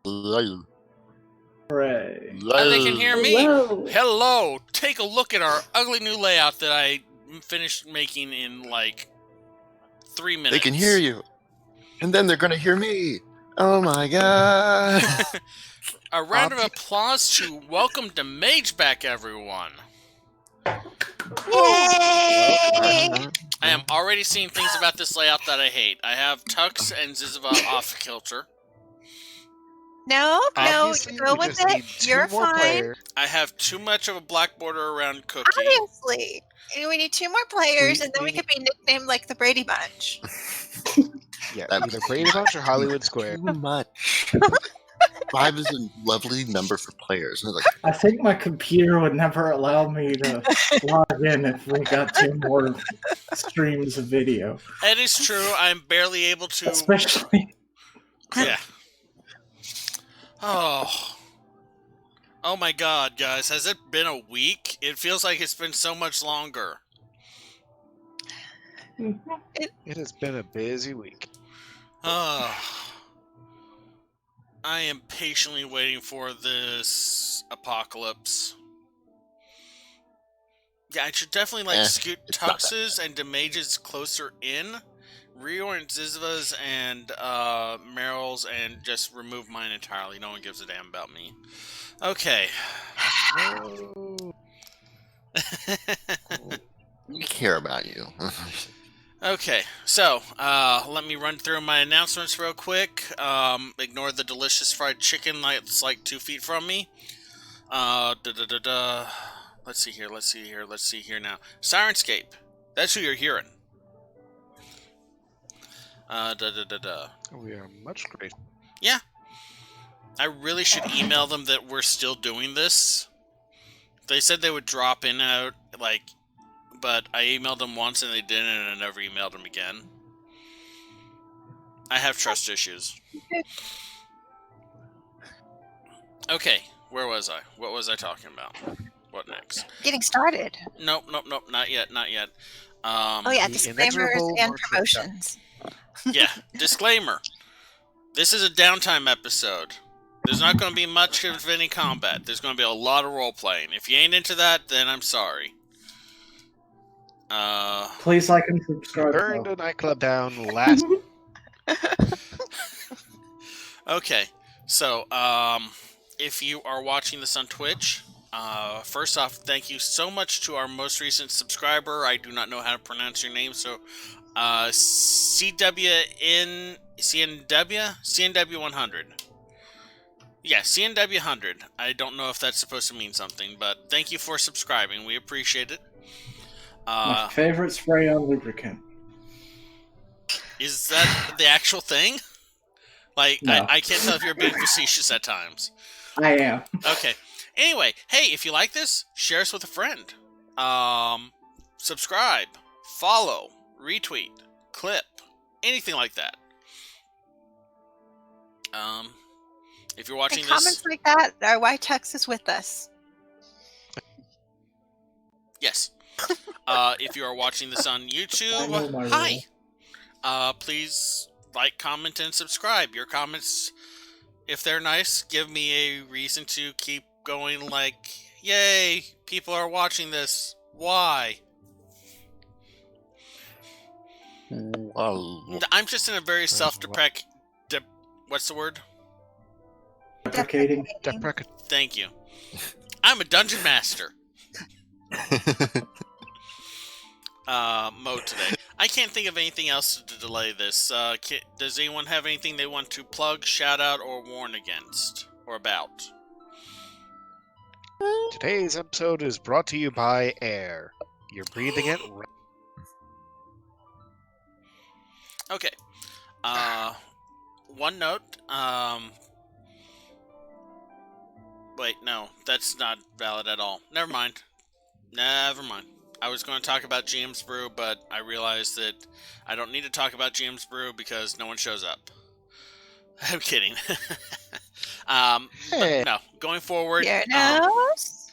Hello. Hooray. They can hear me. Hello. Hello. Take a look at our ugly new layout that I finished making in like 3 minutes. They can hear you. And then they're going to hear me. Oh my god. A round of applause to welcome to Mage back, everyone. Yay! I am already seeing things about this layout that I hate. I have Tux and Ziziva off kilter. No, Obviously, go we with just need it. two You're more fine. players. I have too much of a black border around Cookie. Obviously. We need 2 more players, and then we we- could be nicknamed like the Brady Bunch. Yeah, That- either Brady Bunch or Hollywood Square. Too much. 5 is a lovely number for players. And it's like, I think my computer would never allow me to log in if we got 2 more streams of video. It is true. I'm barely able to. Especially. Yeah. Oh. Oh my god, guys. Has it been a week? It feels like it's been so much longer. It has been a busy week. Oh. I am patiently waiting for this apocalypse. Yeah, I should definitely scoot it's not that Tux's and Demage's closer in. Reorient Ziziva's and Meryl's and just remove mine entirely. No one gives a damn about me. Okay. we care about you. Okay, so let me run through my announcements real quick. Ignore the delicious fried chicken that's like 2 feet from me. Let's see here now. Sirenscape. That's who you're hearing. We are much greater. Yeah. I really should email them that we're still doing this. They said they would drop in out, but I emailed them once and they didn't, and I never emailed them again. I have trust issues. Okay, where was I? What was I talking about? What next? Getting started. Nope, not yet. Oh yeah, the disclaimers inexorable and march of promotions. Yeah, disclaimer. This is a downtime episode. There's not going to be much of any combat. There's going to be a lot of role-playing. If you ain't into that, then I'm sorry. Please like and subscribe. Burned a nightclub down last. Okay, so, if you are watching this on Twitch, first off, thank you so much to our most recent subscriber. I do not know how to pronounce your name, so, CNW100. Yeah, CNW100. I don't know if that's supposed to mean something, but thank you for subscribing. We appreciate it. My favorite spray on lubricant. Is that the actual thing? No. I can't tell if you're being facetious at times. I am. Okay. Anyway, hey, if you like this, share us with a friend. Subscribe, follow, retweet, clip, anything like that. If you're watching And this, comments like that are why Tux is with us. yes. If you are watching this on I know YouTube, my hi. Please like, comment, and subscribe. Your comments, if they're nice, give me a reason to keep going. Yay, people are watching this. Why? Wow. I'm just in a very what's the word? Deprecating. Thank you. I'm a dungeon master. Mode today. I can't think of anything else to delay this. Does anyone have anything they want to plug, shout out, or warn against? Or about? Today's episode is brought to you by air. You're breathing it. Okay. One note. Wait, no. That's not valid at all. Never mind. I was going to talk about GM's Brew, but I realized that I don't need to talk about GM's Brew because no one shows up. I'm kidding. Hey. No, going forward. Your nose?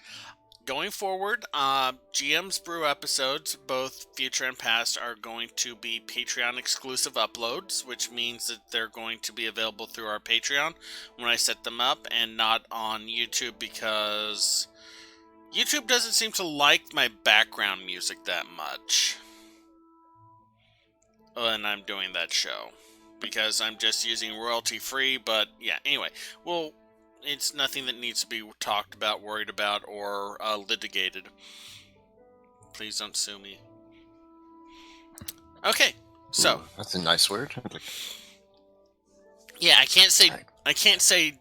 going forward, GM's Brew episodes, both future and past, are going to be Patreon exclusive uploads, which means that they're going to be available through our Patreon when I set them up, and not on YouTube, because YouTube doesn't seem to like my background music that much. And I'm doing that show because I'm just using royalty free, but yeah, anyway, well, it's nothing that needs to be talked about, worried about, or litigated. Please don't sue me. Okay, so Ooh, that's a nice word. yeah, I can't say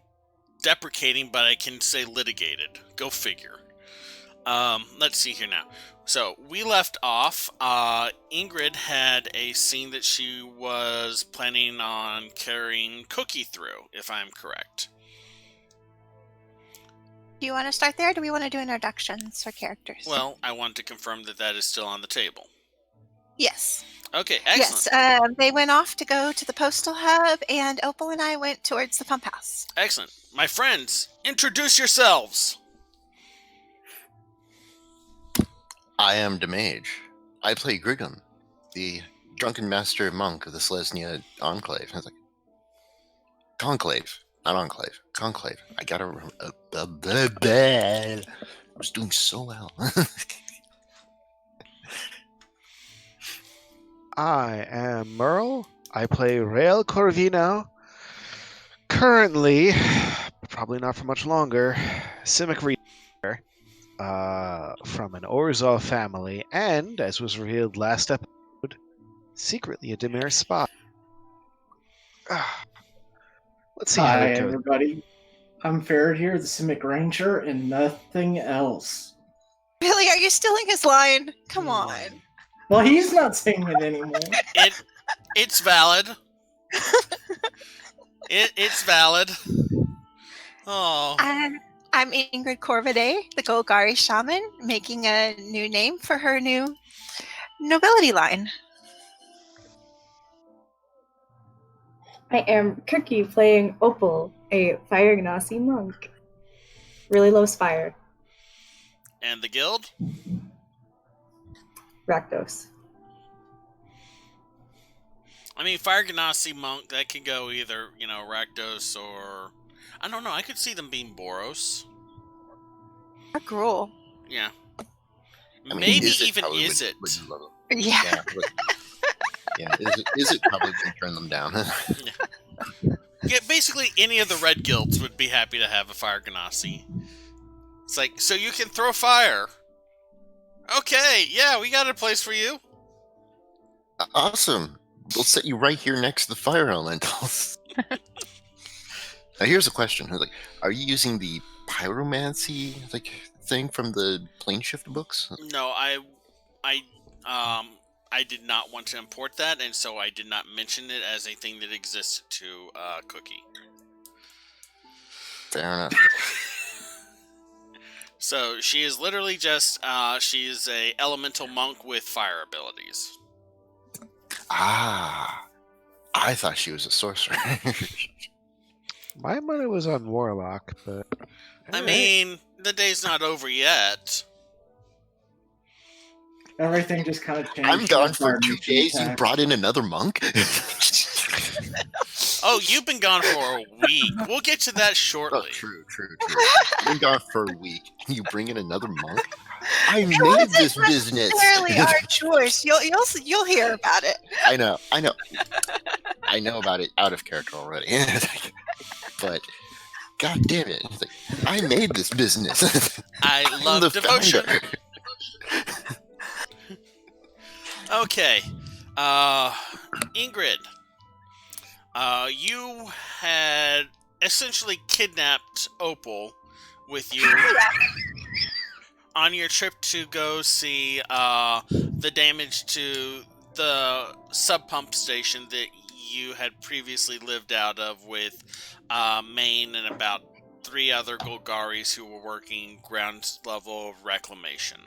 deprecating, but I can say litigated. Go figure. Let's see here now. So we left off. Ingrid had a scene that she was planning on carrying Cookie through, if I'm correct. Do you want to start there, or do we want to do introductions for characters? Well, I want to confirm that that is still on the table. Yes. Okay, excellent. Yes, they went off to go to the postal hub, and Opal and I went towards the pump house. Excellent. My friends, introduce yourselves. I am Demage. I play Grigum, the drunken master monk of the Selesnya Enclave. I was like, Conclave, not Enclave. Conclave. I gotta remember. I was doing so well. I am Merle. I play Rael Corvino. Currently, probably not for much longer, Simic Reader from an Orzhov family, and, as was revealed last episode, secretly a Demir spy. Let's see how Hi, it goes. everybody. I'm Ferret here, the Simic Ranger, and nothing else. Really? Are you stealing his line? Come on. Well, he's not saying it anymore. It's valid. It's valid. Oh. I'm Ingrid Corvidae, the Golgari shaman, making a new name for her new nobility line. I am Cookie playing Opal, a Fire Gnassi monk. Really loves fire. And the guild? Rakdos. I mean, Fire Ganassi monk, that could go either, Rakdos or... I don't know, I could see them being Boros. Or Gruul. Yeah. I mean, Maybe Izzet even probably Izzet. would love Yeah. it. Yeah, Izzet probably would turn them down. Yeah, basically any of the red guilds would be happy to have a Fire Ganassi. It's like, so you can throw fire. Okay, yeah, we got a place for you. Awesome. We'll set you right here next to the fire elementals. Now here's a question. Like, are you using the pyromancy thing from the plane shift books? No, I did not want to import that, and so I did not mention it as a thing that existed to Cookie. Fair enough. So she is literally just she's a elemental monk with fire abilities. Ah, I thought she was a sorcerer. My money was on Warlock, but... I mean, the day's not over yet. Everything just kind of changed. I'm gone for Our 2 mutual days. You attack. brought in another monk? Oh, you've been gone for a week. We'll get to that Oh, shortly. true. You've been gone for a week. You bring in another monk? I It made wasn't this business. necessarily our choice. You'll hear about it. I know. I know about it out of character already. But god damn it. It's like, I made this business. I I'm love the devotion. founder. Okay. Ingrid. You had essentially kidnapped Opal with you on your trip to go see the damage to the sub pump station that you had previously lived out of with Maine and about 3 other Golgaris who were working ground level reclamation.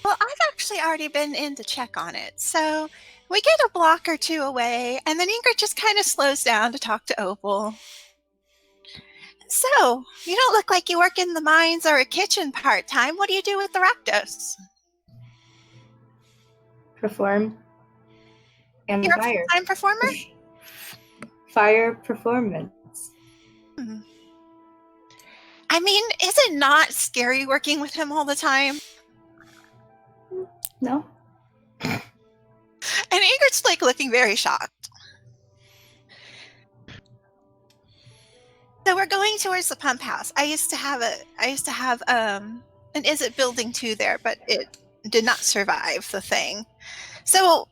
Well, I've actually already been in to check on it. So we get a block or 2 away, and then Ingrid just kind of slows down to talk to Opal. So, you don't look like you work in the mines or a kitchen part-time. What do you do with the Rakdos? Perform. And You're a fire. full-time performer? Fire performance. I mean, is it not scary working with him all the time? No? And Ingrid's like looking very shocked. So we're going towards the pump house. I used to have an Is It Building 2 there, but it did not survive the thing. So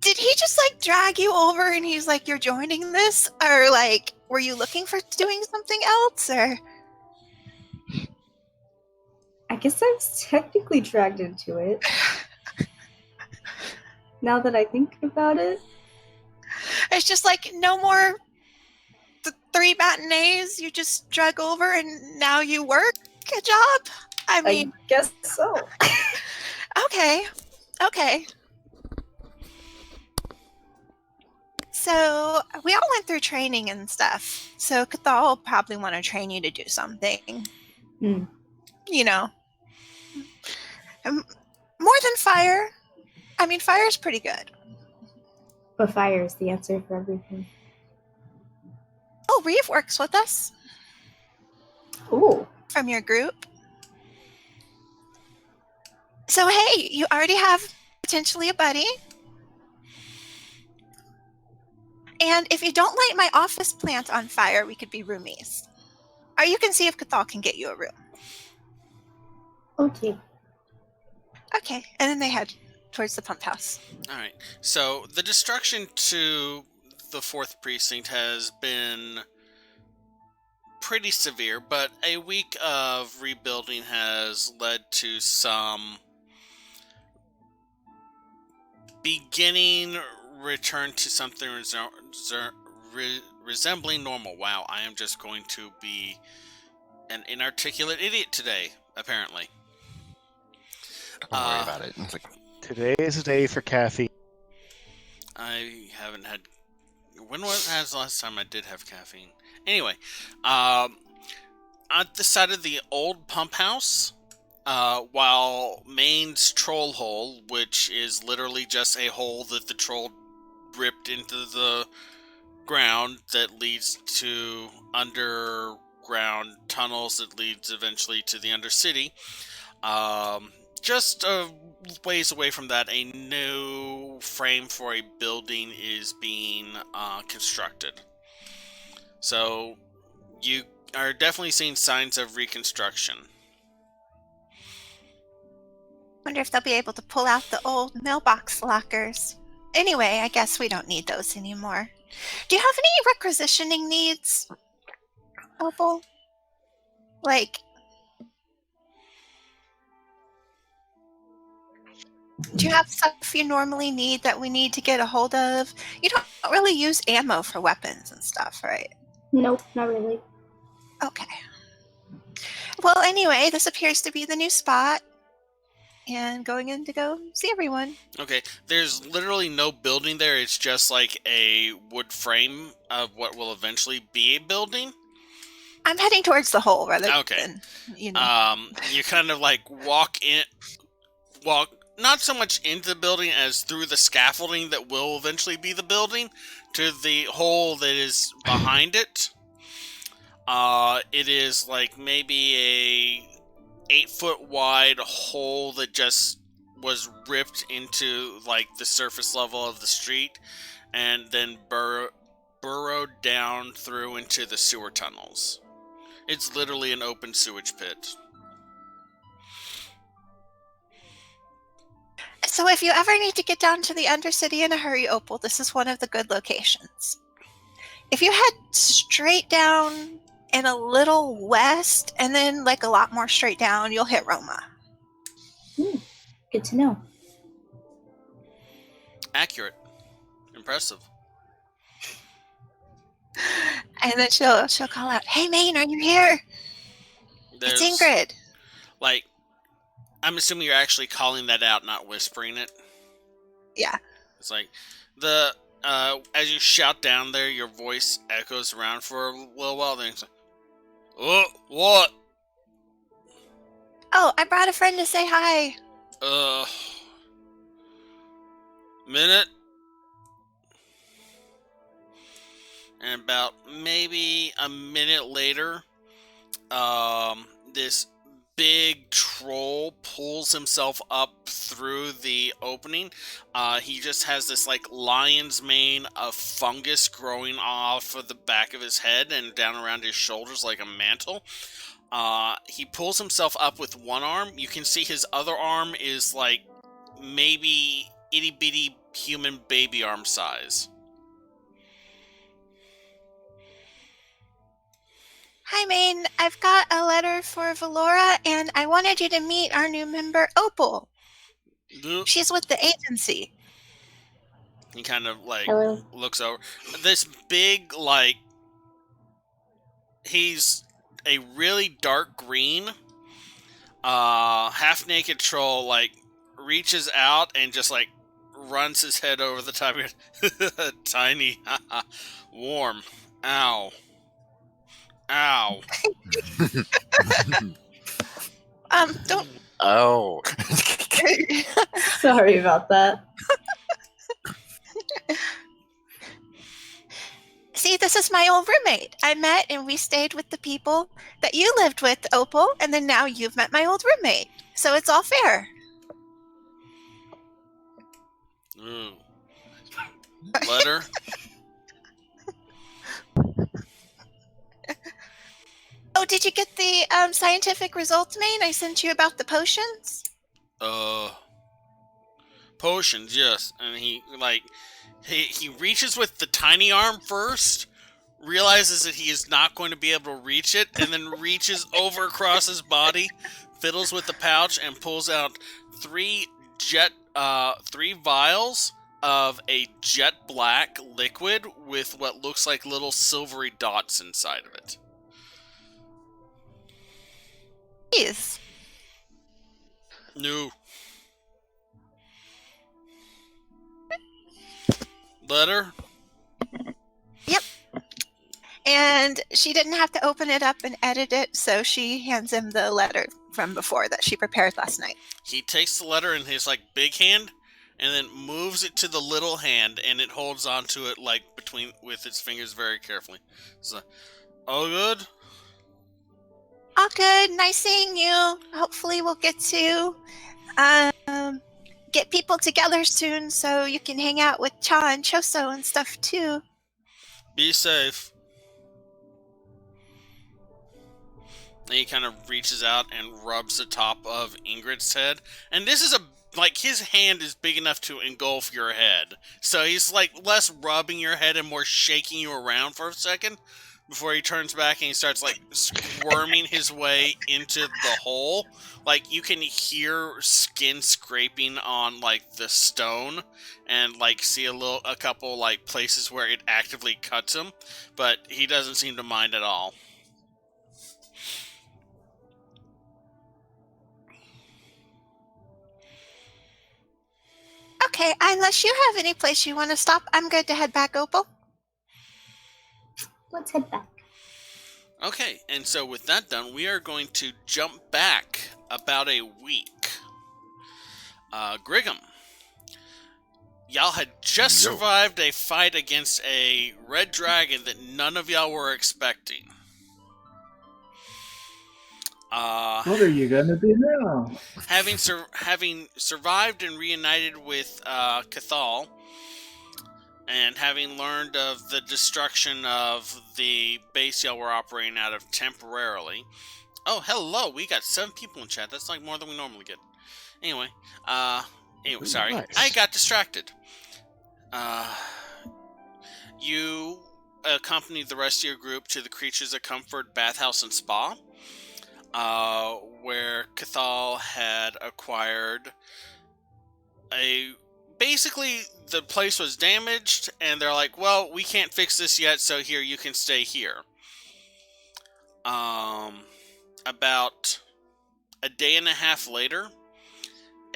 did he just like drag you over and he's like, you're joining this? Or like, were you looking for doing something else? Or I guess I was technically dragged into it. Now that I think about it. it's just like no more 3 matinees, you just drug over and now you work a job? I mean, I guess so. okay. So we all went through training and stuff. So Cathal will probably want to train you to do something. Hmm. You know. More than fire. I mean, fire's pretty good. But fire is the answer for everything. Oh, Reeve works with us Ooh. from your group. So hey, you already have potentially a buddy. And if you don't light my office plant on fire, we could be roomies. Or you can see if Cathal can get you a room. Okay. Okay, and then they head towards the pump house. All right. So the destruction to the 4th precinct has been pretty severe, but a week of rebuilding has led to some beginning return to something resembling normal. Wow, I am just going to be an inarticulate idiot today, apparently. Don't worry about it. It's like, Today is a day for caffeine. I haven't had... When was the last time I did have caffeine? Anyway, at the side of the old pump house, while Maine's troll hole, which is literally just a hole that the troll ripped into the ground that leads to underground tunnels that leads eventually to the Undercity. Just a ways away from that, a new frame for a building is being constructed. So you are definitely seeing signs of reconstruction. Wonder if they'll be able to pull out the old mailbox lockers. Anyway, I guess we don't need those anymore. Do you have any requisitioning needs, Opal? Like, do you have stuff you normally need that we need to get a hold of? You don't really use ammo for weapons and stuff, right? Nope, not really. Okay. Well, anyway, this appears to be the new spot. And going in to go see everyone. Okay, there's literally no building there. It's just like a wood frame of what will eventually be a building. I'm heading towards the hole rather Okay. than, you know. You kind of like walk not so much into the building as through the scaffolding that will eventually be the building to the hole that is behind it. It is like maybe a 8-foot wide hole that just was ripped into like the surface level of the street and then burrowed down through into the sewer tunnels. It's literally an open sewage pit. So if you ever need to get down to the Undercity in a hurry, Opal, this is one of the good locations. If you head straight down and a little west, and then like a lot more straight down, you'll hit Roma. Good to know. Accurate. Impressive. And then she'll call out, "Hey, Maine, are you here? There's, It's Ingrid." Like, I'm assuming you're actually calling that out, not whispering it. Yeah. It's like as you shout down there, your voice echoes around for a little while. Then it's like, "Oh, what? Oh, I brought a friend to say hi. Uh, minute." And about maybe a minute later, this big troll pulls himself up through the opening. He just has this like lion's mane of fungus growing off of the back of his head and down around his shoulders like a mantle. He pulls himself up with one arm. You can see his other arm is like maybe itty bitty human baby arm size. Hi, Maine. I've got a letter for Valora, and I wanted you to meet our new member, Opal. She's with the agency. He kind of like Hello. looks over. This big like he's a really dark green, half naked troll like reaches out and just like runs his head over the top of your tiny, warm. Ow. Ow. Don't. Oh. Sorry about that. See, this is my old roommate. I met and we stayed with the people that you lived with, Opal, and then now you've met my old roommate. So it's all fair. Ooh. Letter? Oh, did you get the scientific results, Maine? I sent you about the potions? Potions, yes. And he reaches with the tiny arm first, realizes that he is not going to be able to reach it, and then reaches over across his body, fiddles with the pouch, and pulls out three vials of a jet black liquid with what looks like little silvery dots inside of it. Please. No. Letter? Yep. And she didn't have to open it up and edit it, so she hands him the letter from before that she prepared last night. He takes the letter in his like big hand and then moves it to the little hand, and it holds onto it like with its fingers very carefully. So, all good? All good. Nice seeing you. Hopefully we'll get to get people together soon so you can hang out with Cha and Choso and stuff too. Be safe. And he kind of reaches out and rubs the top of Ingrid's head. And this is his hand is big enough to engulf your head. So he's like less rubbing your head and more shaking you around for a second before he turns back and he starts like squirming his way into the hole. Like you can hear skin scraping on like the stone and like see a couple like places where it actively cuts him, but he doesn't seem to mind at all. Okay, unless you have any place you want to stop, I'm good to head back, Opal. Let's head back. Okay, and so with that done, we are going to jump back about a week. Griggum, y'all had just survived a fight against a red dragon that none of y'all were expecting. What are you gonna do now? Having survived and reunited with Cathal, and having learned of the destruction of the base y'all were operating out of temporarily. Oh, hello, we got 7 people in chat. That's like more than we normally get. Anyway, sorry. Nice. I got distracted. You accompanied the rest of your group to the Creatures of Comfort Bathhouse and Spa, where Cathal had acquired basically, the place was damaged, and they're like, well, we can't fix this yet, so here, you can stay here. About a day and a half later,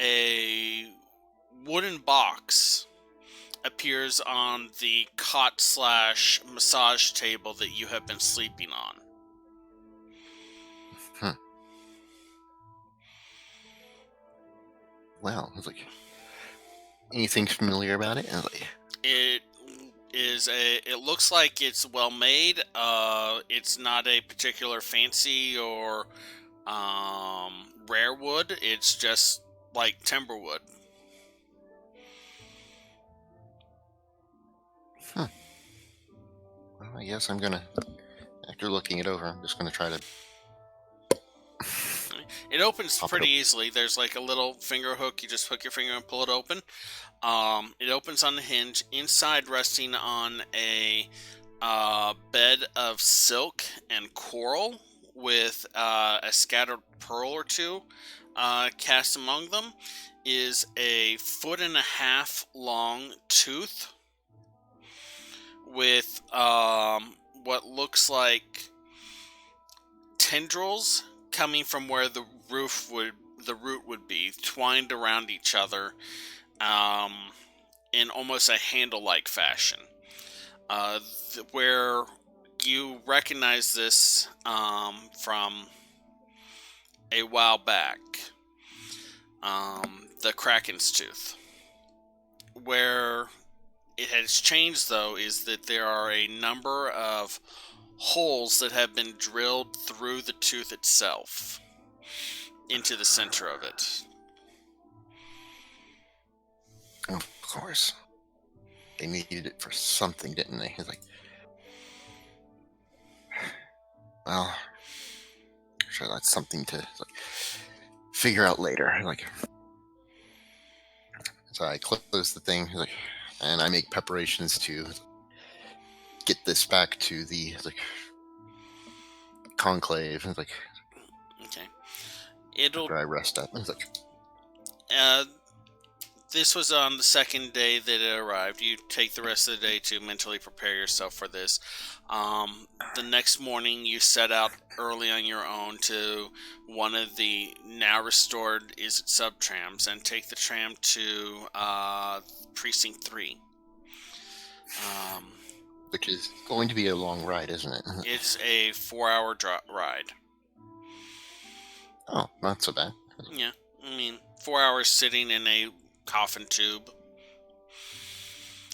a wooden box appears on the cot/massage table that you have been sleeping on. Well, it's like, anything familiar about it? And like, It it looks like it's well made. It's not a particular fancy or rare wood. It's just like timber wood. well, I guess I'm gonna, after looking it over, I'm just gonna try to. It opens Pop it pretty open. easily. There's like a little finger hook. You just hook your finger and pull it open. It opens on the hinge. Inside, resting on a bed of silk and coral with a scattered pearl or two cast among them, is a 1.5 foot long tooth with what looks like tendrils coming from where the root would be, twined around each other in almost a handle-like fashion. Where you recognize this from a while back, the Kraken's tooth. Where it has changed, though, is that there are a number of holes that have been drilled through the tooth itself into the center of it. Of course, they needed it for something, didn't they? It's like, well, sure, that's something to like figure out later. Like, so I close the thing, like, and I make preparations to get this back to the like conclave. It's like, Okay. It'll after I rest up, it's like, this was on the second day that it arrived. You take the rest of the day to mentally prepare yourself for this. The next morning, you set out early on your own to one of the now restored subtrams and take the tram to Precinct 3. which is going to be a long ride, isn't it? It's a 4-hour ride. Oh, not so bad. Yeah, I mean, 4 hours sitting in a coffin tube.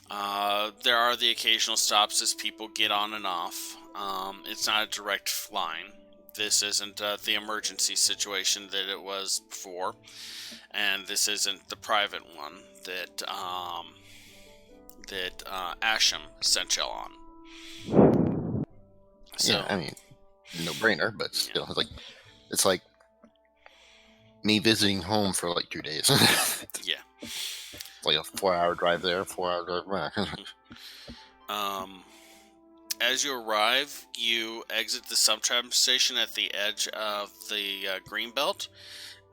There are the occasional stops as people get on and off. It's not a direct line. This isn't the emergency situation that it was before, and this isn't the private one that Asham sent y'all on. So, Yeah, I mean, no brainer, but still, it's like me visiting home for like 2 days. yeah. It's like a 4-hour drive there, 4-hour drive back. As you arrive, you exit the subtram station at the edge of the Greenbelt,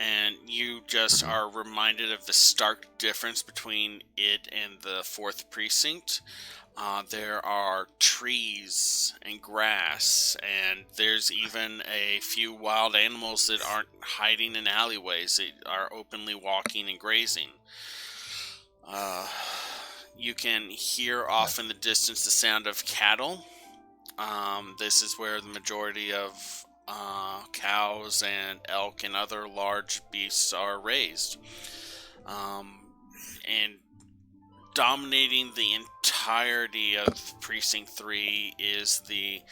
and you just are reminded of the stark difference between it and the 4th Precinct. There are trees and grass, and there's even a few wild animals that aren't hiding in alleyways, that are openly walking and grazing. You can hear off in the distance the sound of cattle. This is where the majority of cows and elk and other large beasts are raised. And dominating the entirety of Precinct 3 is the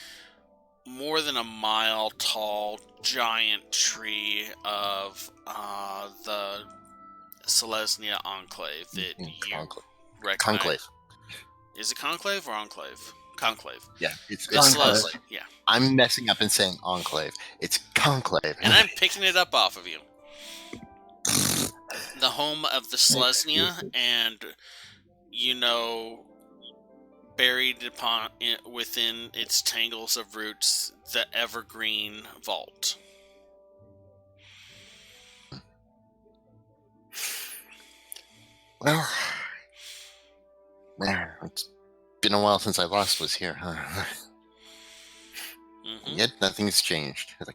more than a mile tall giant tree of the Selesnya Enclave that you recognize. Conclave. Is it Conclave or Enclave? Conclave. Yeah, it's Conclave. conclave. Yeah. I'm messing up and saying enclave. It's conclave. And I'm picking it up off of you. The home of the Selesnya, and buried within its tangles of roots, the evergreen vault. Well, man, it's been a while since I last was here, huh? Mm-hmm. Yet nothing's changed. I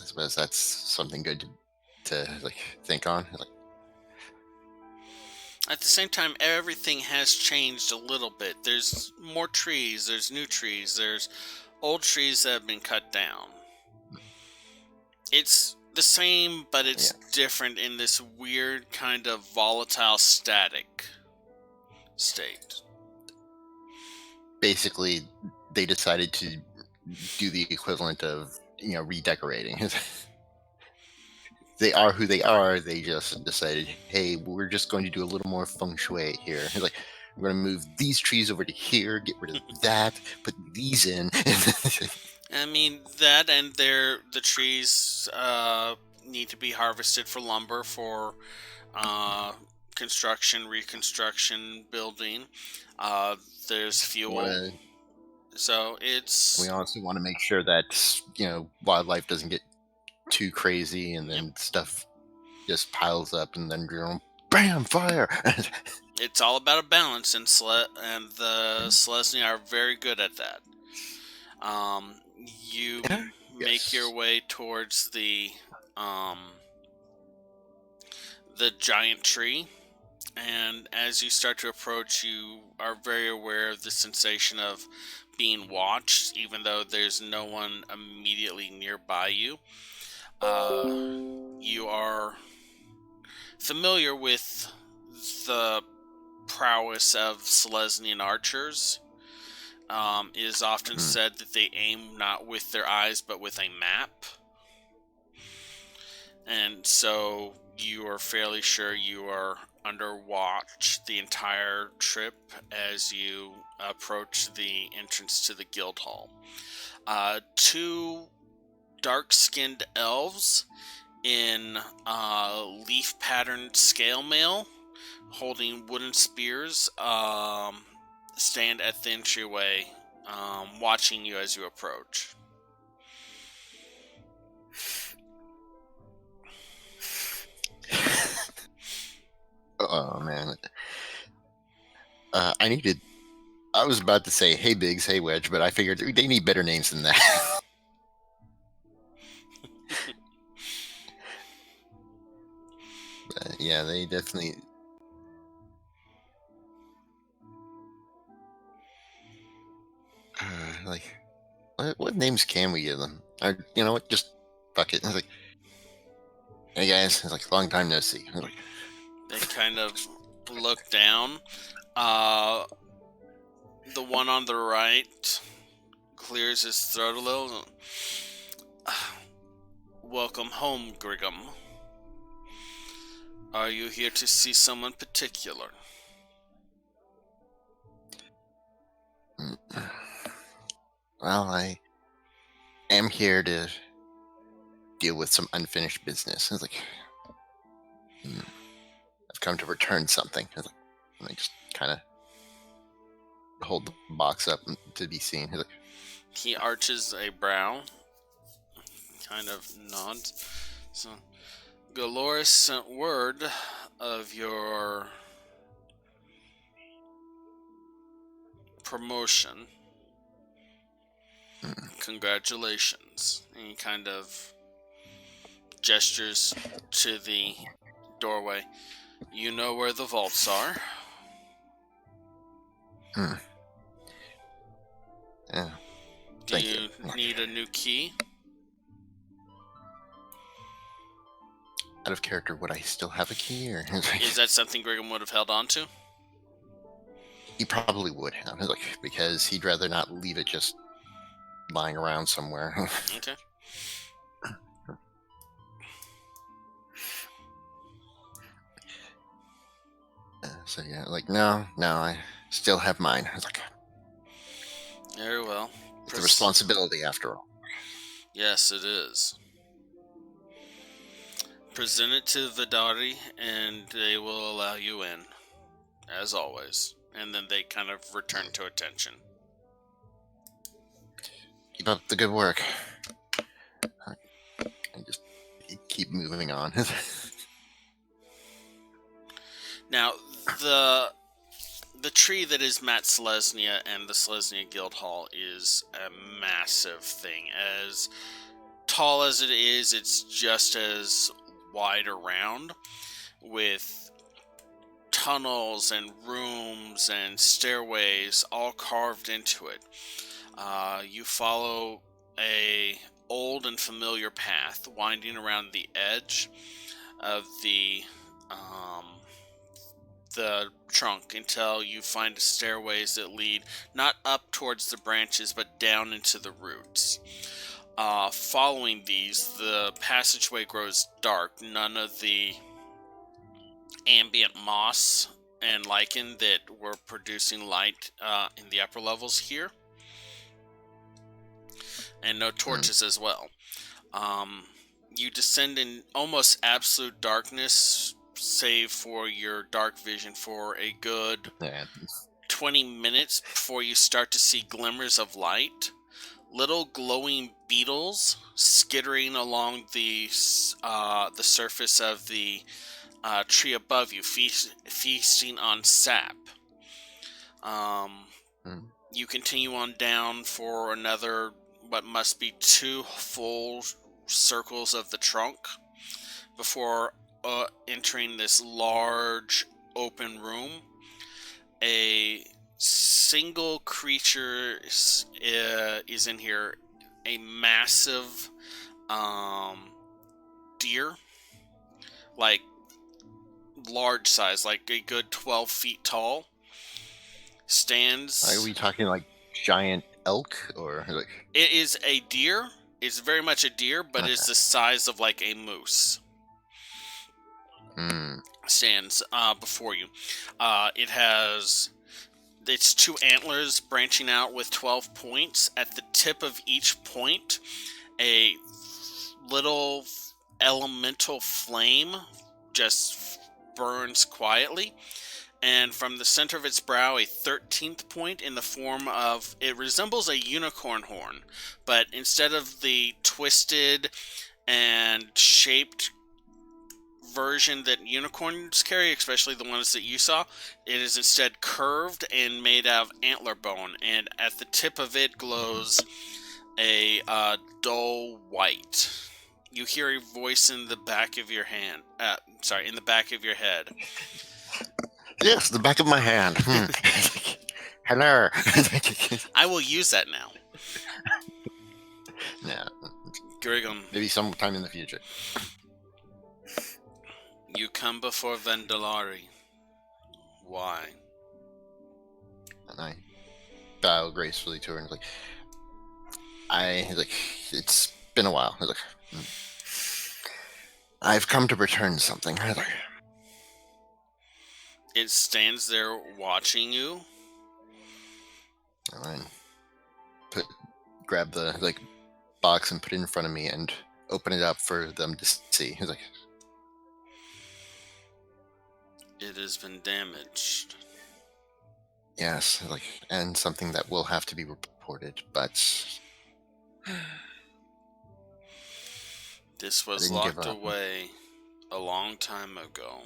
suppose that's something good to think on. At the same time, everything has changed a little bit. There's more trees, there's new trees, there's old trees that have been cut down. It's the same, but it's different in this weird kind of volatile static state. Basically, they decided to do the equivalent of, redecorating. They are who they are. They just decided, hey, we're just going to do a little more feng shui here. It's like, we're going to move these trees over to here, get rid of that, put these in. I mean, that and the trees need to be harvested for lumber, for construction, reconstruction, building. There's fuel. So it's... We also want to make sure that, wildlife doesn't get too crazy, and then stuff just piles up, and then bam, fire. It's all about a balance, and the Selesnya are very good at that. You make your way towards the giant tree, and as you start to approach, you are very aware of the sensation of being watched, even though there's no one immediately nearby you. You are familiar with the prowess of Selesnyan archers. It is often said that they aim not with their eyes, but with a map. And so you are fairly sure you are under watch the entire trip as you approach the entrance to the guild hall. Two dark-skinned elves in leaf-patterned scale mail, holding wooden spears, stand at the entryway, watching you as you approach. Oh man, I was about to say, "Hey Biggs, hey Wedge," but I figured they need better names than that. Yeah, they definitely. Like, what names can we give them? Or, you know what? Just fuck it. It's like, hey guys, it's like long time no see. Like, they kind of look down. The one on the right clears his throat a little. Welcome home, Griggum. Are you here to see someone particular? well, I am here to deal with some unfinished business. It's like, I've come to return something. It's like, and I just kind of hold the box up to be seen. Like, he arches a brow, kind of nods. So, Galoris sent word of your promotion. Congratulations. And he kind of gestures to the doorway. You know where the vaults are? Yeah. Do you need a new key? Out of character, would I still have a key? Or Is that something Griggum would have held on to? He probably would have, like, because he'd rather not leave it just lying around somewhere. Okay. So yeah, like, no, I still have mine. It's like, very well. It's a responsibility after all. Yes, it is. Present it to Vidari, and they will allow you in, as always. And then they kind of return to attention. Keep up the good work. I just keep moving on. Now, the tree that is Matt Selesnya and the Selesnya Guild Hall is a massive thing. As tall as it is, it's just as wide around, with tunnels and rooms and stairways all carved into it. You follow a old and familiar path winding around the edge of the trunk until you find stairways that lead not up towards the branches but down into the roots. Following these, the passageway grows dark. None of the ambient moss and lichen that were producing light in the upper levels here, and no torches as well. You descend in almost absolute darkness, save for your dark vision, for a good 20 minutes before you start to see glimmers of light. Little glowing beetles skittering along the surface of the tree above you, feasting on sap. You continue on down for another, what must be 2 full circles of the trunk before entering this large open room. A single creature is in here, a massive deer, like large size, like a good 12 feet tall, stands. Are we talking like giant elk or like? It is a deer. It's very much a deer, but Okay. it's the size of like a moose. Stands before you. It has its 2 antlers branching out with 12 points. At the tip of each point, a little elemental flame just burns quietly. And from the center of its brow, a 13th point in the form of, it resembles a unicorn horn, but instead of the twisted and shaped version that unicorns carry, especially the ones that you saw, it is instead curved and made out of antler bone, and at the tip of it glows a dull white. You hear a voice in the back of your hand. In the back of your head. Yes, the back of my hand. Hello. I will use that now. Yeah, Grigum, maybe sometime in the future. you come before Vendalari. Why? And I bow gracefully to her and it's been a while. I've come to return something. It stands there watching you. And I grab the box and put it in front of me and open it up for them to see. He's like, It has been damaged. yes, and something that will have to be reported, but This was didn't give locked up. away a long time ago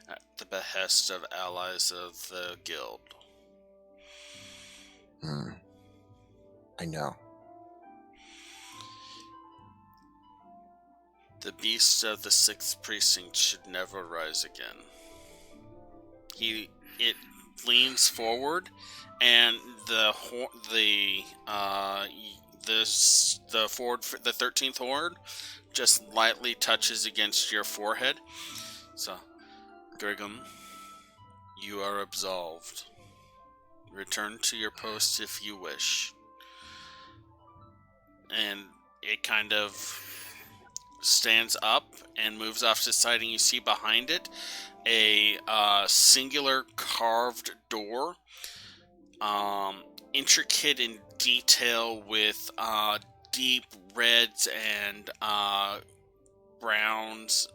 at the behest of allies of the guild. I know. The beast of the 6th precinct should never rise again. It leans forward, and the 13th horde just lightly touches against your forehead. So, Grigum, you are absolved. Return to your post if you wish. And it kind of stands up and moves off to the side, and you see behind it a singular carved door, intricate in detail with deep reds and browns.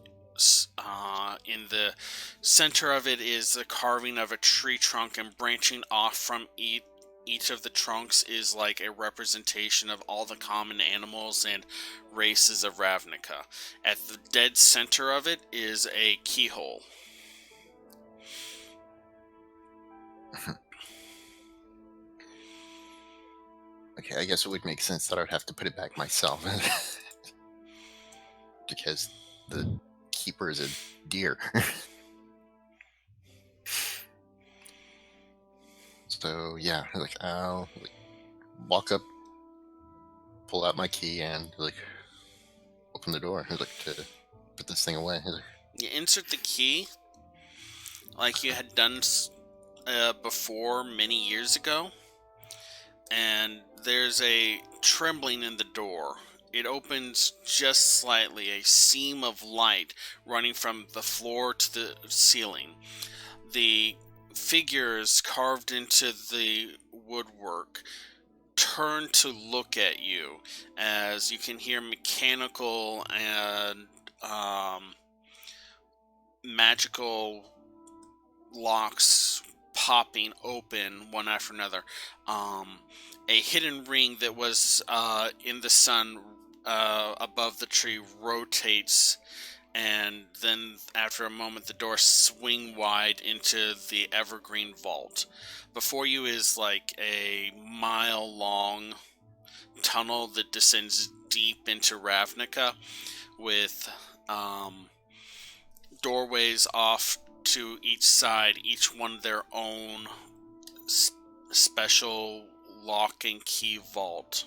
In the center of it is the carving of a tree trunk, and branching off from each of the trunks is like a representation of all the common animals and races of Ravnica. At the dead center of it is a keyhole. Okay, I guess it would make sense that I would have to put it back myself. Because the keeper is a deer. So yeah, like I'll like, walk up, pull out my key, and like open the door. Like to put this thing away. Like, You insert the key like you had done before many years ago, and there's a trembling in the door. It opens just slightly, a seam of light running from the floor to the ceiling. The figures carved into the woodwork turn to look at you as you can hear mechanical and magical locks popping open one after another. A hidden ring that was in the sun above the tree rotates, and then after a moment the doors swing wide into the evergreen vault. Before you is like a mile-long tunnel that descends deep into Ravnica with doorways off to each side, each one their own special lock and key vault.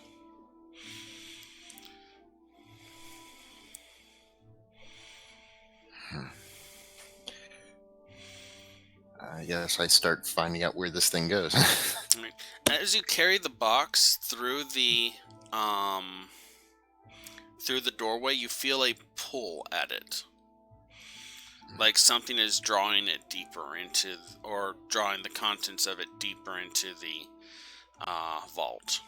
yes, I start finding out where this thing goes. Right. As you carry the box through the doorway, you feel a pull at it. Like something is drawing it deeper into, or drawing the contents of it deeper into the vault.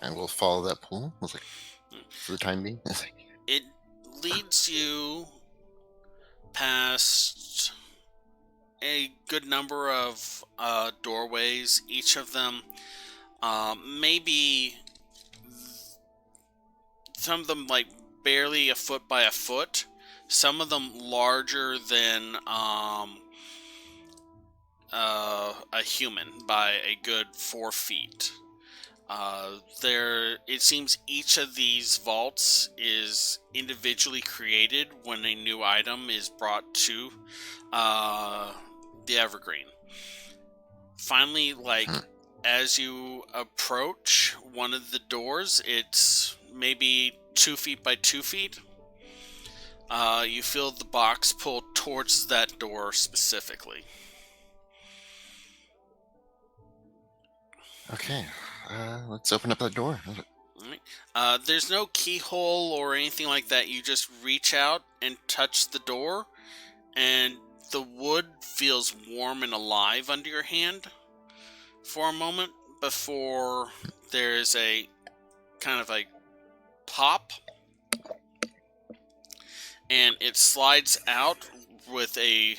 And we'll follow that pull. I was like, for the time being. It leads you past a good number of doorways, each of them maybe some of them like barely a foot by a foot, some of them larger than a human by a good 4 feet. It seems each of these vaults is individually created when a new item is brought to the Evergreen. Finally, like as you approach one of the doors, it's maybe 2 feet by 2 feet. You feel the box pull towards that door specifically. Okay, let's open up that door. Alright. There's no keyhole or anything like that. You just reach out and touch the door, and the wood feels warm and alive under your hand for a moment before there's a kind of a pop, and it slides out with a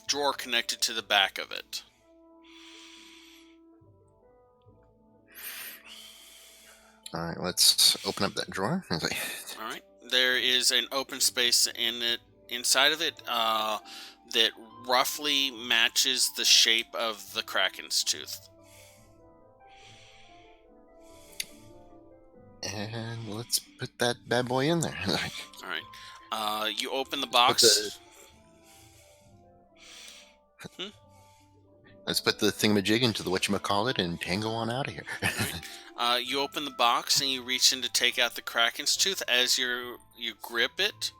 drawer connected to the back of it. All right, let's open up that drawer. All right, there is an open space in it, inside of it, that roughly matches the shape of the Kraken's tooth. And let's put that bad boy in there. All right, you open the box. Let's put the thingamajig into the whatchamacallit and tango on out of here. You open the box and you reach in to take out the Kraken's tooth. As you grip it,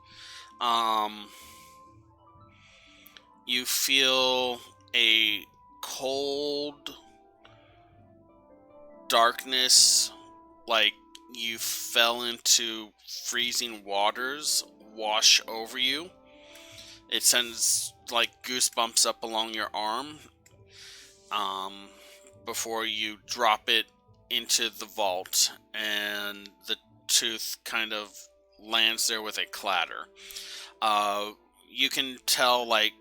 you feel a cold darkness, like you fell into freezing waters, wash over you. It sends like goosebumps up along your arm before you drop it into the vault, and the tooth kind of lands there with a clatter. You can tell like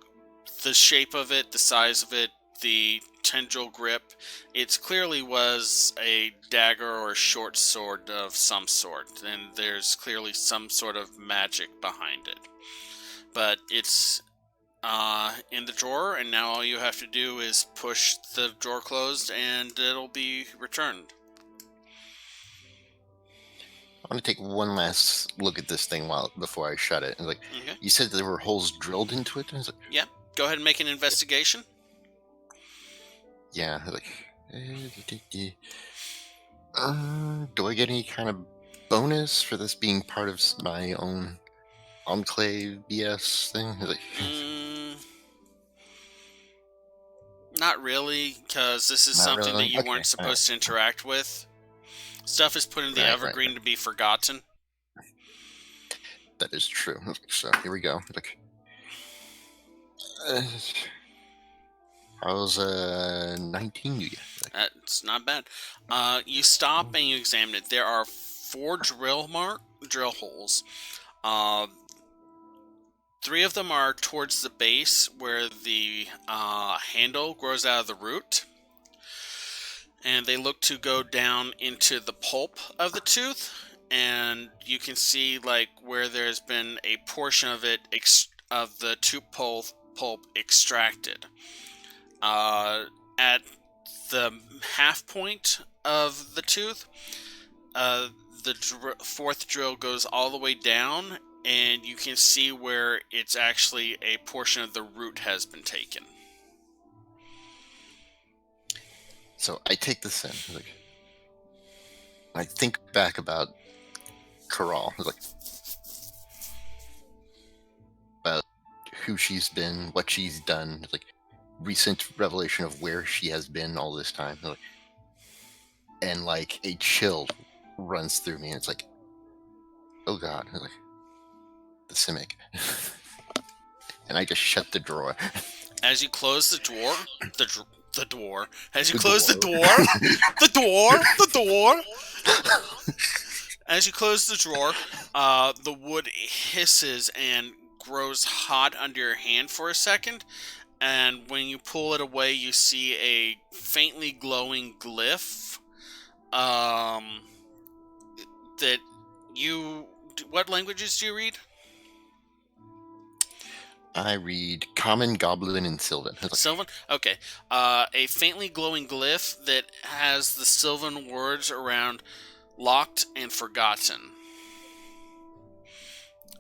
the shape of it, the size of it, the tendril grip. It clearly was a dagger or a short sword of some sort, and there's clearly some sort of magic behind it. But it's in the drawer, and now all you have to do is push the drawer closed, and it'll be returned. I want to take one last look at this thing before I shut it. And like, Okay. you said there were holes drilled into it. Yeah. Go ahead and make an investigation. Yeah, like, do I get any kind of bonus for this being part of my own enclave BS thing? Like, Not really, because this is Not something really? that you Okay, weren't supposed to interact with. Stuff is put in the Right, evergreen to be forgotten. that is true. So here we go. Like, how's 19 you get? Like, That's not bad. You stop and you examine it. There are 4 drill holes. 3 of them are towards the base where the handle grows out of the root. And they look to go down into the pulp of the tooth. And you can see like where there's been a portion of it of the tooth pulp extracted. At the half point of the tooth, the 4th drill goes all the way down, and you can see where it's actually a portion of the root has been taken. so I take this in. Like, I think back about Corral. Like, about who she's been, what she's done. Like, recent revelation of where she has been all this time. Like, and like a chill runs through me, and it's like, oh god, like the Simic. And I just shut the drawer. As you close the door, the door. As you The close the door. door, the door. As you close the drawer, the wood hisses and grows hot under your hand for a second. And when you pull it away, you see a faintly glowing glyph. That you. What languages do you read? I read Common, Goblin, and Sylvan. It's like, Sylvan? Okay. A faintly glowing glyph that has the Sylvan words around locked and forgotten.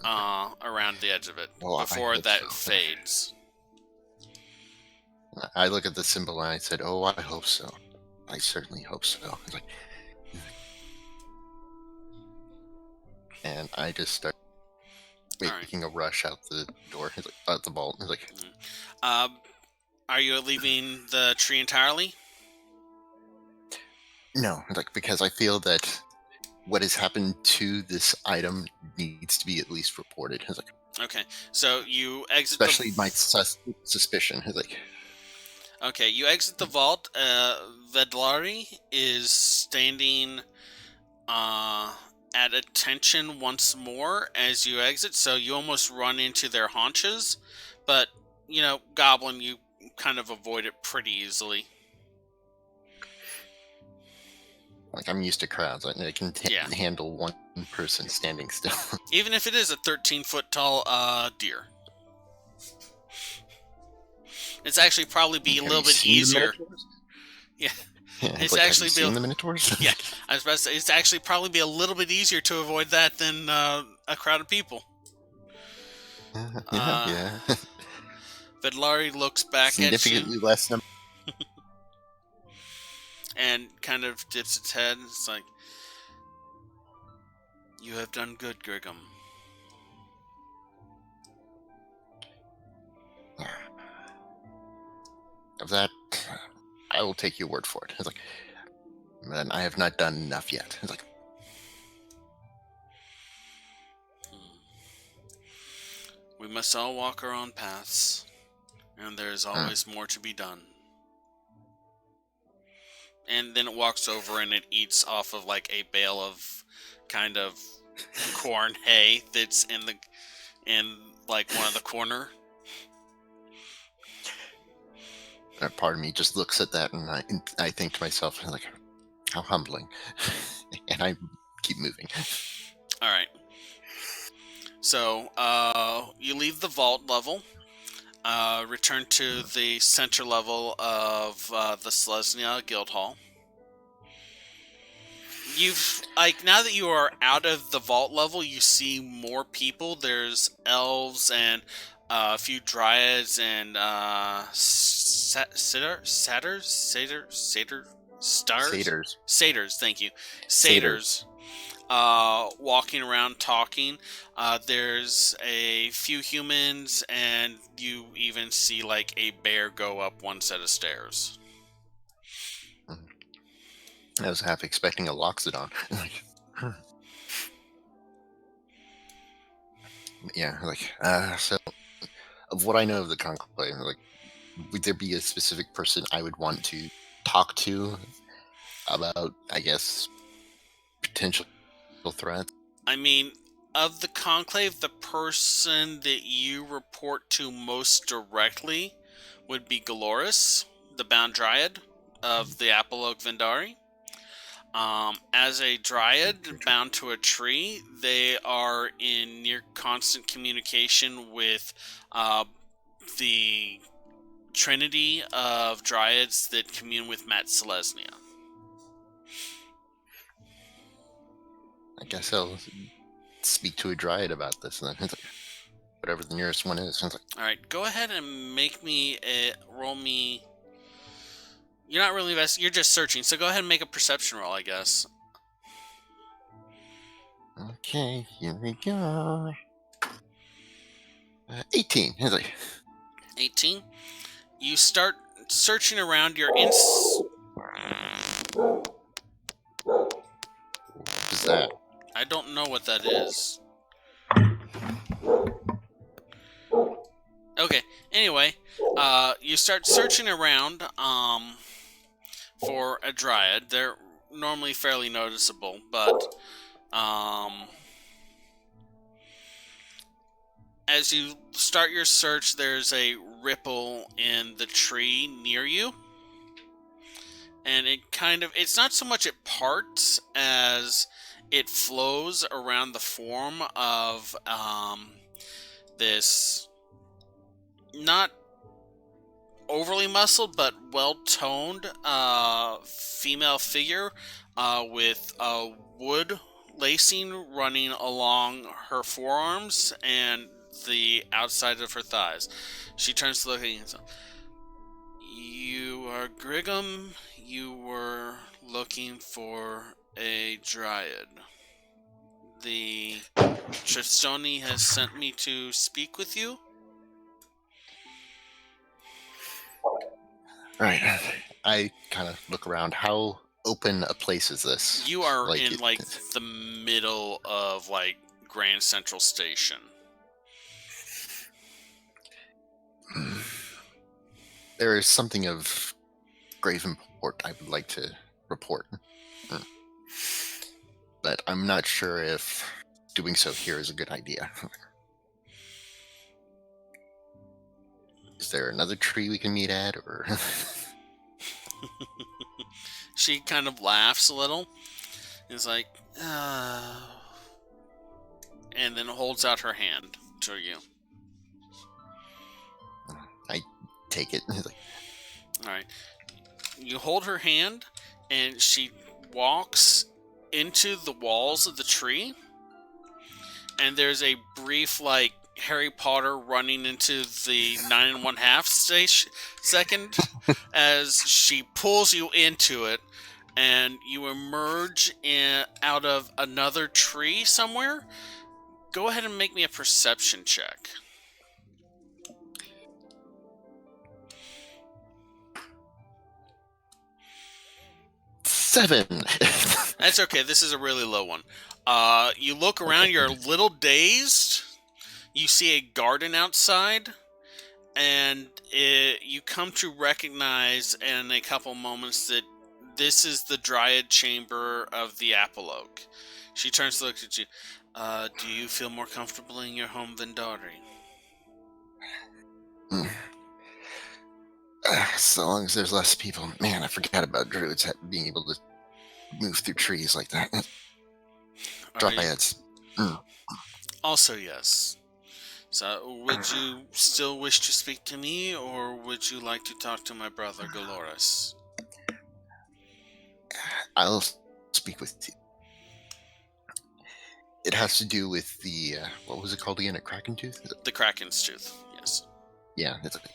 Around the edge of it. Oh, I Before hope that so. fades. I look at the symbol and I said, oh, I hope so. I certainly hope so. It's like, and I just start making a rush out the door. It's like, out the vault. It's like, Are you leaving the tree entirely? no, like, because I feel that what has happened to this item needs to be at least reported. It's like, Okay, so you exit especially the... my suspicion. It's like, Okay, you exit the vault. Vedlari is standing at attention once more as you exit, so you almost run into their haunches. But, you know, Goblin, you kind of avoid it pretty easily. like I'm used to crowds. I can handle one person standing still. Even if it is a 13-foot tall deer. It's actually probably be a little bit easier. Yeah. It's like, actually have you seen the Minotaurs? Yeah, I was about to say, it's actually probably be a little bit easier to avoid that than a crowd of people. Yeah. Vedlari looks back at you Significantly less number. and kind of dips its head. It's like, you have done good, Grigum. Of that, I will take your word for it. It's like, then I have not done enough yet. It's like, We must all walk our own paths, and there is always more to be done. And then it walks over and it eats off of like a bale of kind of corn hay that's in like one of the corner. part of me just looks at that and I think to myself, like, how humbling. And I keep moving. All right. So you leave the vault level, return to the center level of the Selesnya Guild Hall. You've now that you are out of the vault level, you see more people. There's elves and a few dryads and satyrs. Thank you, satyrs. Walking around talking. There's a few humans, and you even see like a bear go up one set of stairs. I was half expecting a Loxodon. Yeah, so of what I know of the conclave, would there be a specific person I would want to talk to about, I guess, potential threats? I mean, of the conclave, the person that you report to most directly would be Galoris, the bound dryad of the Apple Oak Vendari. As a dryad bound to a tree, they are in near constant communication with the trinity of dryads that commune with Mat Selesnya. I guess I'll speak to a dryad about this, and then whatever the nearest one is. All right, go ahead and roll me. You're not really investing. You're just searching. So go ahead and make a perception roll, I guess. Okay, here we go. 18. 18. You start searching around. You're in. What is that? I don't know what that is. Okay. Anyway, you start searching around for a dryad. They're normally fairly noticeable, but as you start your search, there's a ripple in the tree near you. And it's not so much it parts as it flows around the form of this not overly muscled but well-toned female figure with wood lacing running along her forearms and the outside of her thighs. She turns to look at you and says, "You are Griggum. You were looking for a dryad. The Tristoni has sent me to speak with you." Right. I kind of look around. How open a place is this? You are in the middle of Grand Central Station. There is something of grave import I would like to report. But I'm not sure if doing so here is a good idea. Is there another tree we can meet at, or? She kind of laughs a little. Is like, and then holds out her hand to you. I take it. All right. You hold her hand, and she walks into the walls of the tree. And there's a brief, Harry Potter running into the 9 1/2 second as she pulls you into it, and you emerge out of another tree somewhere. Go ahead and make me a perception check. 7. That's okay. This is a really low one. You look around. You're a little dazed. You see a garden outside, and you come to recognize in a couple moments that this is the Dryad Chamber of the Apple Oak. She turns to look at you. Do you feel more comfortable in your home Vendari? So long as there's less people. Man, I forgot about druids being able to move through trees like that. Dryads. Also, yes. So, would you still wish to speak to me, or would you like to talk to my brother, Galoris? I'll speak with you. It has to do with the, what was it called again? A Kraken Tooth? The Kraken's Tooth, yes. Yeah, it's like,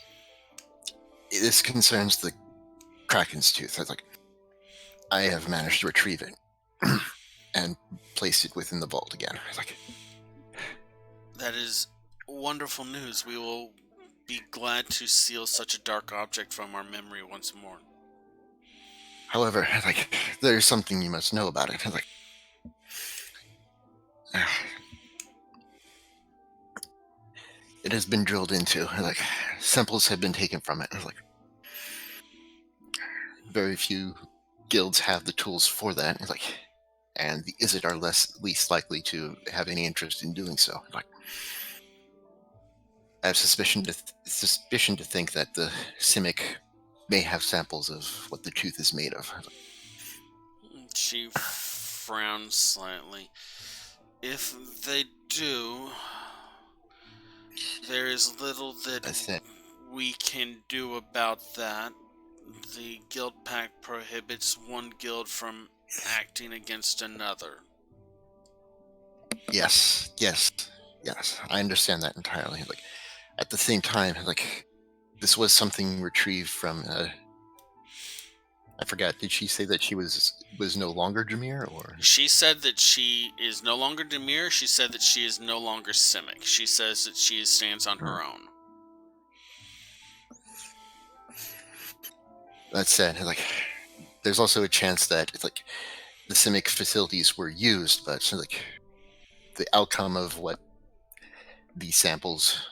this concerns the Kraken's tooth. It's like, I have managed to retrieve it and place it within the vault again. It's like, That is wonderful news. We will be glad to seal such a dark object from our memory once more. however, like, there's something you must know about it. It's like, it has been drilled into. Like, samples have been taken from it. Like, very few guilds have the tools for that. It's like, and the Izzet are least likely to have any interest in doing so. Like, I have suspicion to think that the Simic may have samples of what the tooth is made of. She frowns slightly. If they do, there is little that That's it. we can do about that. The guild pact prohibits one guild from acting against another. Yes. I understand that entirely. Like, at the same time, like, this was something retrieved from. I forgot. Did she say that she was no longer Jameer, or? She said that she is no longer Demir. She said that she is no longer Simic. She says that she stands on her own. That said, like, there's also a chance that it's like the Simic facilities were used, but so, like, the outcome of what these samples,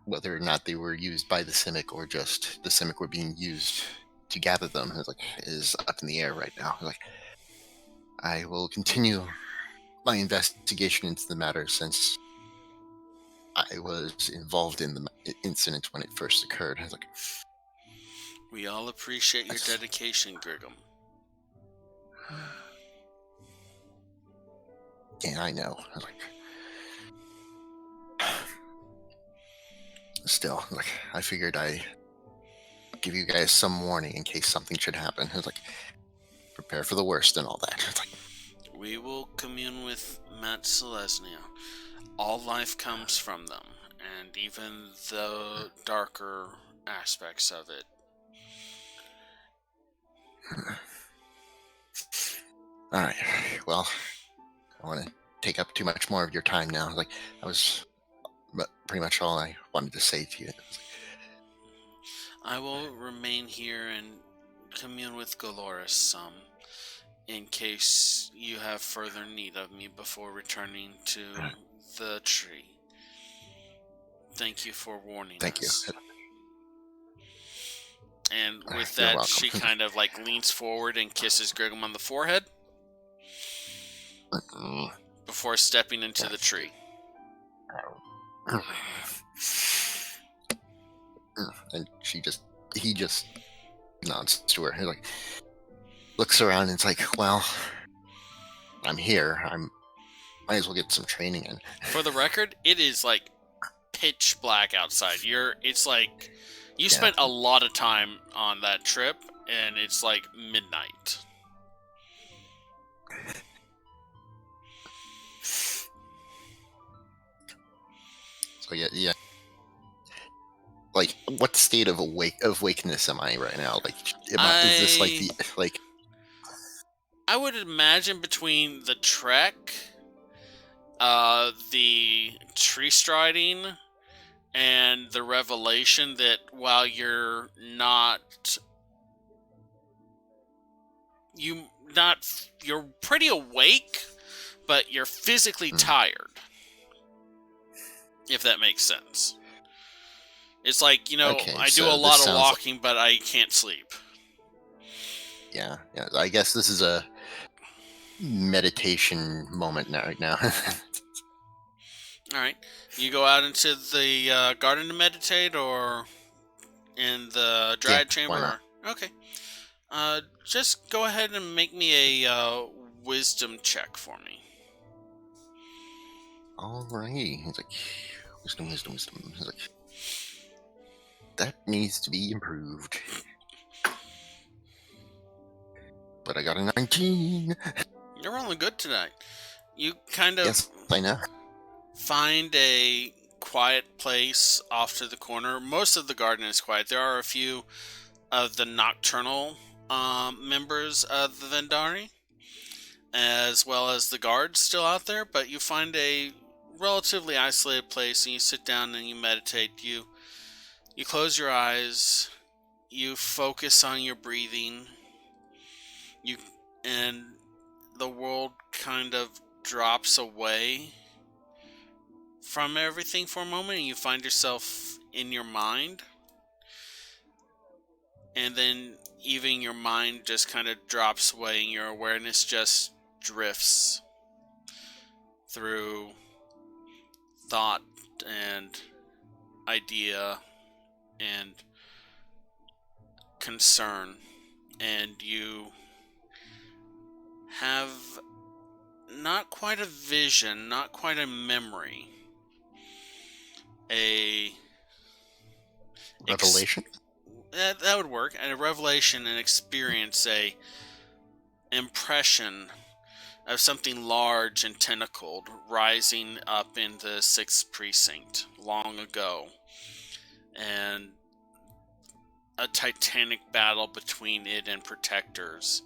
whether or not they were used by the Simic or just the Simic were being used to gather them, is up in the air right now. Like, I will continue my investigation into the matter since I was involved in the incident when it first occurred. Like, We all appreciate your dedication, Grigum. yeah, I know. Like, still, like, I figured I give you guys some warning in case something should happen. It's like, prepare for the worst and all that. It's like, We will commune with Matt Selesnya. All life comes from them, and even the darker aspects of it. all right. Well, I want to take up too much more of your time now. Like, that was pretty much all I wanted to say to you. I will remain here and commune with Goloris some, in case you have further need of me before returning to the tree. Thank you for warning Thank you. us. And with You're that, welcome. she kind of like leans forward and kisses Grigum on the forehead before stepping into the tree. And he just nods to her. He like looks around and it's like, well, I'm here. Might as well get some training in. For the record, it is like pitch black outside. It's like you spent a lot of time on that trip, and it's like midnight. So yeah. Like, what state of awakeness am I right now? Like, is this like the like? I would imagine between the trek, the tree striding, and the revelation that while you're you're pretty awake, but you're physically tired. If that makes sense. It's like, Okay, I so do a lot this of sounds walking, but I can't sleep. Yeah. I guess this is a meditation moment right now. All right. You go out into the garden to meditate, or in the dryad chamber? why not? Okay. Just go ahead and make me a wisdom check for me. Alrighty. He's like, wisdom. He's like, that needs to be improved. But I got a 19. You're rolling good tonight. You kind of Yes, I know. find a quiet place off to the corner. Most of the garden is quiet. There are a few of the nocturnal members of the Vendari, as well as the guards still out there, but you find a relatively isolated place and you sit down and you meditate. You close your eyes, you focus on your breathing, and the world kind of drops away from everything for a moment, and you find yourself in your mind. And then even your mind just kind of drops away and your awareness just drifts through thought and idea and concern, and you have not quite a vision, not quite a memory, a Revelation? that would work, and a revelation, an experience, a impression of something large and tentacled rising up in the 6th precinct long ago, and a titanic battle between it and protectors,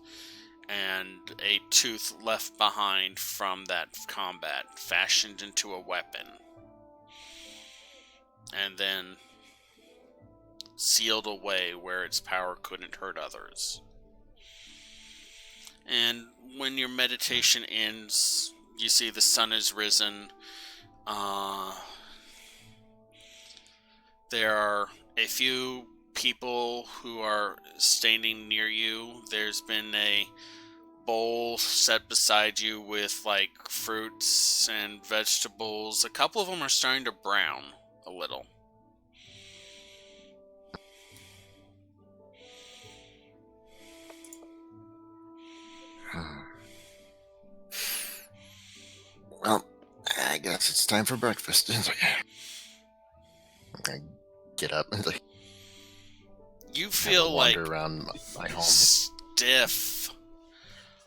and a tooth left behind from that combat fashioned into a weapon, and then sealed away where its power couldn't hurt others. And when your meditation ends, you see the sun has risen. There are a few people who are standing near you. There's been a bowl set beside you with like fruits and vegetables. A couple of them are starting to brown a little. Well, I guess it's time for breakfast. It's like, I get up and like You feel like wander around my home. stiff.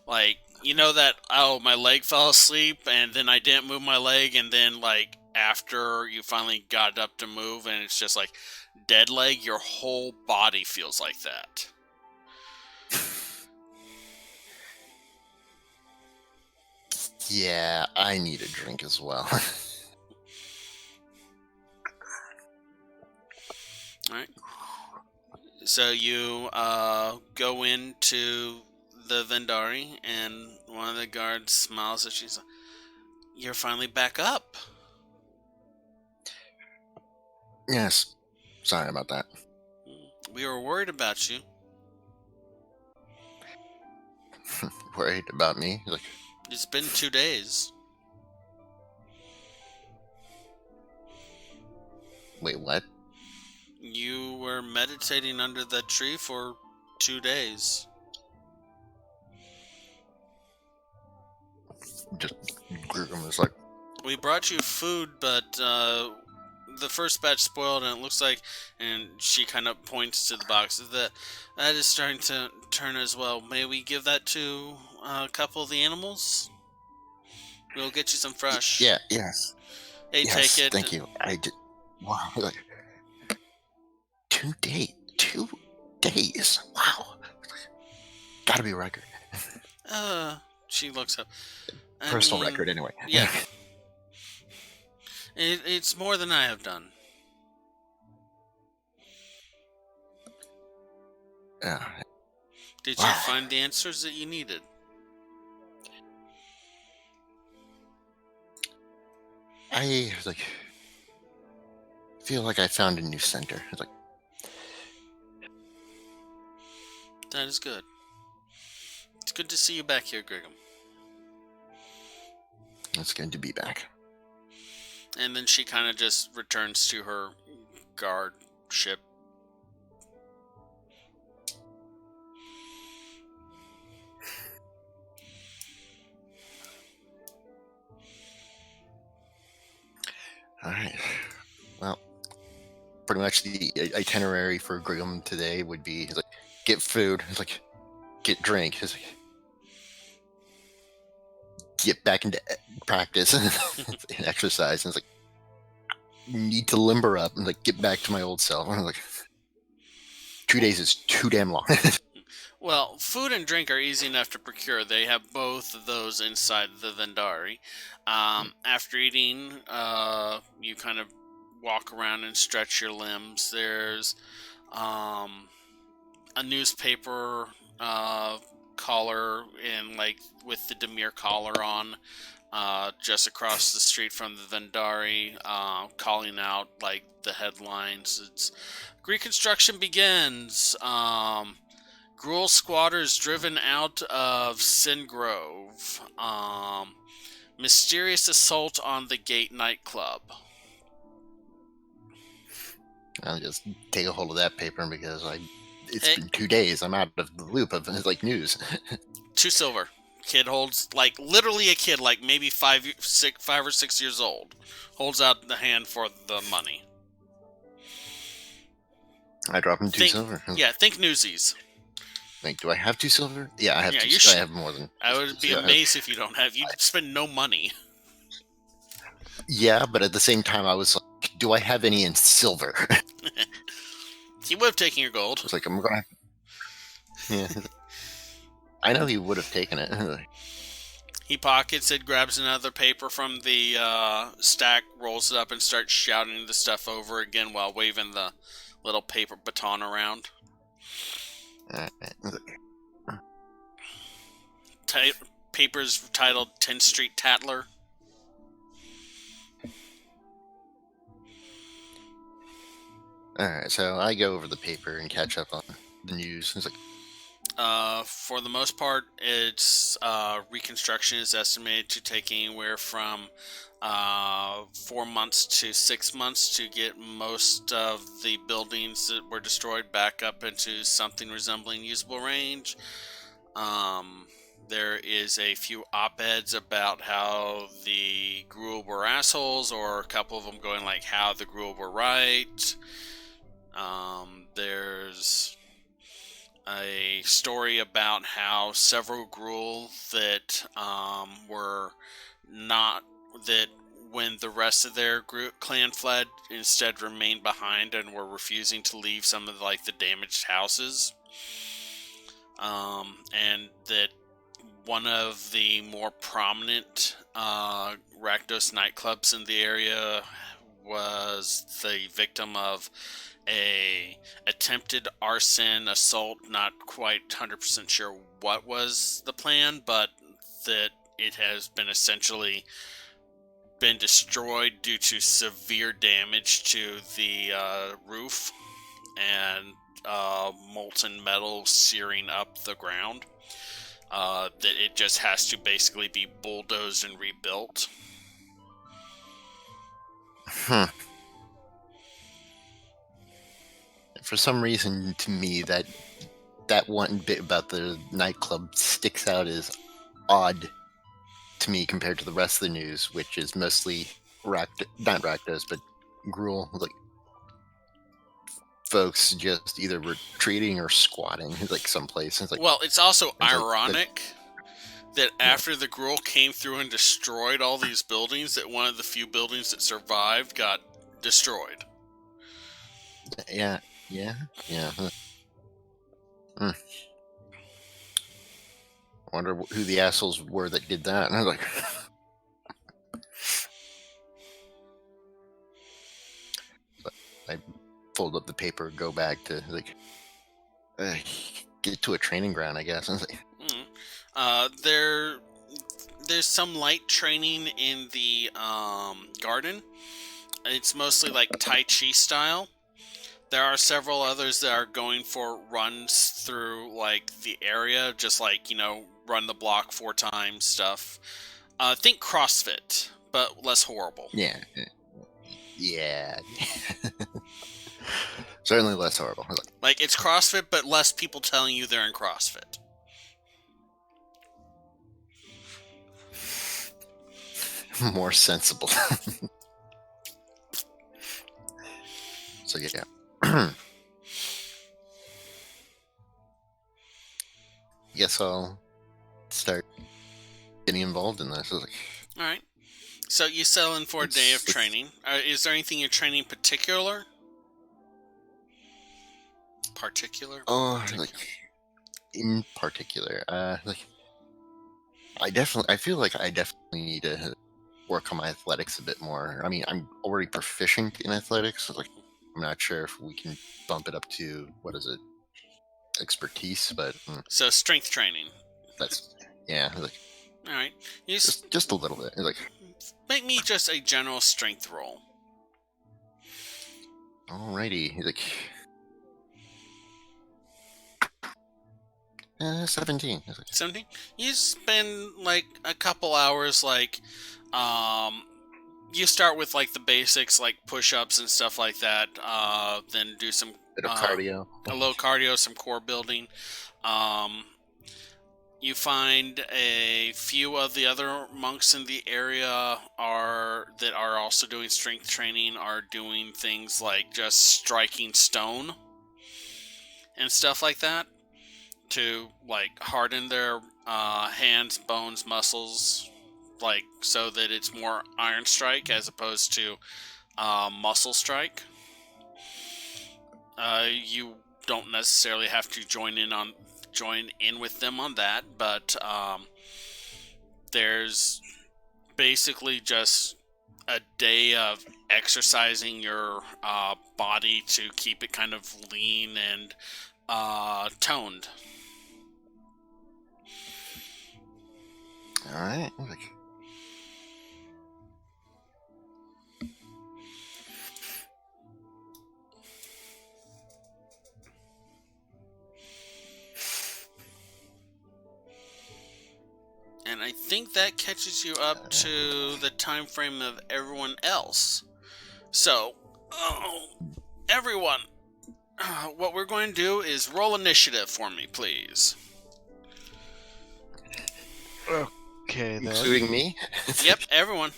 Like, you know that, oh, my leg fell asleep and then I didn't move my leg, and then like after you finally got up to move and it's just like dead leg, your whole body feels like that. Yeah, I need a drink as well. Alright. So you go into the Vendari, and one of the guards smiles at you. She's like, "You're finally back up." Yes, sorry about that. We were worried about you. Worried about me? Like, It's been 2 days. wait, what? You were meditating under that tree for 2 days. Just Gruul was like, We brought you food, but the first batch spoiled, and it looks like, and she kind of points to the box, that is starting to turn as well. May we give that to a couple of the animals? We'll get you some fresh. yeah, yes, Hey, yes, take it. thank you. I did. Wow, like 2 days, 2 days. Wow, gotta be a record. She looks up. I Personal mean, record, anyway. Yeah. It's more than I have done. Yeah. Did you Wow. find the answers that you needed? I like feel like I found a new center. It's like, That is good. It's good to see you back here, Grigum. it's good to be back. And then she kind of just returns to her guard ship. All right. Well, pretty much the itinerary for Grimm today would be like get food, it's like get drink, it's like get back into practice and exercise. And it's like need to limber up and like get back to my old self. I'm like, 2 days is too damn long. Well, food and drink are easy enough to procure. They have both of those inside the Vendari. After eating, you kind of walk around and stretch your limbs. There's a newspaper collar in like with the Demir collar on, just across the street from the Vendari, calling out like the headlines. It's Greek construction begins. Gruul squatters driven out of Singrove. Mysterious assault on the Gate nightclub. I'll just take a hold of that paper because it's Hey. been 2 days. I'm out of the loop of like news. 2 silver. Kid holds like literally a kid, like maybe 5 or 6 years old, holds out the hand for the money. I drop him 2 silver. Yeah, think Newsies. Like, do I have 2 silver? Yeah, I have Yeah, 2. you I should- have more than. I would be yeah, amazed if you don't have. You spend no money. Yeah, but at the same time, I was like, do I have any in silver? He would have taken your gold. I was like, I'm gonna. Yeah. I know he would have taken it. He pockets it, grabs another paper from the stack, rolls it up, and starts shouting the stuff over again while waving the little paper baton around. Paper's titled 10th Street Tattler. Alright, so I go over the paper and catch up on the news. It's like, For the most part, its reconstruction is estimated to take anywhere from 4 months to 6 months to get most of the buildings that were destroyed back up into something resembling usable range. There is a few op-eds about how the Gruul were assholes, or a couple of them going like how the Gruul were right. There's a story about how several Gruul that were not, that when the rest of their clan fled, instead remained behind and were refusing to leave some of like the damaged houses. And that one of the more prominent Rakdos nightclubs in the area was the victim of a attempted arson assault. Not quite 100% sure what was the plan, but that it has been essentially been destroyed due to severe damage to the roof and molten metal searing up the ground. That it just has to basically be bulldozed and rebuilt. For some reason, to me, that one bit about the nightclub sticks out as odd to me compared to the rest of the news, which is mostly not Rakdos, but Gruul, like folks just either retreating or squatting, like someplace. It's like, well, it's also like- ironic that after the Gruul came through and destroyed all these buildings, that one of the few buildings that survived got destroyed. yeah. Wonder who the assholes were that did that. And I was like, I fold up the paper, go back to like get to a training ground, I guess. I was like, There's some light training in the garden. It's mostly like Tai Chi style. There are several others that are going for runs through like the area, just like, run the block 4 times stuff. Think CrossFit, but less horrible. yeah. Certainly less horrible. I was Like it's CrossFit, but less people telling you they're in CrossFit. like, more sensible. So yeah. Guess I'll start getting involved in this. I was like, All right. So you settle in for a day of It's- training. Is there anything you're training in particular? Particular? like in particular, like I feel like I definitely need to work on my athletics a bit more. I mean, I'm already proficient in athletics. So like, I'm not sure if we can bump it up to what is it, expertise, but So strength training. that's yeah, like All right. You just a little bit. Like, make me just a general strength roll. alrighty, like 17. It's like, 17. You spend like a couple hours, like, you start with like the basics, like push-ups and stuff like that. Then do some bit of cardio. a little cardio, some core building. You find a few of the other monks in the area that are also doing strength training are doing things like just striking stone and stuff like that to like harden their hands, bones, muscles, like so that it's more iron strike as opposed to muscle strike. You don't necessarily have to join in with them on that, but there's basically just a day of exercising your body to keep it kind of lean and toned. All right. Like, And I think that catches you up to the time frame of everyone else. So, everyone, what we're going to do is roll initiative for me, please. Okay, then. including me. Yep, everyone.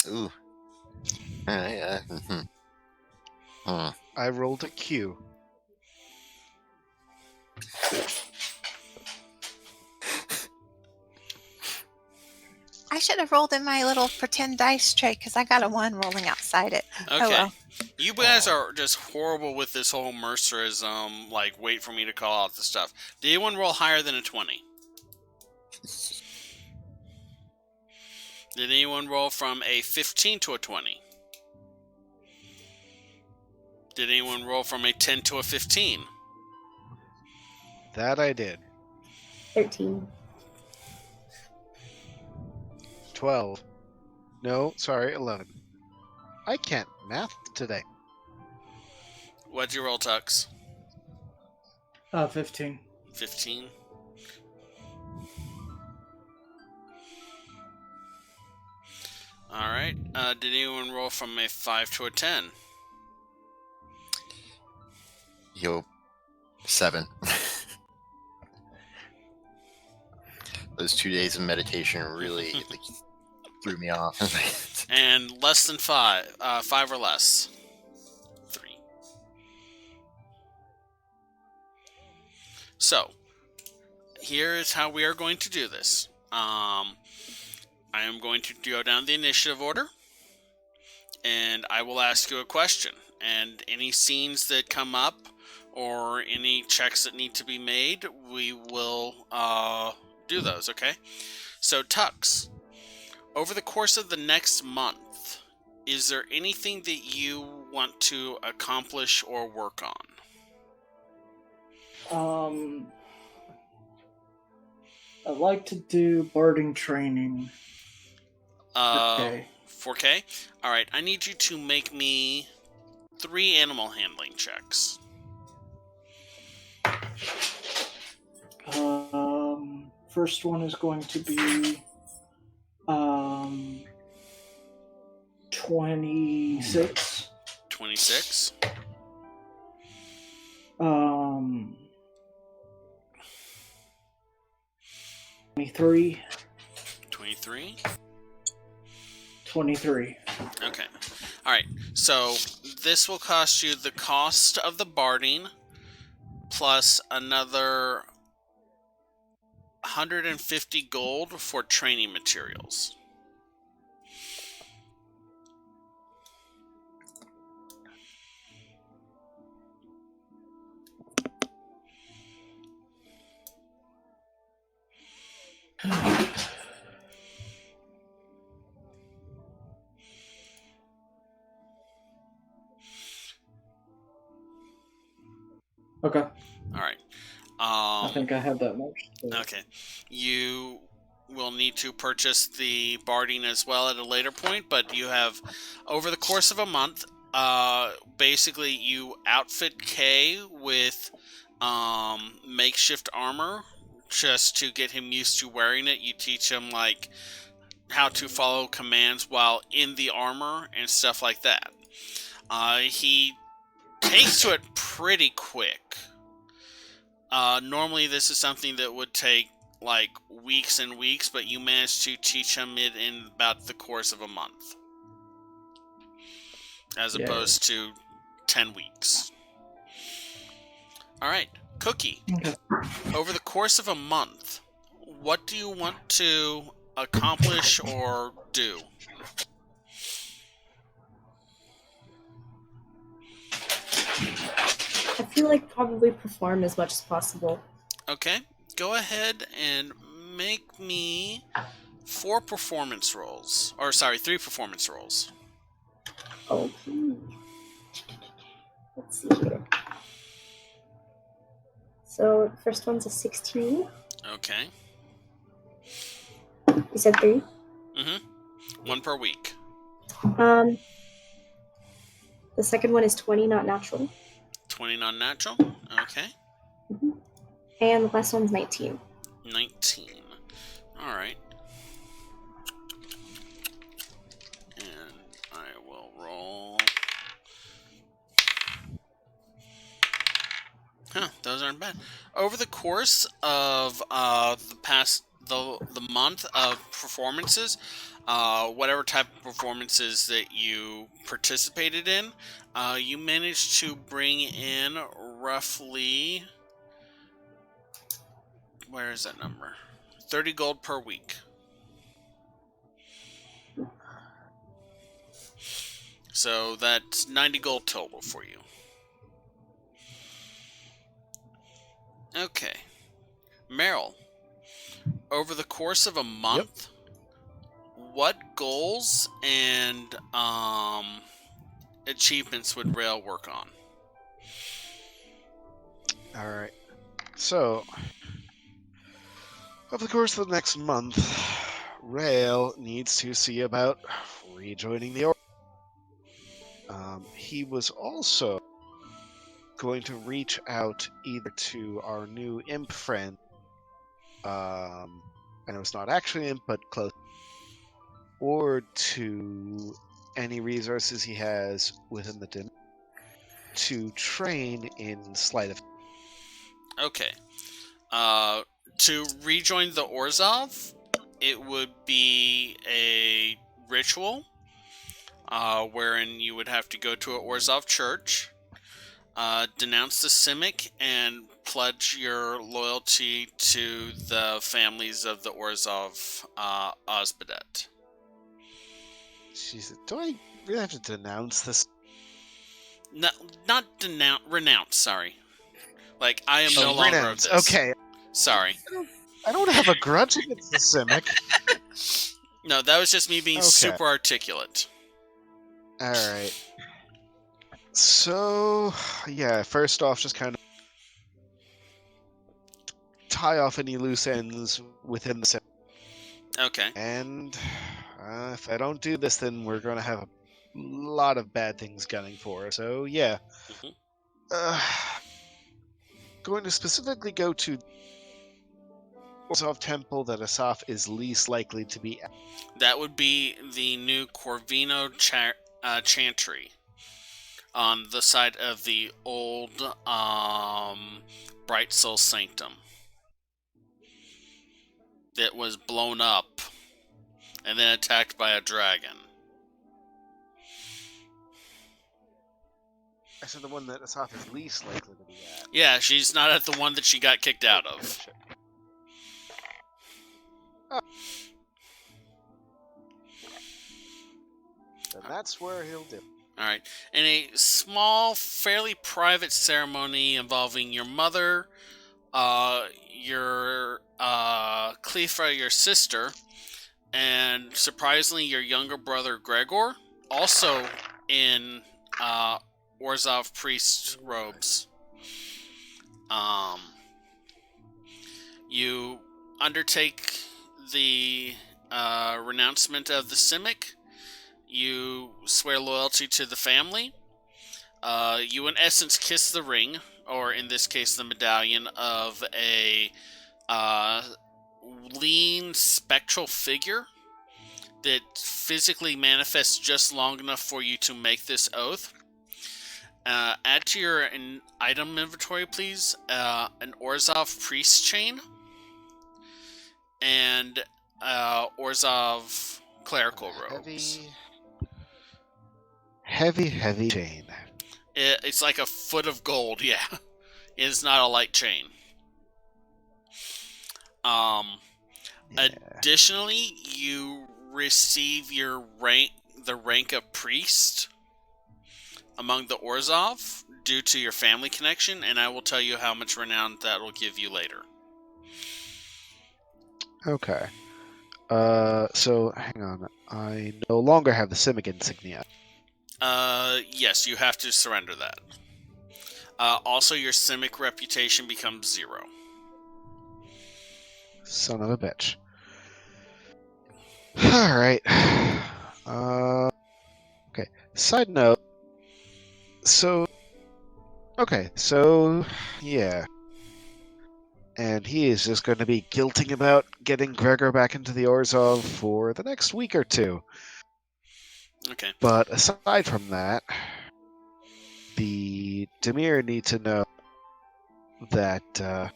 Ooh. All right. I rolled a Q. I should have rolled in my little pretend dice tray because I got a 1 rolling outside it. Okay. Oh well. You guys are just horrible with this whole mercerism, like, wait for me to call out the stuff. Did anyone roll higher than a 20? Did anyone roll from a 15 to a 20? Did anyone roll from a 10 to a 15? That I did. 13. 12. No, sorry, 11. I can't math today. What'd you roll, Tux? 15. 15? Alright. Did anyone roll from a 5 to a 10? Yo, 7. Those 2 days of meditation really like threw me off. And less than 5. 5 or less. 3. So, here is how we are going to do this. I am going to go down the initiative order, and I will ask you a question. And any scenes that come up, or any checks that need to be made, we will do those, okay? So, Tux, over the course of the next month, is there anything that you want to accomplish or work on? I'd like to do barding training. Okay. 4K? Alright, I need you to make me 3 animal handling checks. First one is going to be 26. 26. 23. 23. 23. Okay. Alright, so this will cost you the cost of the barding, plus another 150 gold for training materials. Okay. All right. I think I have that much. So. Okay. You will need to purchase the barding as well at a later point, but you have, over the course of a month, basically you outfit Kay with makeshift armor just to get him used to wearing it. You teach him like how to follow commands while in the armor and stuff like that. He takes to it pretty quick. Normally this is something that would take like weeks and weeks, but you managed to teach him it in about the course of a month, as opposed to 10 weeks. Alright, Cookie. Okay. Over the course of a month, what do you want to accomplish or do? I feel like probably perform as much as possible. Okay, go ahead and make me 4 performance rolls. Or, sorry, 3 performance rolls. Okay. Let's see here. So the first one's a 16. Okay. You said 3? Mm-hmm. 1 per week. The second one is 20, not natural. 20 non-natural. Okay. And the last one's 19. 19. Alright. And I will roll. Huh, those aren't bad. Over the course of the month of performances, whatever type of performances that you participated in, you managed to bring in roughly, where is that number? 30 gold per week. So that's 90 gold total for you. Okay. Meryl, over the course of a month, what goals and achievements would Rail work on? Alright. So, over the course of the next month, Rail needs to see about rejoining the Order. He was also going to reach out either to our new imp friend, I know it's not actually imp, but close, or to any resources he has within the dim to train in sleight of. Okay. To rejoin the Orzhov, it would be a ritual, wherein you would have to go to a Orzhov church, denounce the Simic, and pledge your loyalty to the families of the Orzhov Osbadet. Jeez, do I really have to denounce this? No, not renounce, sorry. Like, I am no longer of Renounce. this. Okay. Sorry. I don't have a grudge against the Simic. No, that was just me being Okay. super articulate. Alright. So, yeah, first off, just kind of tie off any loose ends within the Simic. Okay. And if I don't do this, then we're going to have a lot of bad things gunning for us. So, yeah. Going to specifically go to Orzhov Temple that Asaf is least likely to be at. That would be the new Corvino Chantry on the side of the old Bright Soul Sanctum that was blown up and then attacked by a dragon. I said the one that Asaf is least likely to be at. Yeah, she's not at the one that she got kicked out of. Shit. Oh. Then that's where he'll do. All right. In a small, fairly private ceremony involving your mother, your Clefa, your sister, and surprisingly your younger brother Gregor, also in Orzhov priest robes. You undertake the renouncement of the Simic. You swear loyalty to the family. You, in essence, kiss the ring, or in this case, the medallion of a lean, spectral figure that physically manifests just long enough for you to make this oath. Add to your item inventory, please, an Orzhov priest chain and Orzhov clerical robes. Heavy chain. It's like a foot of gold, yeah. It's not a light chain. Additionally, you receive your the rank of priest among the Orzhov due to your family connection, and I will tell you how much renown that will give you later. Okay. So hang on. I no longer have the Simic insignia. Yes, you have to surrender that. Also, your Simic reputation becomes 0. Son of a bitch. Alright. Okay. Side note. Yeah. And he is just going to be guilting about getting Gregor back into the Orzhov for the next week or two. Okay. But aside from that, the Dimir need to know that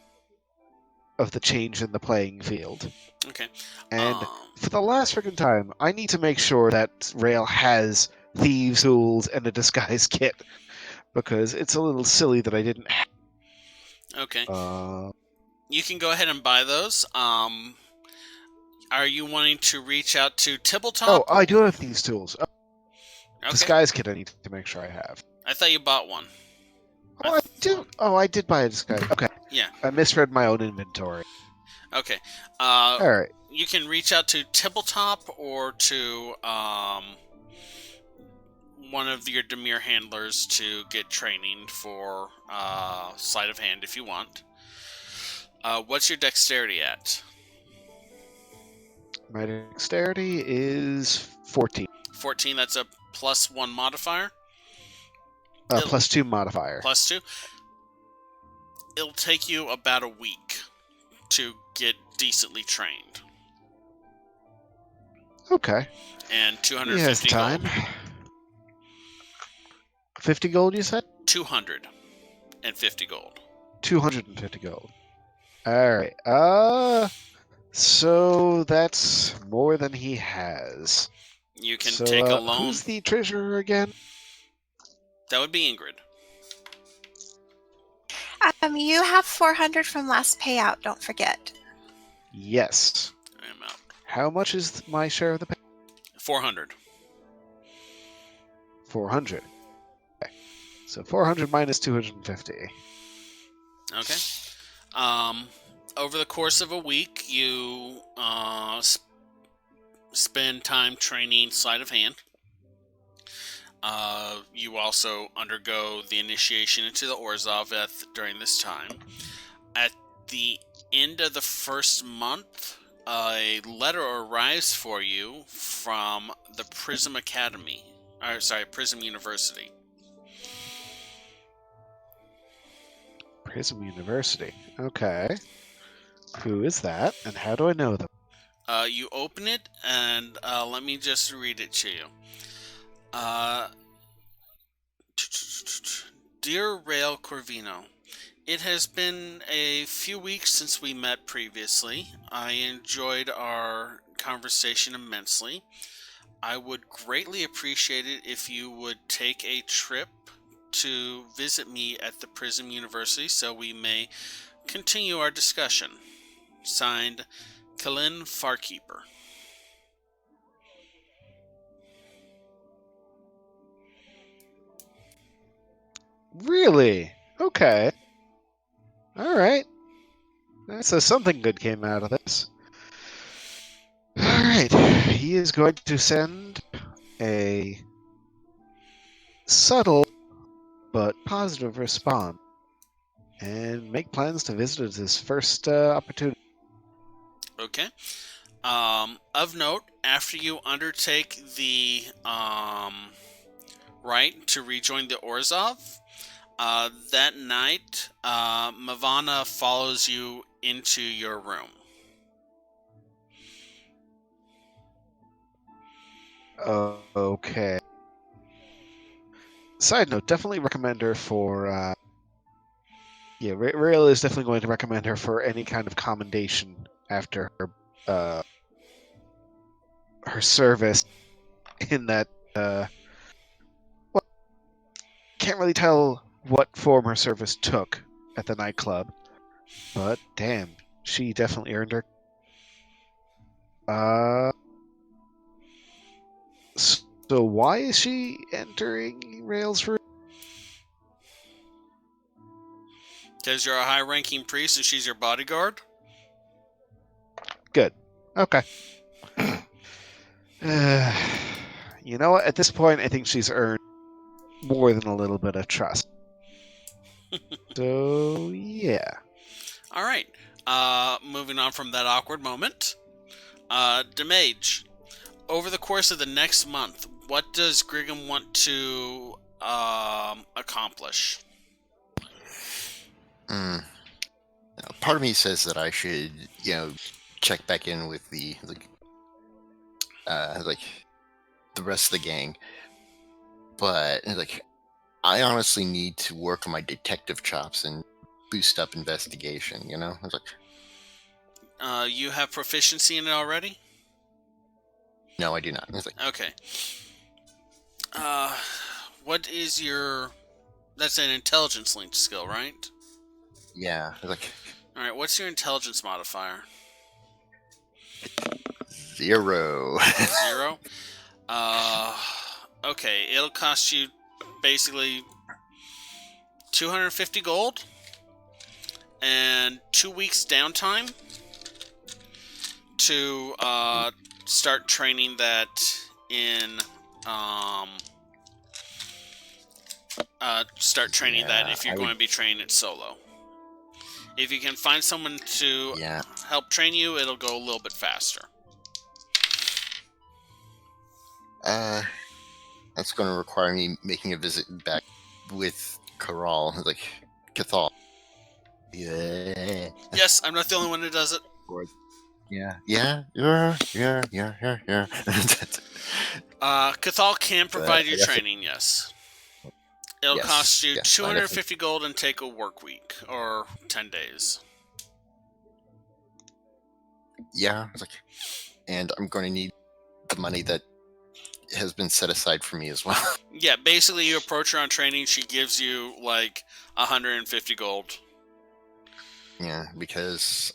of the change in the playing field. Okay. And for the last freaking time, I need to make sure that Rail has thieves' tools and a disguise kit, because it's a little silly that I didn't have. Okay. You can go ahead and buy those. Are you wanting to reach out to Tibbletop? Oh, I do have thieves' tools. Okay. Disguise kit I need to make sure I have. I thought you bought one. Oh, I do. Oh, I did buy a disguise. Okay. Yeah. I misread my own inventory. Okay. All right. You can reach out to Tibbletop or to one of your Dimir handlers to get training for sleight of hand if you want. What's your dexterity at? My dexterity is 14. 14, that's a +1 modifier? +2 modifier. +2? It'll take you about a week to get decently trained. Okay. And He 250 has time. gold. 50 gold, you said? 250 gold. 250 gold. Alright. So that's more than he has. You can take a loan. Who's the treasurer again? That would be Ingrid. You have 400 from last payout, don't forget. Yes. I am out. How much is my share of the pay? 400. 400. Okay. So 400 minus 250. Okay. Over the course of a week, you spend time training sleight of hand. You also undergo the initiation into the Orzhov during this time. At the end of the first month, a letter arrives for you from the Prism Academy. Prism University. Prism University. Okay. Who is that, and how do I know them? You open it, and let me just read it to you. Dear Rail Corvino, it has been a few weeks since we met previously. I enjoyed our conversation immensely. I would greatly appreciate it if you would take a trip to visit me at the Prism University so we may continue our discussion. Signed, Kalin Farkeeper. Really? Okay. All right. So something good came out of this. All right. He is going to send a subtle but positive response and make plans to visit at his first opportunity. Okay. Of note, after you undertake the right to rejoin the Orzhov, that night, Mavana follows you into your room. Okay. Side note, definitely recommend her for. Yeah, Rail is definitely going to recommend her for any kind of commendation after her service in that. Well, can't really tell what form her service took at the nightclub, but damn, she definitely earned her. So why is she entering Rail's room? Because you're a high-ranking priest and she's your bodyguard? Good. Okay. You know what? At this point, I think she's earned more than a little bit of trust. So, yeah. All right. Moving on from that awkward moment. Demage, over the course of the next month, what does Griggum want to accomplish? Part of me says that I should, check back in with the rest of the gang, but I honestly need to work on my detective chops and boost up investigation. It's like, You have proficiency in it already? no, I do not. It's like, Okay. What is your... That's an intelligence linked skill, right? yeah, it's like Alright, what's your intelligence modifier? 0. 0? Okay, it'll cost you basically 250 gold and 2 weeks downtime to start training that in if you're going to be training it solo. If you can find someone to help train you, it'll go a little bit faster. That's going to require me making a visit back with Cathal. Cathal. Yeah. Yes, I'm not the only one who does it. Yeah. Cathal can provide you training, yes. It'll cost you 250 gold and take a work week, or 10 days. Yeah, and I'm going to need the money that has been set aside for me as well. Yeah, basically you approach her on training, she gives you 150 gold. Yeah, because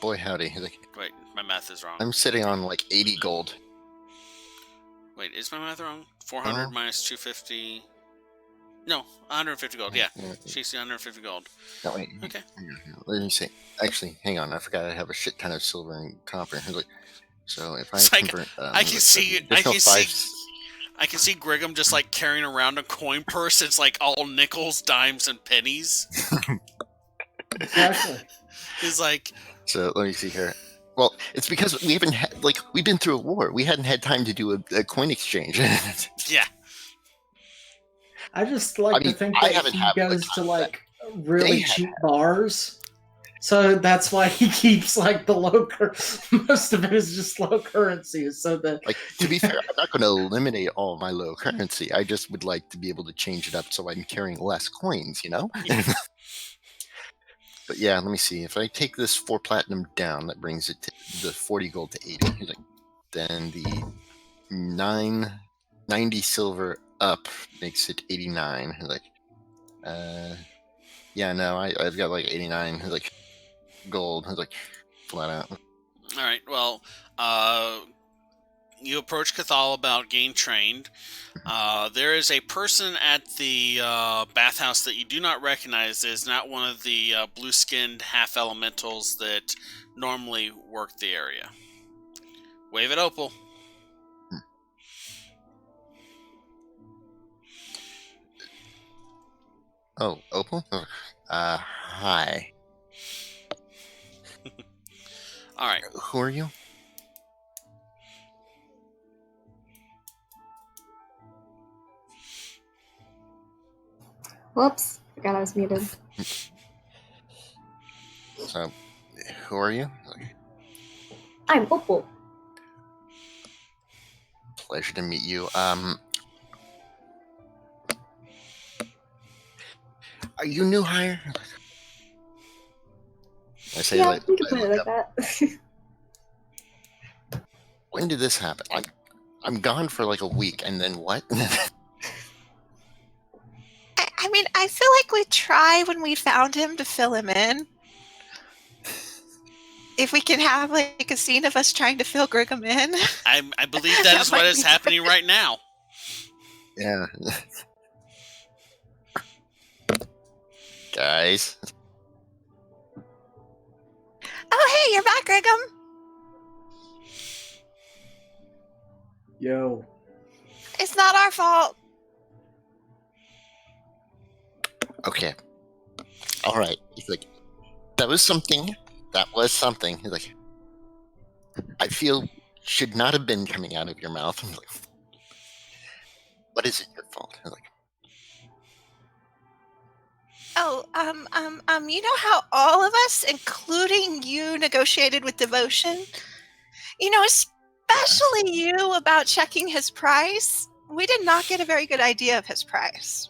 boy howdy. Wait, my math is wrong. I'm sitting on 80 gold. Wait, is my math wrong? 400 minus 250... No, 150 gold, yeah. She's 150 gold. No, wait. Okay. Let me see. Actually, hang on. I forgot I have a shit ton of silver and copper. So if I convert... I can see Griggum just carrying around a coin purse. It's all nickels, dimes, and pennies. Exactly. He's So let me see here. Well, it's because we haven't had, we've been through a war. We hadn't had time to do a coin exchange. Yeah. I just to think that he goes to really cheap bars. So that's why he keeps the most of it is just low currency. So that to be fair, I'm not going to eliminate all of my low currency. I just would like to be able to change it up so I'm carrying less coins, But yeah, let me see. If I take this 4 platinum down, that brings it to the 40 gold to 80. Then the 90 silver up makes it 89. Like, yeah, no, I've got like 89, like, gold, like, flat out. All right. Well, you approach Cathal about getting trained. There is a person at the bathhouse that you do not recognize. Is not one of the blue-skinned half elementals that normally work the area. Wave at Opal. Oh, Opal? Hi. All right. Who are you? Whoops, forgot I was muted. So, who are you? I'm Opal. Pleasure to meet you. Are you new hire? I say, Yeah, like, we can put it like that. when did this happen? I'm gone for like a week, and then what? I mean, I feel like we try when we found him to fill him in. If we can have like a scene of us trying to fill Grigham in. I believe that is what is happening right now. Yeah. Guys. Oh, hey, you're back, Grigham. Yo. It's not our fault. Okay. All right. He's like, that was something. That was something. He's like, I feel should not have been coming out of your mouth. I'm like, what is it your fault? He's like, Oh, you know how all of us, including you, negotiated with Devotion? You know, especially you about checking his price. We did not get a very good idea of his price.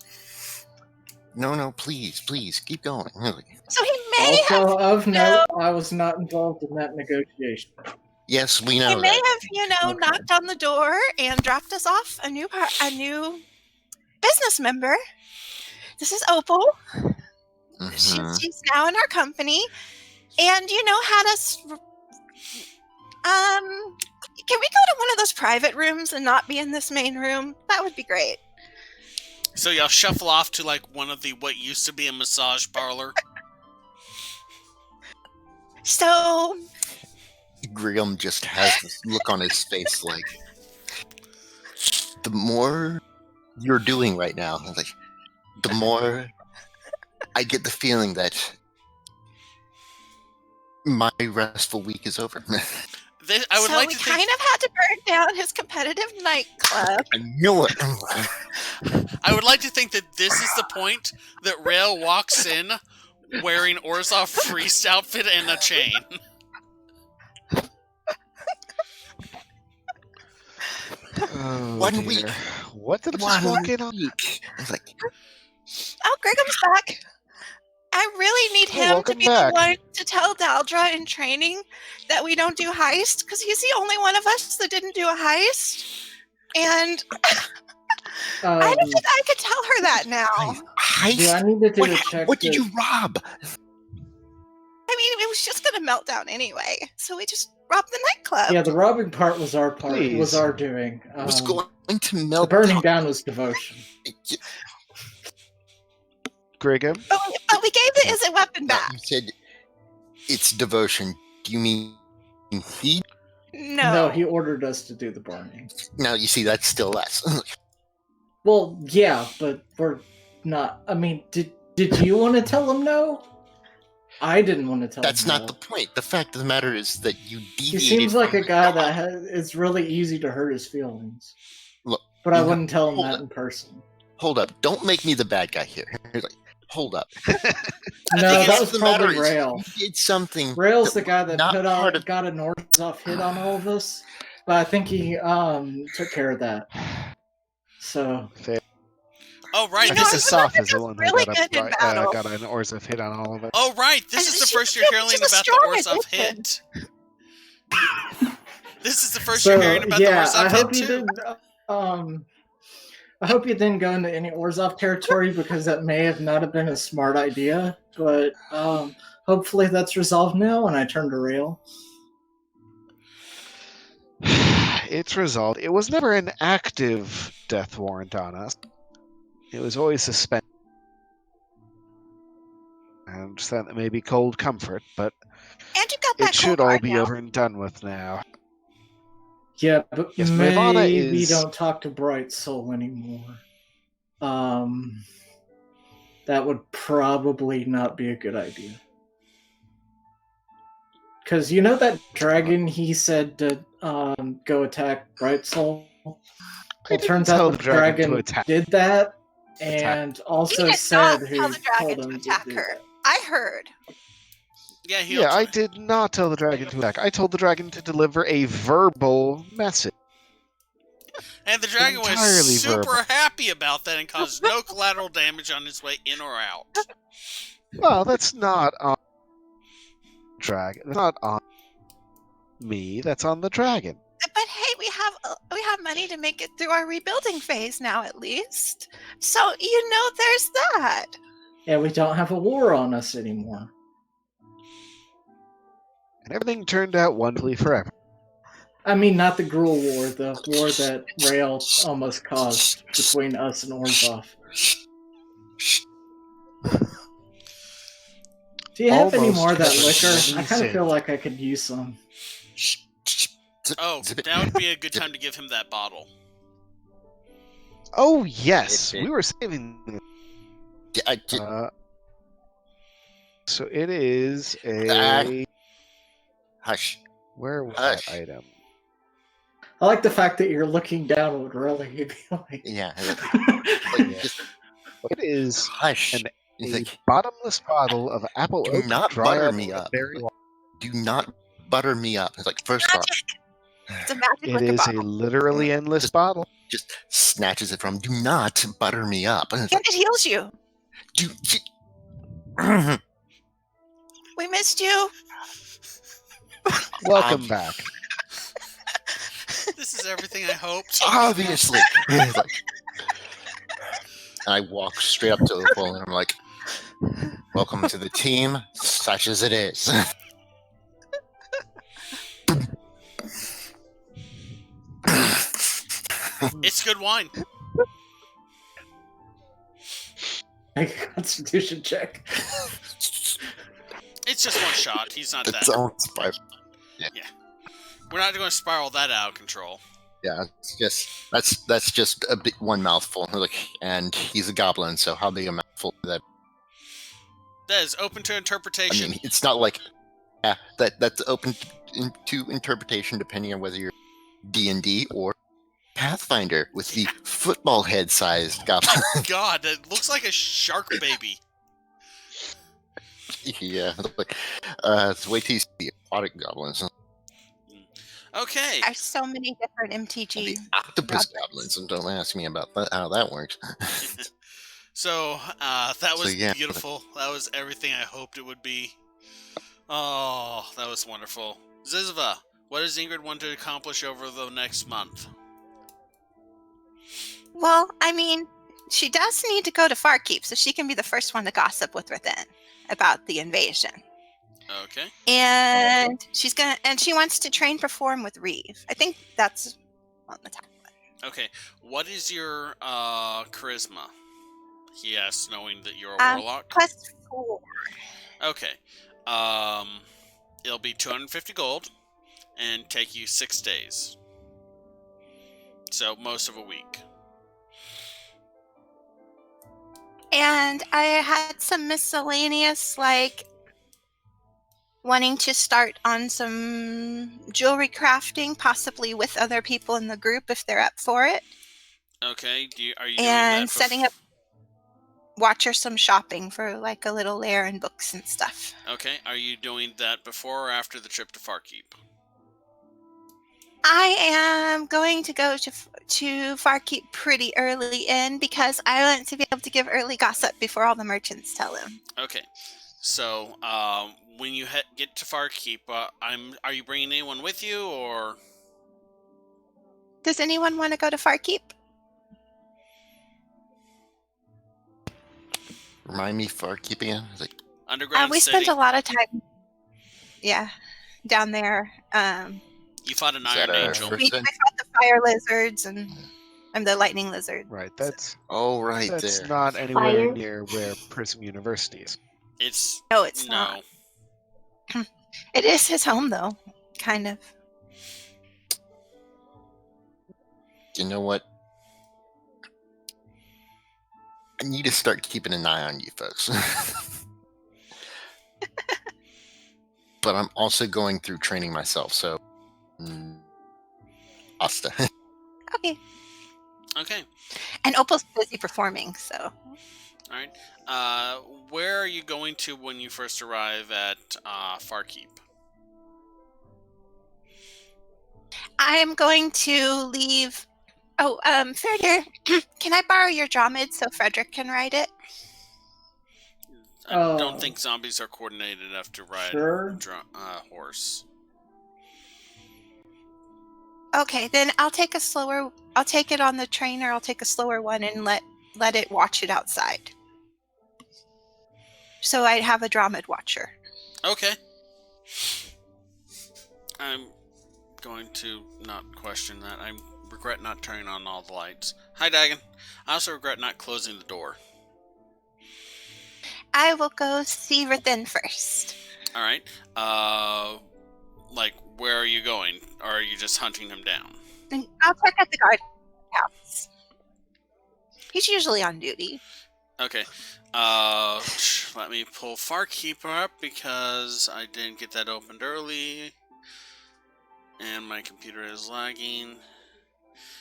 no, please, keep going. Like, so he may also, have... of note, I was not involved in that negotiation. yes, we know He may that. have, Okay. knocked on the door and dropped us off a new business member. This is Opal. Mhm. She's now in our company, and had us. Can we go to one of those private rooms and not be in this main room? That would be great. So y'all shuffle off to like one of the what used to be a massage parlor. So Grigham just has this look on his face like, the more you're doing right now, like, the more I get the feeling that my restful week is over. we kind of had to burn down his competitive nightclub. I knew it. I would like to think that this is the point that Rail walks in wearing Orzhov Priest outfit and a chain. Oh, 1 dear. week. What did I just walk in on? I was like, Oh, Grigham's back. I really need him to be the one to tell Daldra in training that we don't do heist, because he's the only one of us that didn't do a heist. And I don't think I could tell her that now. Heist? Yeah, I need to do a check. What did you rob? I mean, it was just going to melt down anyway, so we just robbed the nightclub. Yeah, the robbing part was our part. Please. It was our doing. It was going to melt. The burning down was Devotion. Grigham? But we gave the Is It weapon back. You said it's Devotion. Do you mean he? No, he ordered us to do the burning. Now, you see, that's still less. Well, yeah, but we're not. I mean, did you want to tell him no? I didn't want to tell him That's not no. the point. The fact of the matter is that you deviated. He seems like from a guy the that it's really easy to hurt his feelings. Look, But I wouldn't tell him that in person. Hold up. Don't make me the bad guy here. Like, hold up. No, that was probably Rail. You did something. Rail's the guy that not got an Orzhov hit on all of us. But I think he took care of that. So. Fair. Oh, right. I think Asaf is the one who got an Orzhov hit on all of it. Oh, right. This is the first you're hearing about the Orzhov hit. This is the first you're hearing about the Orzhov hit, too. I hope you didn't go into any Orzhov territory because that may have not have been a smart idea. But hopefully that's resolved now, and I turn to Real. It's resolved. It was never an active death warrant on us. It was always suspended. I understand that may be cold comfort, but And you got that it should gold all card be now. over and done with now. Yeah, but Yes, Ravana maybe is... don't talk to Bright Soul anymore. That would probably not be a good idea. Because you know that dragon he said to go attack Bright Soul? It turns out the dragon did that, and also said who tell the dragon told him to attack do her. that. I heard. Yeah, I did not tell the dragon to attack. I told the dragon to deliver a verbal message. And the dragon was super happy about that and caused no collateral damage on his way in or out. Well, that's not on dragon. That's not on me. That's on the dragon. But hey, we have money to make it through our rebuilding phase now, at least. So there's that. Yeah, we don't have a war on us anymore. And everything turned out wonderfully forever. I mean, not the Gruul War, the war that Rail almost caused between us and Orzhov. Do you have any more of that liquor? I kind of feel like I could use some. Oh, that would be a good time to give him that bottle. Oh, yes. We were saving... so it is a... Hush. Where was that item? I like the fact that you're looking downward, really. You'd be like... Yeah. It is Hush. a bottomless bottle of apple Do oak not dry butter me up. Do not butter me up. It's like, first off... It's a magic It is a literally endless bottle. Just snatches it from. Do not butter me up. And it heals you. We missed you. Welcome back. This is everything I hoped. Obviously. And I walk straight up to the pool and I'm like, welcome to the team, such as it is. It's good wine. Make a constitution check. It's just one shot. He's not that. Yeah. We're not going to spiral that out of control. Yeah, it's just that's just a bit one mouthful. And he's a goblin, so how big a mouthful is that? That is open to interpretation. I mean, it's not like that's open to interpretation depending on whether you're D&D or Pathfinder with the football head-sized goblin. Oh God, that looks like a shark baby. Yeah, it's way too the aquatic goblins. Okay. There's so many different MTG. The octopus goblins, and don't ask me about how that works. So that was beautiful. That was everything I hoped it would be. Oh, that was wonderful. Zizva, what does Ingrid want to accomplish over the next month? Well, I mean, she does need to go to Farkeep, so she can be the first one to gossip with Rathen about the invasion. Okay. And she wants to train perform with Reeve. I think that's on the top one. Okay. What is your charisma? He asks, knowing that you're a warlock. +4. Okay. It'll be 250 gold and take you 6 days. So most of a week. And I had some miscellaneous, like wanting to start on some jewelry crafting, possibly with other people in the group if they're up for it. Okay. Are you doing and that setting up Watcher some shopping for like a little lair and books and stuff. Okay. Are you doing that before or after the trip to Farkeep? I am going to go to Farkeep pretty early in because I want to be able to give early gossip before all the merchants tell him. Okay. So, when you get to Farkeep, are you bringing anyone with you, or? Does anyone want to go to Farkeep? remind me for keeping it? Like, underground we city. spent a lot of time, down there. You fought an Iron Angel. We fought the fire lizards and the lightning lizard. Right, that's that's there. Not anywhere near where Prism University is. It's not. It is his home, though, kind of. You know what? I need to start keeping an eye on you folks. But I'm also going through training myself, so Asta. Okay. And Opal's busy performing, so. All right. Where are you going to when you first arrive at Farkeep? I am going to leave. Oh, Frederick, can I borrow your Dromid so Frederick can ride it? I don't think zombies are coordinated enough to ride a horse. Okay, then I'll take it on the train, or I'll take a slower one and let it watch it outside. So I'd have a Dromid watcher. Okay. I'm going to not question that. I regret not turning on all the lights. Hi, Dagon. I also regret not closing the door. I will go see Rithin first. All right. Where are you going? Or are you just hunting him down? I'll check at the guard house. He's usually on duty. Okay. Let me pull Farkeeper up because I didn't get that opened early. And my computer is lagging.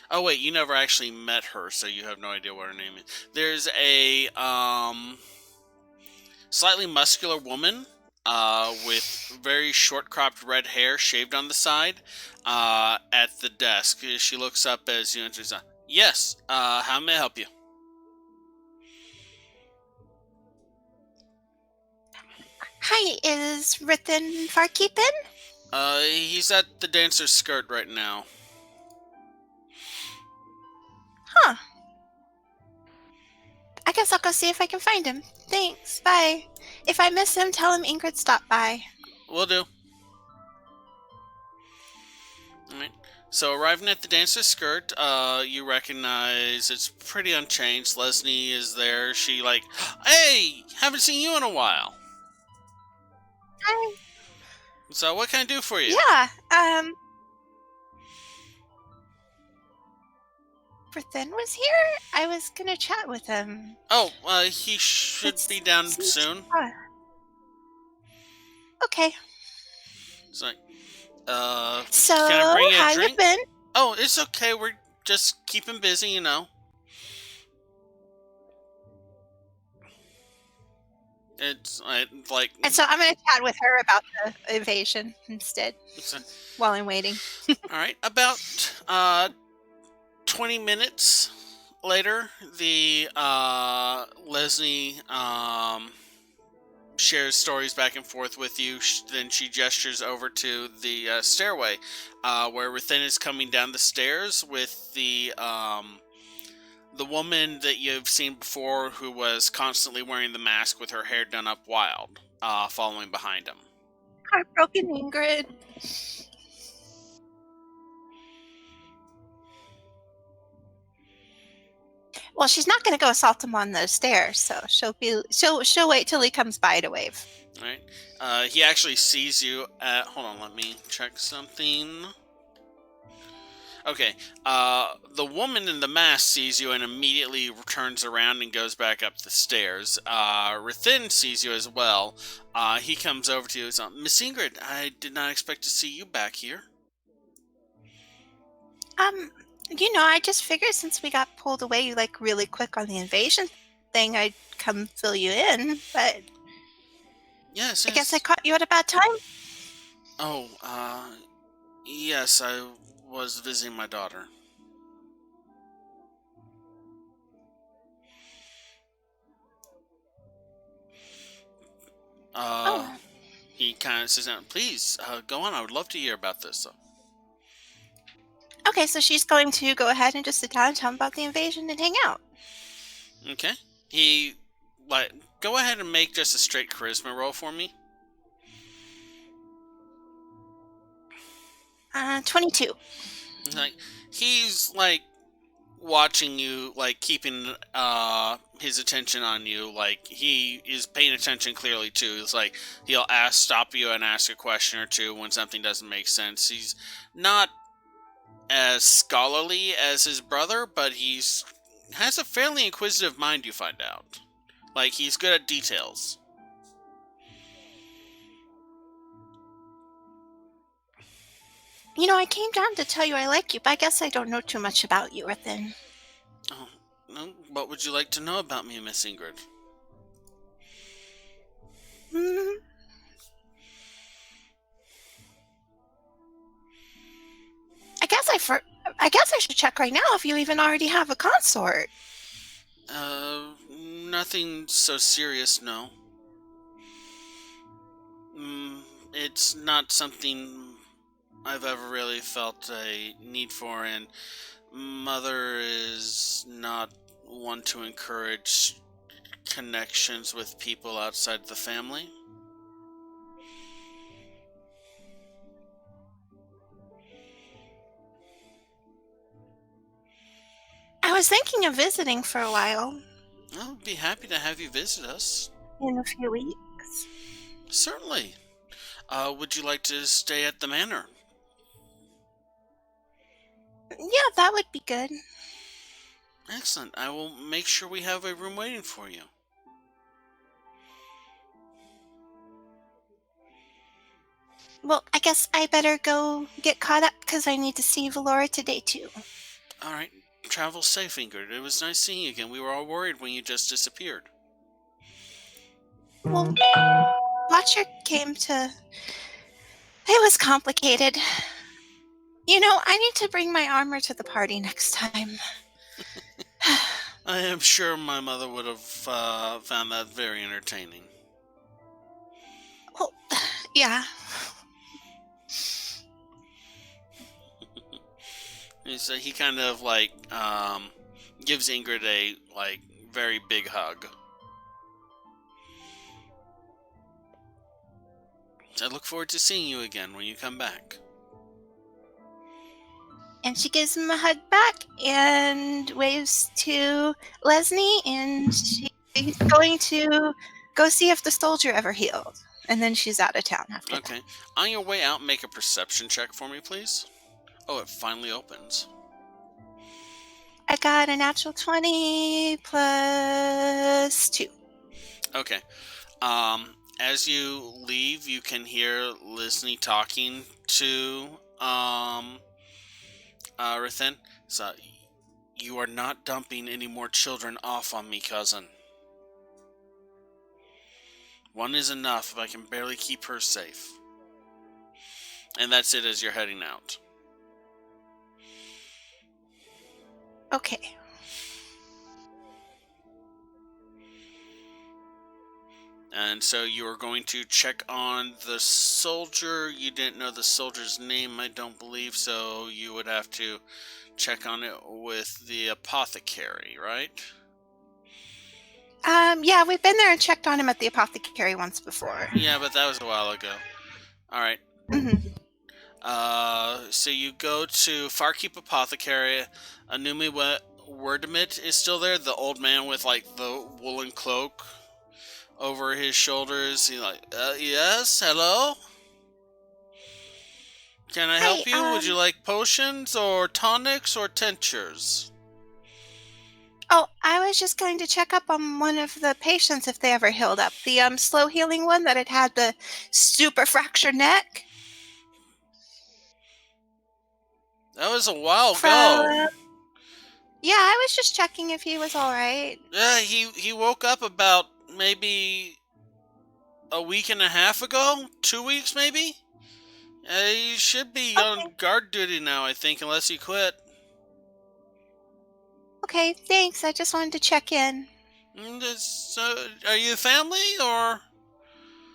Oh, wait, you never actually met her, so you have no idea what her name is. There's a, slightly muscular woman, with very short cropped red hair shaved on the side, at the desk. She looks up as you enter. Yes, how may I help you? Hi, is Rithin Farkeep in? He's at the dancer's skirt right now. Huh. I guess I'll go see if I can find him. Thanks, bye. If I miss him, tell him Ingrid stopped by. Will do. Alright. So arriving at the dancer's skirt, you recognize it's pretty unchanged. Leslie is there. She hey, haven't seen you in a while. Hi. So what can I do for you? Yeah, Rithin was here? I was gonna chat with him. Oh, he should be down soon. Okay. So, so can I bring you a how drink? you been? Oh, it's okay. We're just keeping busy, you know. It's like. And so I'm gonna chat with her about the invasion instead, while I'm waiting. All right, about 20 minutes later, the Leslie shares stories back and forth with you. Then she gestures over to the stairway, where Rithin is coming down the stairs with the woman that you've seen before, who was constantly wearing the mask with her hair done up wild, following behind him. Heartbroken Ingrid. Well, she's not going to go assault him on those stairs, so she'll wait till he comes by to wave. All right. He actually sees you at. Hold on, let me check something. Okay. The woman in the mask sees you and immediately turns around and goes back up the stairs. Rithin sees you as well. He comes over to you. Miss Ingrid, I did not expect to see you back here. I just figured since we got pulled away really quick on the invasion thing, I'd come fill you in, but yes. I guess I caught you at a bad time? Oh, yes, I was visiting my daughter. He kind of says, please, go on, I would love to hear about this. Okay, so she's going to go ahead and just sit down and tell him about the invasion and hang out. Okay. He go ahead and make just a straight charisma roll for me. 22. Like, he's like watching you, like keeping his attention on you. Like, he is paying attention clearly too. It's like he'll stop you and ask a question or two when something doesn't make sense. He's not as scholarly as his brother, but has a fairly inquisitive mind, you find out. Like, he's good at details. You know, I came down to tell you I like you, but I guess I don't know too much about you, Ethan. Oh, no, what would you like to know about me, Miss Ingrid? I guess I should check right now if you even already have a consort. Nothing so serious, no. It's not something I've ever really felt a need for, and Mother is not one to encourage connections with people outside the family. I was thinking of visiting for a while. I'll be happy to have you visit us. In a few weeks. Certainly. Would you like to stay at the manor? Yeah, that would be good. Excellent. I will make sure we have a room waiting for you. Well, I guess I better go get caught up because I need to see Valora today too. All right. Travel safe, Ingrid. It was nice seeing you again. We were all worried when you just disappeared. Well, Watcher came to... It was complicated. You know, I need to bring my armor to the party next time. I am sure my mother would have found that very entertaining. Well, yeah. So he kind of like gives Ingrid a very big hug. I look forward to seeing you again when you come back. And she gives him a hug back and waves to Lesney, and she's going to go see if the soldier ever healed. And then she's out of town after that. Okay. On your way out, make a perception check for me, please. Oh, it finally opens. I got a natural 20 plus 2. Okay. As you leave, you can hear Lesney talking to Rithen. So, you are not dumping any more children off on me, cousin. One is enough if I can barely keep her safe. And that's it as you're heading out. Okay. And so you are going to check on the soldier. You didn't know the soldier's name, I don't believe, so you would have to check on it with the apothecary, right? Yeah, we've been there and checked on him at the apothecary once before. Yeah, but that was a while ago. Alright. Mm-hmm. So you go to Farkeep Apothecary. Anumi Wordamit is still there, the old man with the woolen cloak over his shoulders. He's like, yes, hello? Can I help you? Would you like potions or tonics or tinctures? Oh, I was just going to check up on one of the patients if they ever healed up. The slow healing one that had the super fractured neck. That was a while ago. Yeah, I was just checking if he was alright. Yeah, he woke up about maybe a week and a half ago? 2 weeks maybe? He should be on guard duty now, I think, unless he quit. Okay, thanks. I just wanted to check in. Are you family, or?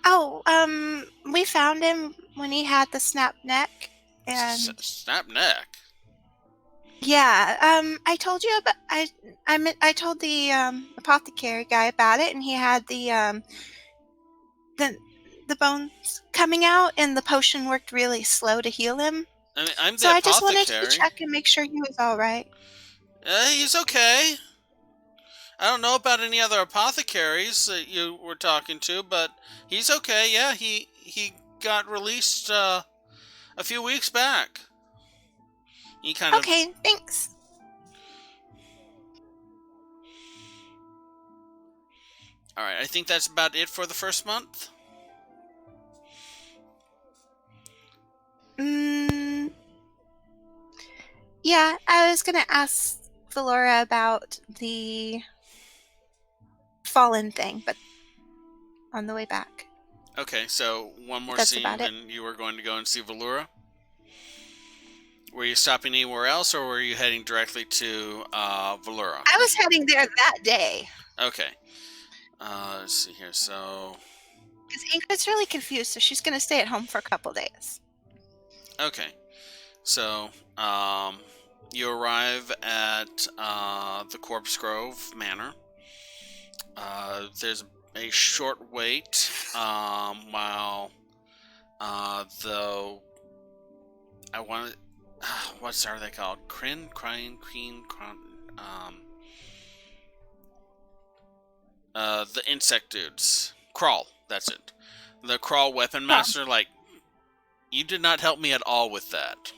Oh, we found him when he had the snap neck. And Snap neck? Yeah, I told you about I told the apothecary guy about it, and he had the bones coming out, and the potion worked really slow to heal him. I mean, I'm So the I just wanted to apothecary. check and make sure he was all right. He's okay. I don't know about any other apothecaries that you were talking to, but he's okay. Yeah, he got released a few weeks back. He kind of. Okay, thanks. All right, I think that's about it for the first month. Yeah, I was gonna ask Valora about the fallen thing, but on the way back. Okay, so one more That's scene, about it. and you were going to go and see Valura. Were you stopping anywhere else, or were you heading directly to Valura? I was heading there that day. Okay. Let's see here. So. Because Inka's really confused, so she's gonna stay at home for a couple days. Okay. So, you arrive at the Corpse Grove Manor. There's a short wait while the I want what are they called? The insect dudes. Crawl. That's it. The Crawl Weapon Master. Like, you did not help me at all with that.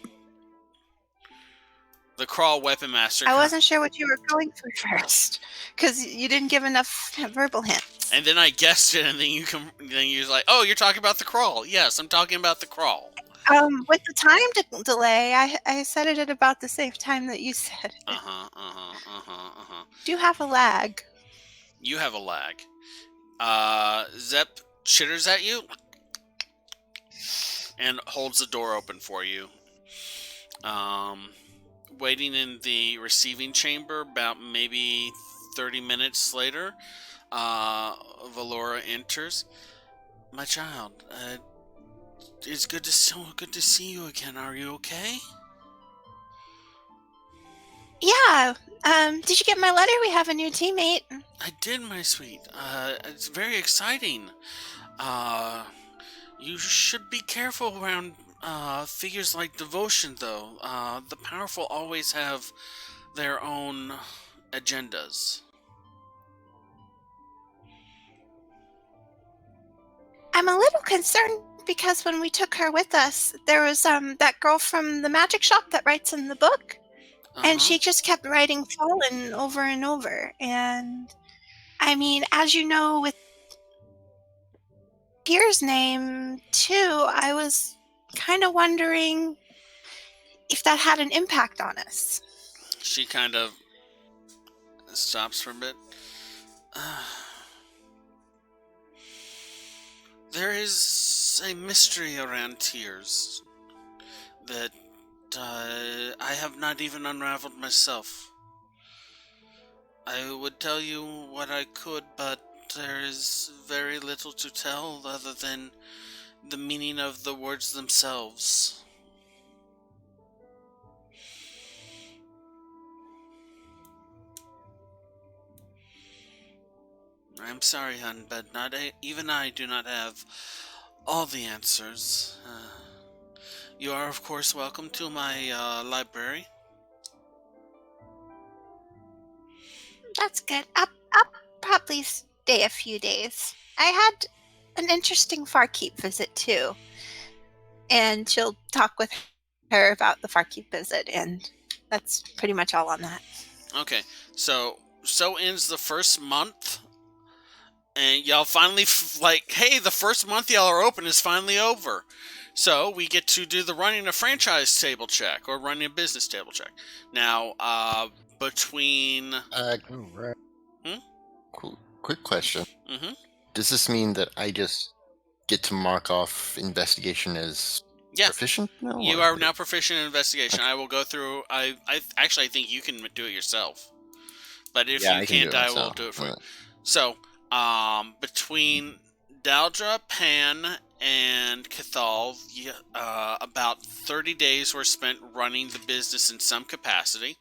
The Crawl Weapon Master. I wasn't sure what you were going for first, because you didn't give enough verbal hints. And then I guessed it, and then you was like, "Oh, you're talking about the Crawl." Yes, I'm talking about the Crawl. With the time delay, I said it at about the same time that you said it. Do you have a lag? You have a lag. Zep chitters at you and holds the door open for you. Waiting in the receiving chamber about maybe 30 minutes later, Valora enters. My child, it's so good to see you again. Are you okay? Yeah. Did you get my letter? We have a new teammate. I did, my sweet. It's very exciting. You should be careful around figures like Devotion, though. The powerful always have their own agendas. I'm a little concerned because when we took her with us, there was that girl from the magic shop that writes in the book. And she just kept writing Fallen over and over. And, I mean, as you know, with Pierre's name, too, I was kind of wondering if that had an impact on us. She kind of stops for a bit. There is a mystery around Tears that I have not even unraveled myself. I would tell you what I could, but there is very little to tell other than the meaning of the words themselves. I'm sorry, hun, but even I do not have all the answers. You are, of course, welcome to my library. That's good. I'll probably stay a few days. I had an interesting Farkeep visit, too. And she'll talk with her about the Farkeep visit, and that's pretty much all on that. Okay, so ends the first month. And y'all finally, hey, the first month y'all are open is finally over. So we get to do the running a franchise table check or running a business table check. Now, between... Cool. Quick question. Mm-hmm. Does this mean that I just get to mark off investigation as proficient now? You are now proficient in investigation. Okay. I will go through... I think you can do it yourself. But if you can't, I will do it for you. So... between Daldra, Pan, and Cathal, about 30 days were spent running the business in some capacity.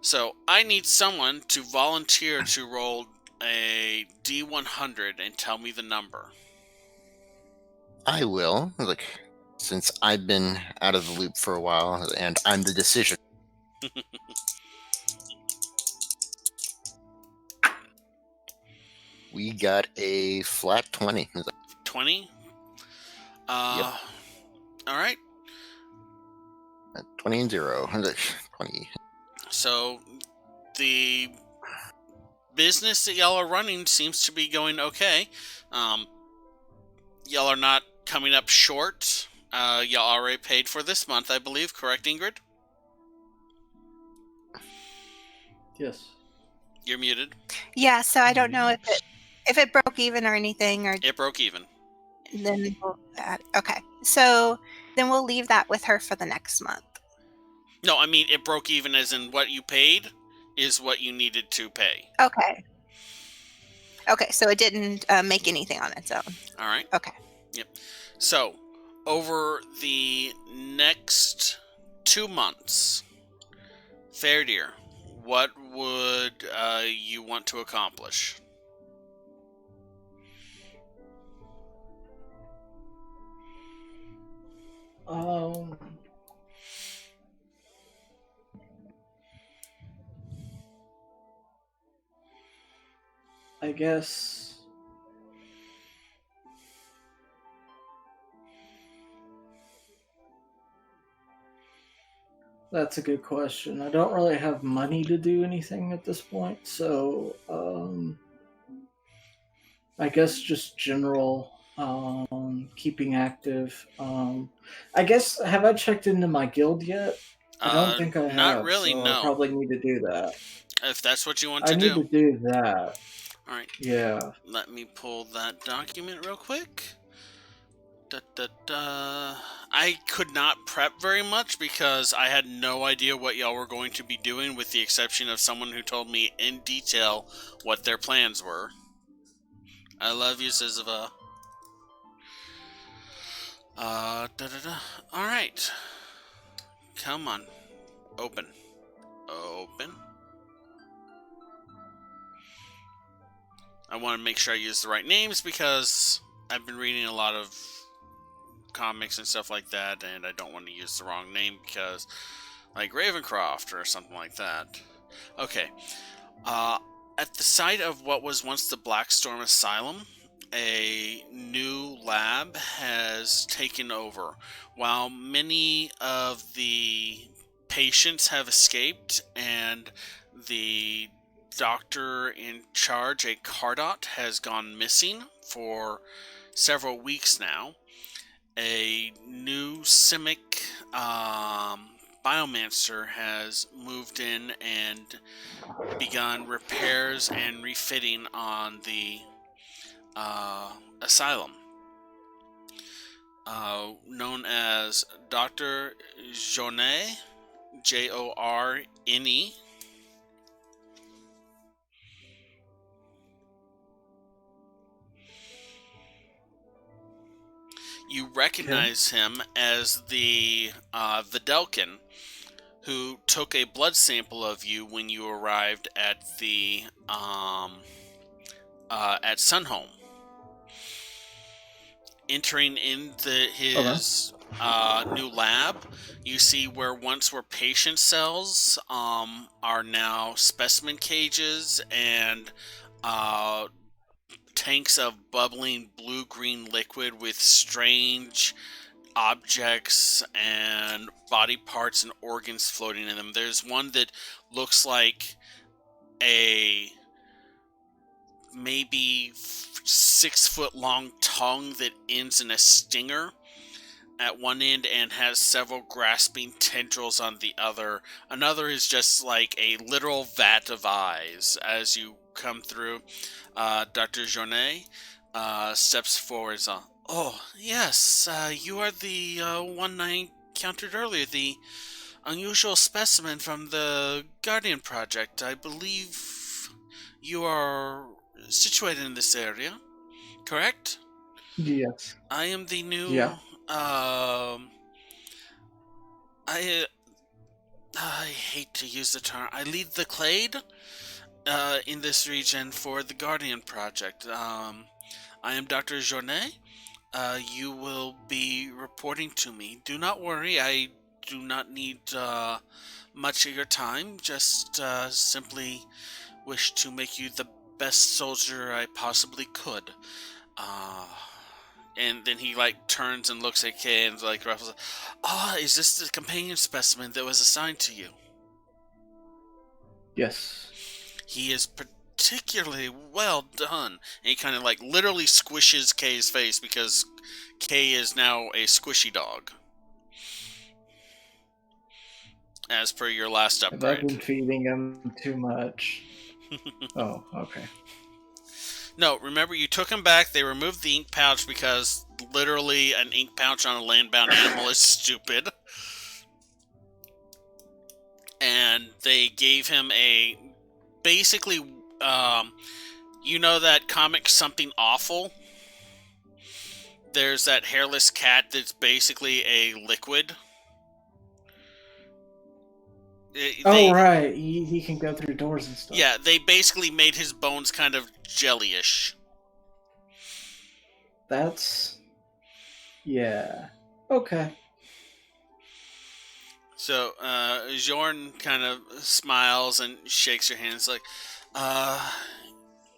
So I need someone to volunteer to roll a D100 and tell me the number. I will. Look, since I've been out of the loop for a while, and I'm the decision. We got a flat 20. 20? Yep. All right. 20 and 0. 20. So the business that y'all are running seems to be going okay. Y'all are not coming up short. Y'all already paid for this month, I believe. Correct, Ingrid? Yes. You're muted. Yeah, so I don't know if it broke even or anything, or It broke even. then okay. So then we'll leave that with her for the next month. No, I mean it broke even as in what you paid is what you needed to pay. Okay. Okay, so it didn't make anything on its own. All right. Okay. Yep. So over the next 2 months, Fair Dear, what would you want to accomplish? I guess that's a good question. I don't really have money to do anything at this point, so I guess just general keeping active. I guess, have I checked into my guild yet? I don't think I have. Not really, so no. I probably need to do that. If that's what you want I to need do. to do that. All right. Yeah. Let me pull that document real quick. I could not prep very much because I had no idea what y'all were going to be doing, with the exception of someone who told me in detail what their plans were. I love you, Siziva. Alright. Come on. Open. Open. I want to make sure I use the right names because I've been reading a lot of comics and stuff like that, and I don't want to use the wrong name because, like Ravencroft or something like that. Okay. At the site of what was once the Blackstorm Asylum, a new lab has taken over. While many of the patients have escaped and the doctor in charge, a Cardot, has gone missing for several weeks now, a new Simic biomancer has moved in and begun repairs and refitting on the asylum. Known as Dr. Jorne, Jorne. You recognize him as the Videlkin, who took a blood sample of you when you arrived at the at Sunhome. Entering into his new lab, you see where once were patient cells are now specimen cages, and tanks of bubbling blue-green liquid with strange objects and body parts and organs floating in them. There's one that looks like a maybe 6-foot long tongue that ends in a stinger at one end and has several grasping tendrils on the other. Another is just like a literal vat of eyes. As you come through, Dr. Jorne steps forward. Oh, yes, you are the one I encountered earlier, the unusual specimen from the Guardian Project. I believe you are situated in this area, correct? Yes. I am the new. Yeah. I hate to use the term. I lead the Clade in this region for the Guardian Project. I am Dr. Journet. You will be reporting to me. Do not worry, I do not need much of your time. Just simply wish to make you the best soldier I possibly could. And then he turns and looks at Kay and ruffles. Is this the companion specimen that was assigned to you? Yes. He is particularly well done. And he kind of literally squishes Kay's face because Kay is now a squishy dog. As per your last upgrade. I've been feeding him too much. Oh, okay. No, remember you took him back. They removed the ink pouch because literally an ink pouch on a land-bound animal is stupid. And they gave him basically, you know that comic Something Awful? There's that hairless cat that's basically a liquid. Right. He can go through doors and stuff. Yeah, they basically made his bones kind of jelly-ish. That's... Yeah. Okay. So, Jorn kind of smiles and shakes her hands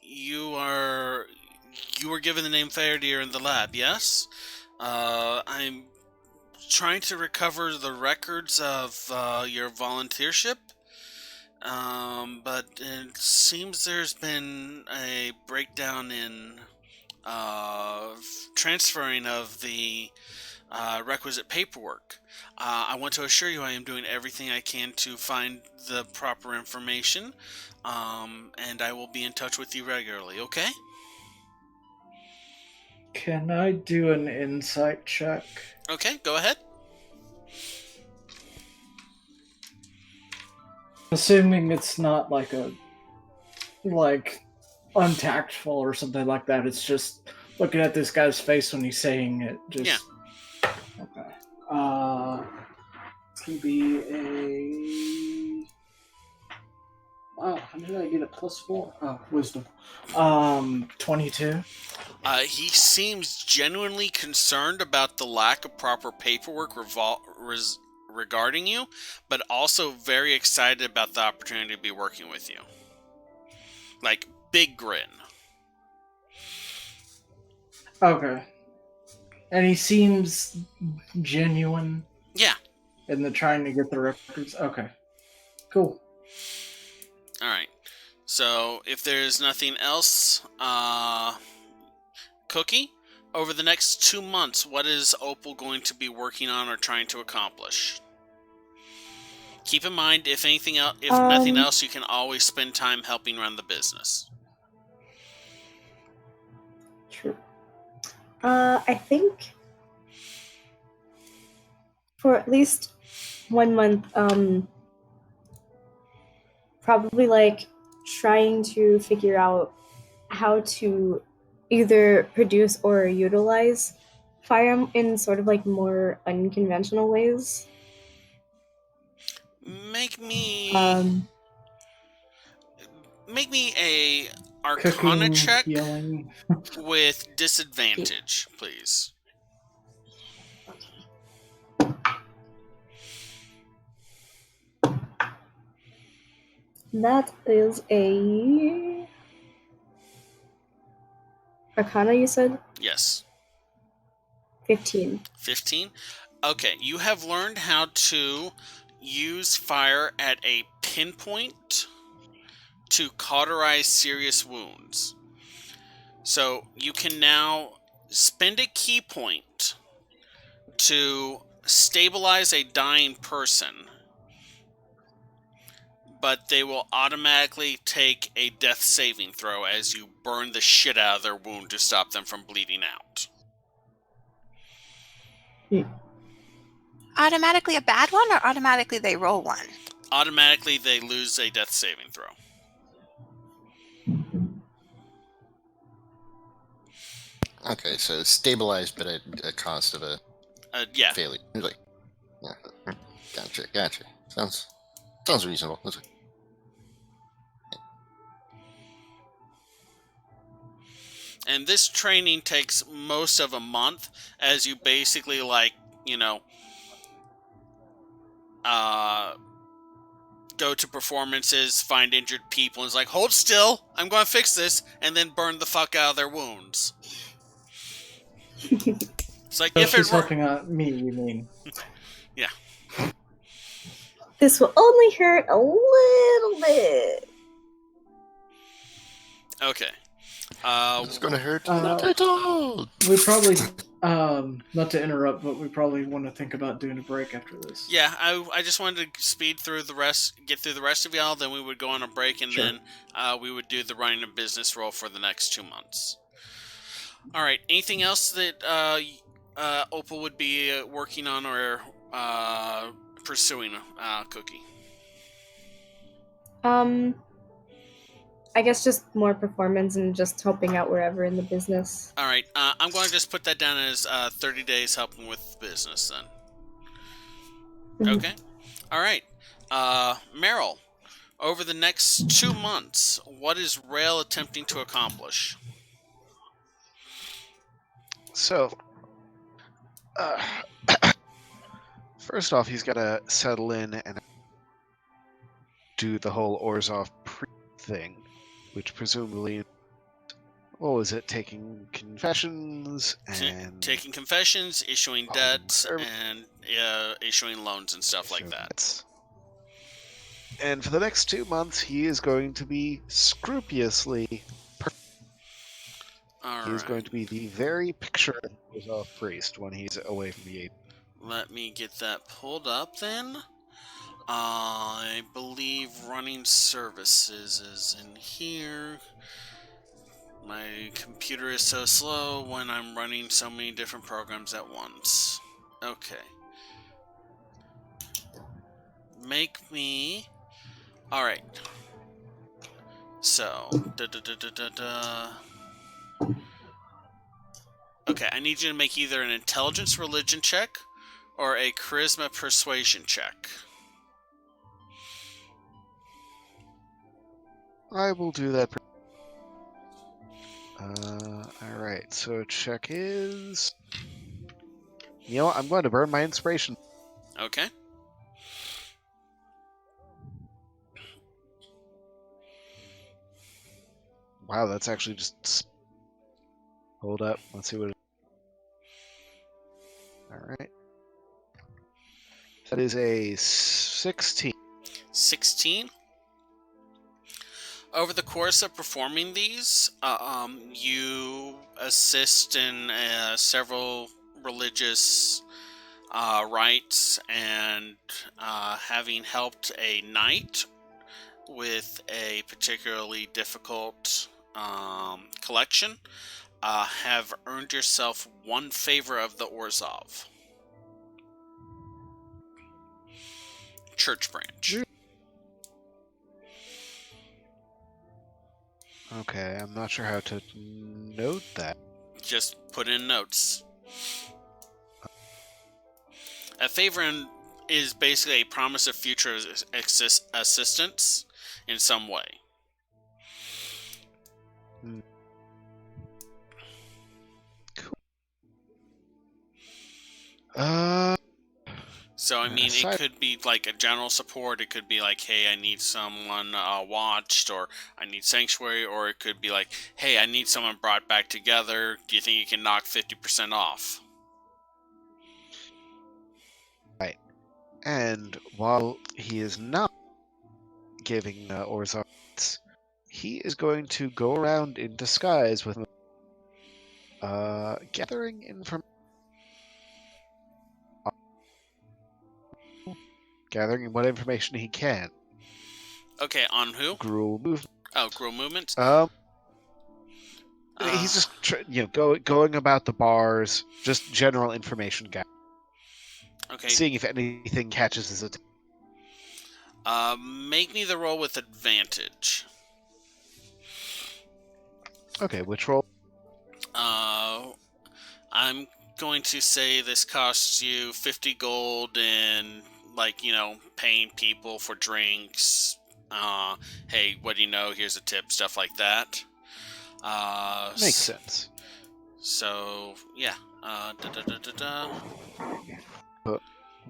you were given the name Fairdeer in the lab, yes? I'm trying to recover the records of your volunteership, but it seems there's been a breakdown in transferring of the requisite paperwork. I want to assure you I am doing everything I can to find the proper information, and I will be in touch with you regularly, okay? Can I do an insight check? Okay, go ahead. Assuming it's not untactful or something like that. It's just looking at this guy's face when he's saying it. Yeah. Okay. It's gonna be a... Wow, how did I get a +4? Oh, wisdom. 22. He seems genuinely concerned about the lack of proper paperwork regarding you, but also very excited about the opportunity to be working with you. Big grin. Okay. And he seems genuine. Yeah. In the trying to get the records. Okay. Cool. Alright. So, if there's nothing else, Cookie, over the next 2 months, what is Opal going to be working on or trying to accomplish? Keep in mind, if nothing else, you can always spend time helping run the business. True. I think for at least 1 month, probably trying to figure out how to either produce or utilize fire in sort of more unconventional ways. Make me a Arcana check with disadvantage, please. That is a Arcana, you said? Yes. 15. 15? Okay, you have learned how to use fire at a pinpoint to cauterize serious wounds. So you can now spend a key point to stabilize a dying person, but they will automatically take a death saving throw as you burn the shit out of their wound to stop them from bleeding out. Automatically a bad one, or automatically they roll one? Automatically they lose a death saving throw. Okay, so stabilized, but at a cost of a yeah. failure. Like, yeah. Gotcha. Sounds reasonable. And this training takes most of a month, as you basically go to performances, find injured people, and it's like, hold still, I'm going to fix this, and then burn the fuck out of their wounds. It's like, so if she's helping out me, you mean? Yeah. This will only hurt a little bit. Okay. It's going to hurt. We probably, not to interrupt, but we probably want to think about doing a break after this. Yeah, I just wanted to speed through the rest, get through the rest of y'all, then we would go on a break, and then we would do the running a business roll for the next 2 months. All right. Anything else that Opal would be working on or pursuing, Cookie? I guess just more performance and just helping out wherever in the business. All right. I'm going to just put that down as 30 days helping with business then. Mhm. Okay. All right. Meryl, over the next 2 months, what is Rail attempting to accomplish? So, first off, he's got to settle in and do the whole Orzhov thing, which presumably, what was it, taking confessions and... Taking confessions, issuing debts, and issuing loans and stuff like that. And for the next 2 months, he is going to be scrupulously perfect. He's going to be the very picture of the Orzhov priest when he's away from the 8th. Let me get that pulled up then. I believe running services is in here. My computer is so slow when I'm running so many different programs at once. Okay. Make me... Alright. So... Okay, I need you to make either an intelligence religion check or a charisma persuasion check. I will do that. Alright, so check is... You know what? I'm going to burn my inspiration. Okay. Wow, that's actually just... Hold up, let's see what it... Alright. That is a 16. 16? Over the course of performing these, you assist in several religious rites, and having helped a knight with a particularly difficult collection, have earned yourself 1 favor of the Orzhov Church Branch. Okay, I'm not sure how to note that. Just put in notes. A favor is basically a promise of future assistance in some way. Cool. So, I mean, it could be like a general support. It could be like, hey, I need someone watched, or I need sanctuary, or it could be like, hey, I need someone brought back together. Do you think you can knock 50% off? Right. And while he is not giving Orzhov, he is going to go around in disguise with gathering information. Gathering what information he can. Okay, on who? Gruul movement. Oh, Gruul movement. He's just going about the bars, just general information gathering. Okay. Seeing if anything catches his attention. Make me the roll with advantage. Okay, which roll? I'm going to say this costs you 50 gold in, like, paying people for drinks. Hey, what do you know? Here's a tip, stuff like that. Makes sense. So, yeah.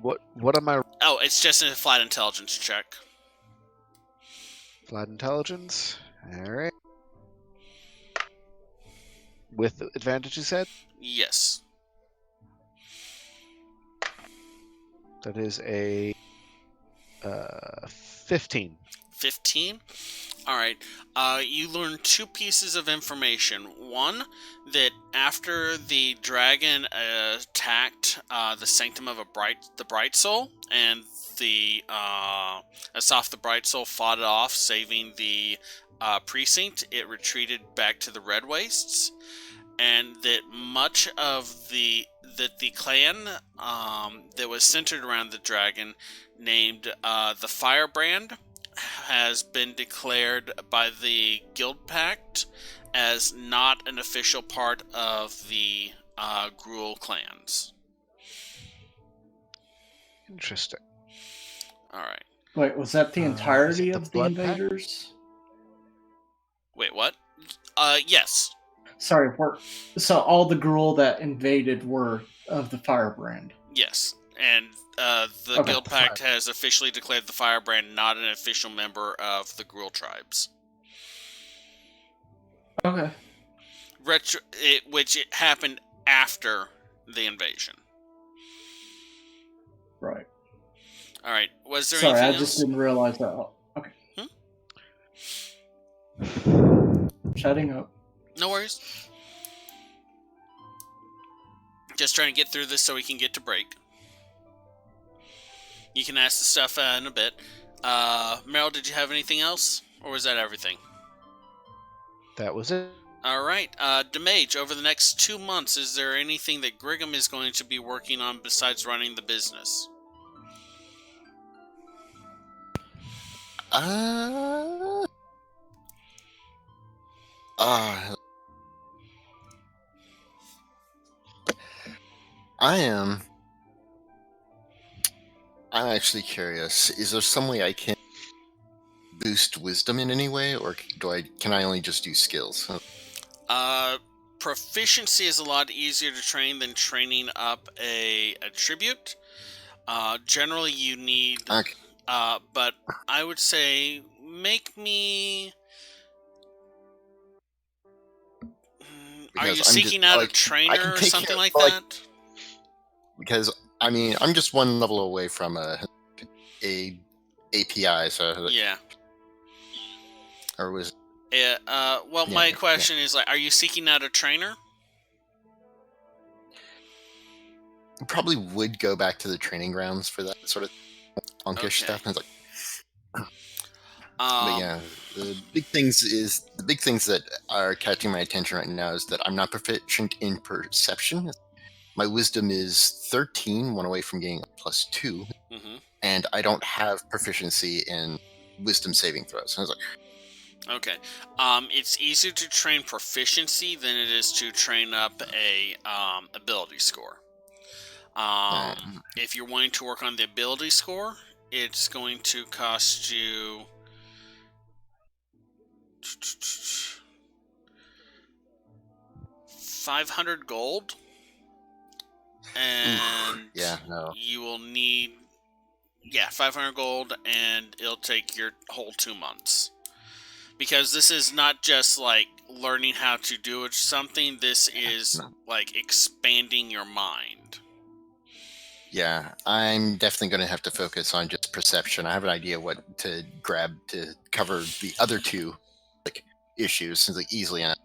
But what am I? Oh, it's just a flat intelligence check. Flat intelligence. All right. With advantage, you said? Yes. That is a 15. 15? Alright. You learn 2 pieces of information. One, that after the dragon attacked the Sanctum of the Bright Soul, and the Asaf the Bright Soul fought it off, saving the precinct, it retreated back to the Red Wastes, and that much of the clan that was centered around the dragon, named the Firebrand, has been declared by the Guild Pact as not an official part of the Gruul clans. Interesting. Alright. Wait, was that the entirety the of the Blood Pact? invaders? Wait, what? Yes. Sorry, so all the Gruul that invaded were of the Firebrand. Yes. And the Guild Pact has officially declared the Firebrand not an official member of the Gruul tribes. Okay. Which it happened after the invasion. Right. All right. Was there Sorry, anything I else? just didn't realize that. Oh, okay. Shutting up. No worries. Just trying to get through this so we can get to break. You can ask the stuff in a bit. Meryl, did you have anything else? Or was that everything? That was it. Alright. Demage, over the next 2 months, is there anything that Grigham is going to be working on besides running the business? I'm actually curious. Is there some way I can boost wisdom in any way, or can I only just do skills? Proficiency is a lot easier to train than training up a attribute. Generally, you need... Okay. But I would say make me... Are you seeking out a trainer or something like that? Because, I mean, I'm just one level away from a API, so... Yeah. Or was... Yeah, my question is, like, are you seeking out a trainer? Probably would go back to the training grounds for that sort of punkish stuff. And it's like... but yeah, the big things that are catching my attention right now is that I'm not proficient in perception. My wisdom is 13, one away from getting a +2, and I don't have proficiency in wisdom saving throws. And I was like, okay, it's easier to train proficiency than it is to train up a ability score. If you're wanting to work on the ability score, it's going to cost you 500 gold, and you will need 500 gold, and it'll take your whole 2 months, because this is not just like learning how to do something. This is like expanding your mind. Yeah, I'm definitely going to have to focus on just perception. I have an idea what to grab to cover the other two issues, since easily enough,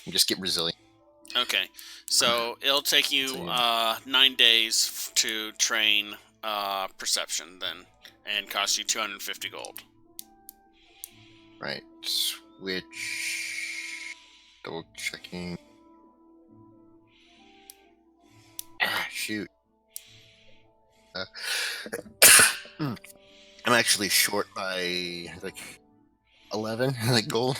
and just get resilient. Okay, so it'll take you 9 days to train perception then, and cost you 250 gold. Right, which... double checking... shoot. I'm actually short by 11 gold.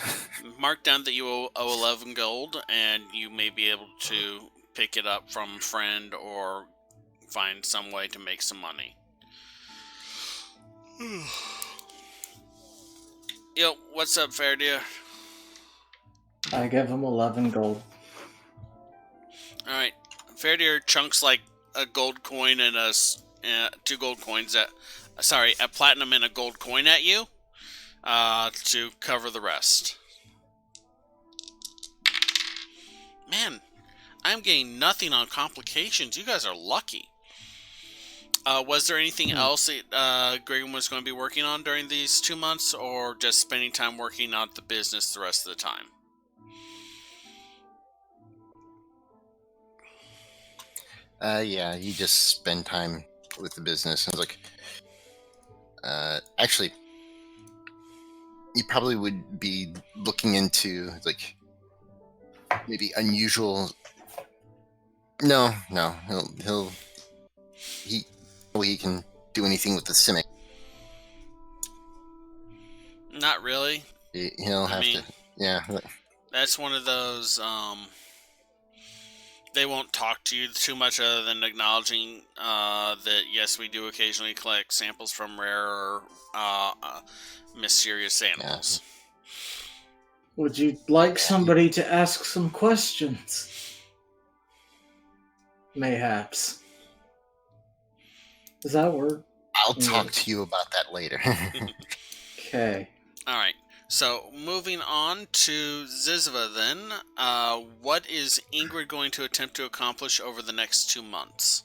Mark down that you owe 11 gold, and you may be able to pick it up from a friend or find some way to make some money. Yo, what's up, Fairdeer? I give him 11 gold. Alright. Fairdeer chunks like a gold coin and two gold coins a platinum and a gold coin at you to cover the rest. Man, I'm getting nothing on complications. You guys are lucky. Was there anything else that Graham was going to be working on during these 2 months, or just spending time working on the business the rest of the time? Yeah, you just spend time with the business. I was like, actually, you probably would be looking into like maybe unusual. No, he can do anything with the Simic. Not really. He'll have to. Yeah. That's one of those. They won't talk to you too much other than acknowledging that yes, we do occasionally collect samples from rare or mysterious animals. Yeah. Would you like somebody to ask some questions? Mayhaps. Does that work? I'll talk to you about that later. Okay. Alright, so moving on to Zizva then. What is Ingrid going to attempt to accomplish over the next 2 months?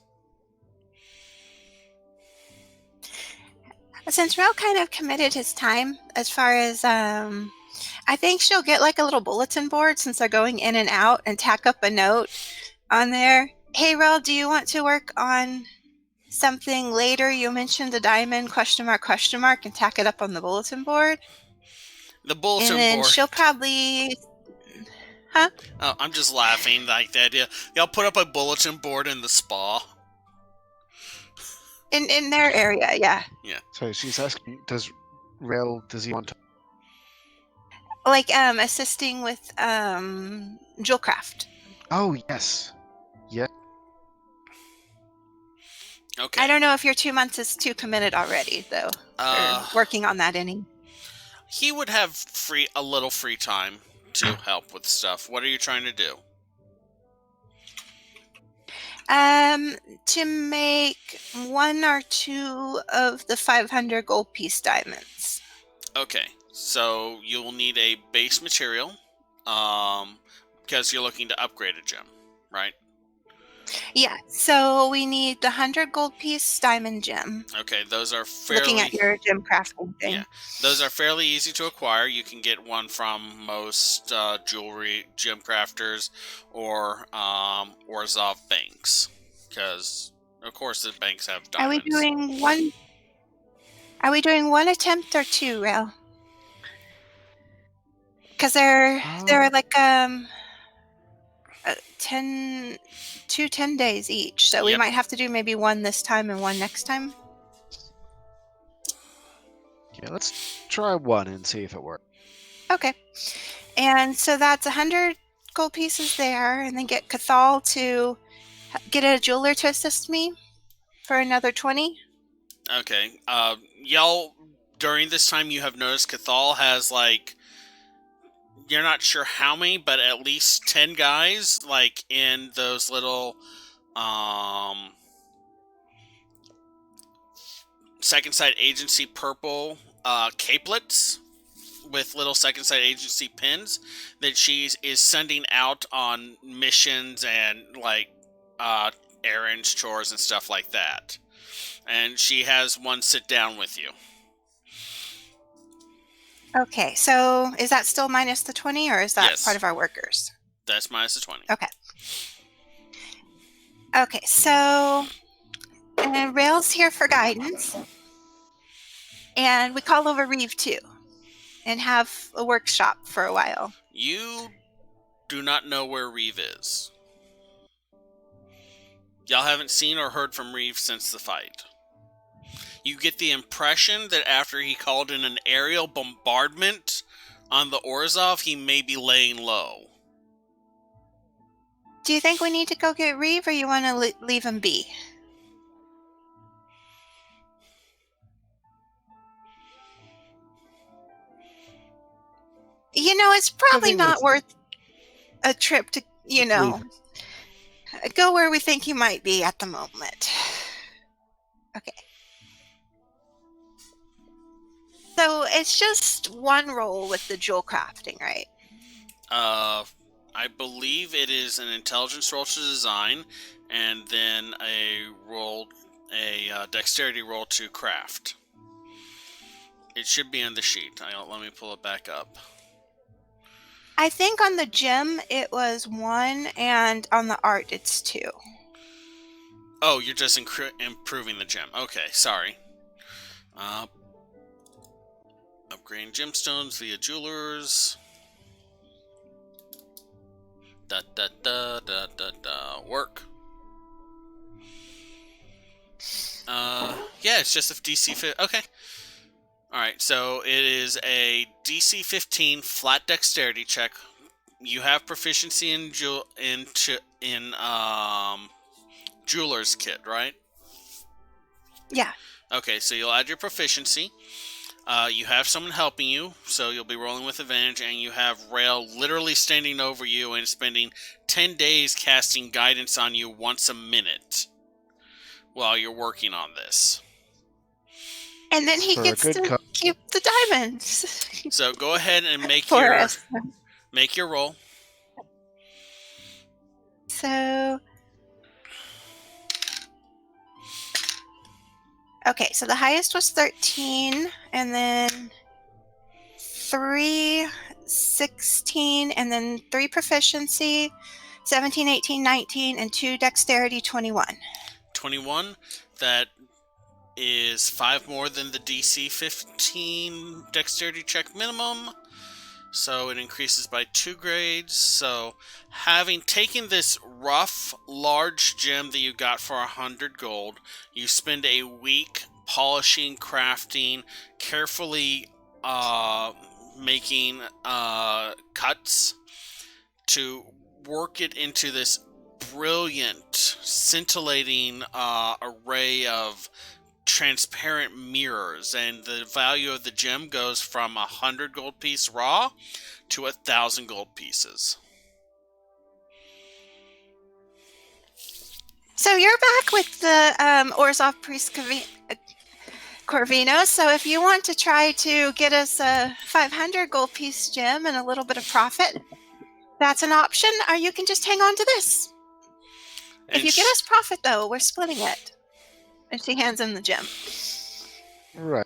Since Rel kind of committed his time as far as, I think she'll get like a little bulletin board since they're going in and out and tack up a note on there. Hey, Rel, do you want to work on something later? You mentioned the diamond, question mark, and tack it up on the bulletin board. The bulletin board. And then she'll probably... Huh? Oh, I'm just laughing like the idea. Y'all put up a bulletin board in the spa. In their area, yeah. Yeah. So she's asking, does he want to... Like, assisting with, jewel craft. Oh, yes. Yeah. Okay. I don't know if your 2 months is too committed already, though. For working on that inning. He would have a little free time to help with stuff. What are you trying to do? To make 1 or 2 of the 500 gold piece diamonds. Okay, so you'll need a base material, because you're looking to upgrade a gem, right? Yeah, so we need the 100 gold piece diamond gem. Okay, those are fairly... Looking at your gem crafting thing. Yeah, those are fairly easy to acquire. You can get one from most jewelry gem crafters or Orzhov banks, because of course the banks have diamonds. Are we doing one attempt or 2, Rel? Because they're like 10 days each, so we might have to do maybe 1 this time and 1 next time. Yeah, let's try 1 and see if it works. Okay, and so that's 100 gold pieces there, and then get Cathal to get a jeweler to assist me for another 20. Okay, y'all, during this time you have noticed Cathal has like, you're not sure how many, but at least 10 guys, like, in those little, Second Sight Agency purple, capelets with little Second Sight Agency pins that she is sending out on missions and, like, errands, chores, and stuff like that. And she has one sit down with you. Okay, so is that still minus the 20, or is that part of our workers? That's minus the 20. Okay. Okay, so Rail's here for guidance. And we call over Reeve, too, and have a workshop for a while. You do not know where Reeve is. Y'all haven't seen or heard from Reeve since the fight. You get the impression that after he called in an aerial bombardment on the Orzhov, he may be laying low. Do you think we need to go get Reeve, or you want to leave him be? It's probably not worth a trip to, go where we think you might be at the moment. Okay. So it's just one roll with the jewel crafting, right? I believe it is an intelligence roll to design, and then a dexterity roll to craft. It should be on the sheet. Let me pull it back up. I think on the gem it was 1, and on the art it's 2. Oh, you're just improving the gem. Okay, sorry. Upgrading gemstones via jewelers. Work. Yeah, it's just a DC 15. Okay. Alright, so it is a DC 15 flat dexterity check. You have proficiency in jeweler's kit, right? Yeah. Okay, so you'll add your proficiency. You have someone helping you, so you'll be rolling with advantage, and you have Rail literally standing over you and spending 10 days casting guidance on you once a minute while you're working on this. And then he gets to keep the diamonds. So go ahead and make your roll. So... Okay, so the highest was 13, and then 3, 16, and then 3 proficiency, 17, 18, 19, and 2 dexterity, 21. 21, that is 5 more than the DC 15 dexterity check minimum. So it increases by 2 grades. So having taken this rough, large gem that you got for 100 gold, you spend a week polishing, crafting, carefully making cuts to work it into this brilliant, scintillating array of transparent mirrors, and the value of the gem goes from 100 gold piece raw to 1,000 gold pieces. So you're back with the Orzhov Priest Corvino, so if you want to try to get us a 500 gold piece gem and a little bit of profit, that's an option, or you can just hang on to this. And if you get us profit, though, we're splitting it. And she hands him the gem. Right.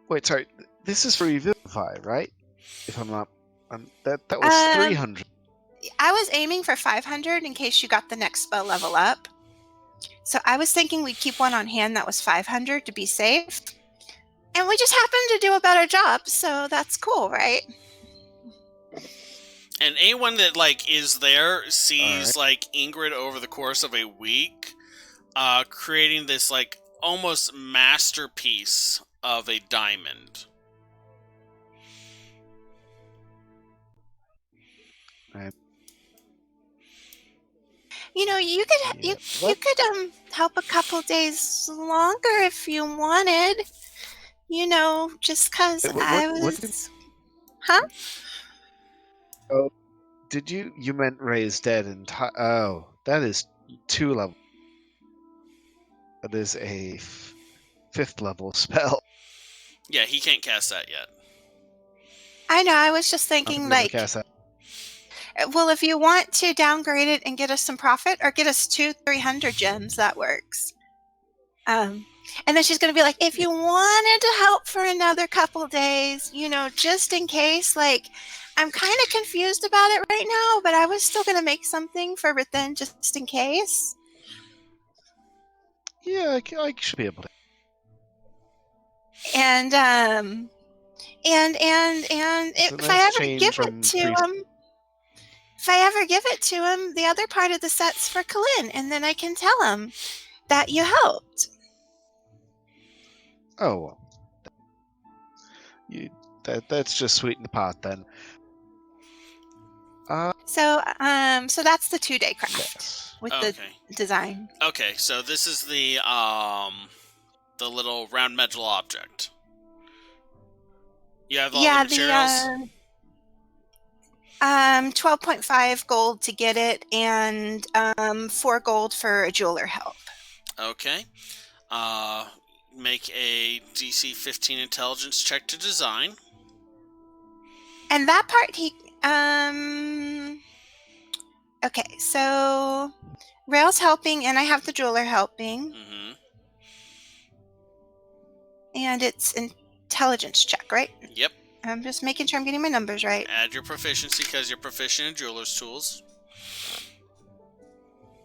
Wait, sorry. This is for Revivify, right? If I'm not... that was 300. I was aiming for 500 in case you got the next spell level up. So I was thinking we'd keep one on hand that was 500 to be safe. And we just happened to do a better job, so that's cool, right? And anyone that, is there sees, Ingrid over the course of a week... creating this almost masterpiece of a diamond. You could help a couple days longer if you wanted. Just because I was. Huh? Oh, did you meant raise dead and oh, that is 2 levels. That is a 5th level spell. Yeah, he can't cast that yet. I know, I was just thinking cast that. Well, if you want to downgrade it and get us some profit, or get us 300 gems, that works. And then she's going to be like, if you wanted to help for another couple days, just in case, I'm kind of confused about it right now, but I was still going to make something for Rithen just in case. Yeah, I should be able to. And if I ever give it to him, the other part of the set's for Kalin, and then I can tell him that you helped. Oh, well. That's just sweeten the pot then. So that's the 2-day craft Yes. with the design. Okay, so this is the little round metal object. You have all the materials? 12.5 gold to get it, and 4 gold for a jeweler help. Okay. Make a DC 15 intelligence check to design. And that part okay, so Rail's helping, and I have the jeweler helping. Mm-hmm. And it's intelligence check, right? Yep. I'm just making sure I'm getting my numbers right. Add your proficiency because you're proficient in jeweler's tools.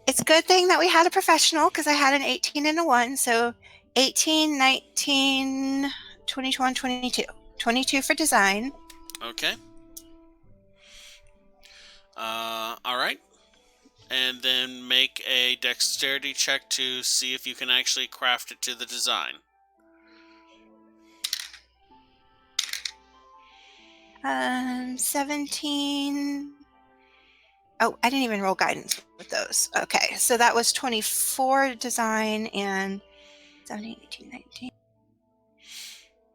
It's a good thing that we had a professional because I had an 18 and a 1. So 18, 19, 21, 22. 22 for design. Okay. All right. And then make a dexterity check to see if you can actually craft it to the design. 17. Oh, I didn't even roll guidance with those. Okay, so that was 24 design and 17, 18, 19.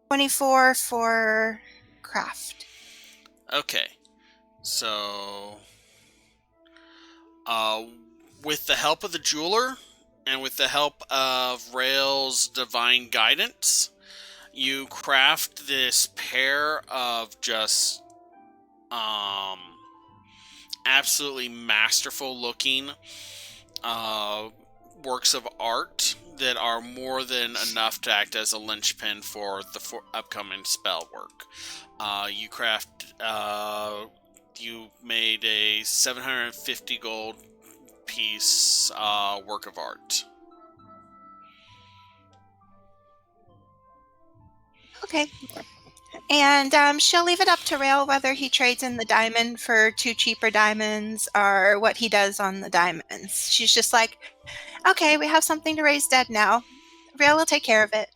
24 for craft. Okay. So, with the help of the jeweler and with the help of Rail's divine guidance, you craft this pair of just absolutely masterful looking works of art that are more than enough to act as a linchpin for the upcoming spell work. You made a 750 gold piece work of art. Okay. And she'll leave it up to Rail whether he trades in the diamond for 2 cheaper diamonds or what he does on the diamonds. She's just like, okay, we have something to raise dead now. Rail will take care of it.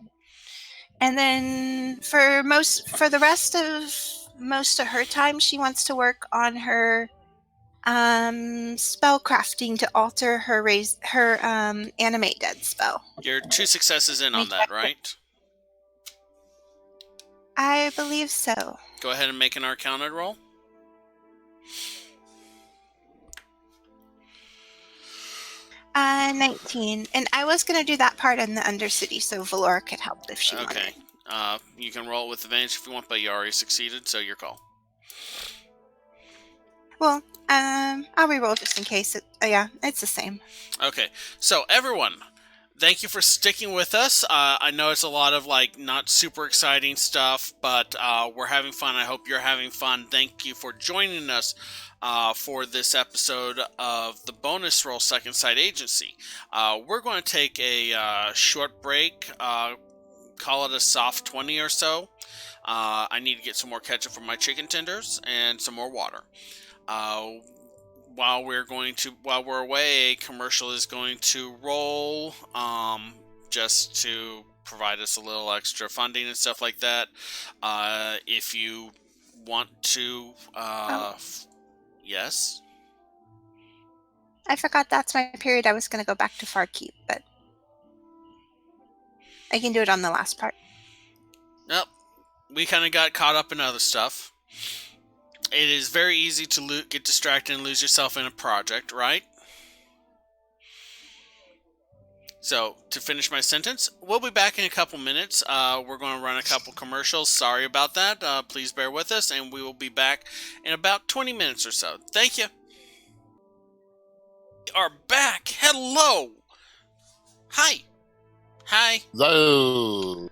And then for the rest of most of her time, she wants to work on her spell crafting to alter her animate dead spell. You're 2 successes in on that, right? I believe so. Go ahead and make an Arcana roll. Uh, 19. And I was going to do that part in the Undercity so Valora could help if she wanted. Okay. You can roll with advantage if you want, but you already succeeded, so your call. Well, I'll reroll just in case. Yeah, it's the same. Okay. So, everyone, thank you for sticking with us. I know it's a lot of, not super exciting stuff, but we're having fun. I hope you're having fun. Thank you for joining us for this episode of the Bonus Roll Second Sight Agency. We're going to take a short break, call it a soft 20 or so. I need to get some more ketchup for my chicken tenders and some more water. While we're away, a commercial is going to roll, just to provide us a little extra funding and stuff like that. If you want to, yes. I forgot that's my period. I was going to go back to Farkeep, but I can do it on the last part. Nope. We kind of got caught up in other stuff. It is very easy to get distracted and lose yourself in a project, right? So, to finish my sentence, we'll be back in a couple minutes. We're going to run a couple commercials. Sorry about that. Please bear with us, and we will be back in about 20 minutes or so. Thank you. We are back. Hello. Hi. Hi. Hello.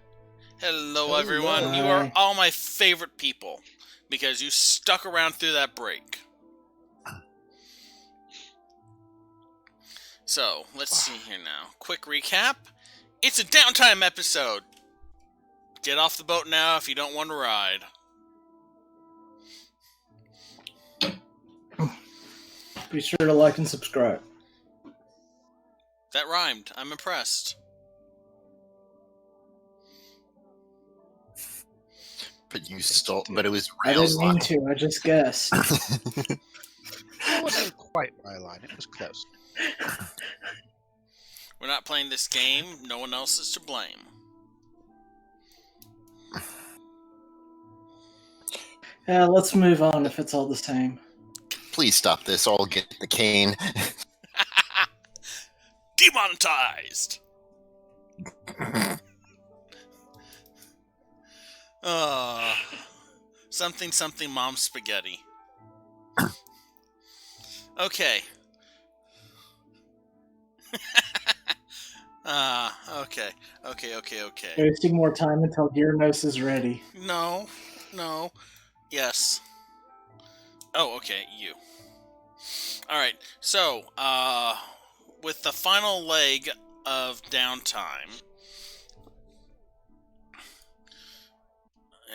Hello, everyone. You are all my favorite people because you stuck around through that break. So, let's see here now. Quick recap. It's a downtime episode. Get off the boat now if you don't want to ride. Be sure to like and subscribe. That rhymed. I'm impressed. But you stole. But it was I Rail's didn't mean line. to. I just guessed. It wasn't quite my line. It was close. We're not playing this game. No one else is to blame. Yeah, let's move on if it's all the same. Please stop this. I'll get the cane. Demonetized! Something mom spaghetti. Okay. Okay. Wasting more time until Gyarados is ready. No. Yes. Oh, okay, you. Alright, so, with the final leg of downtime,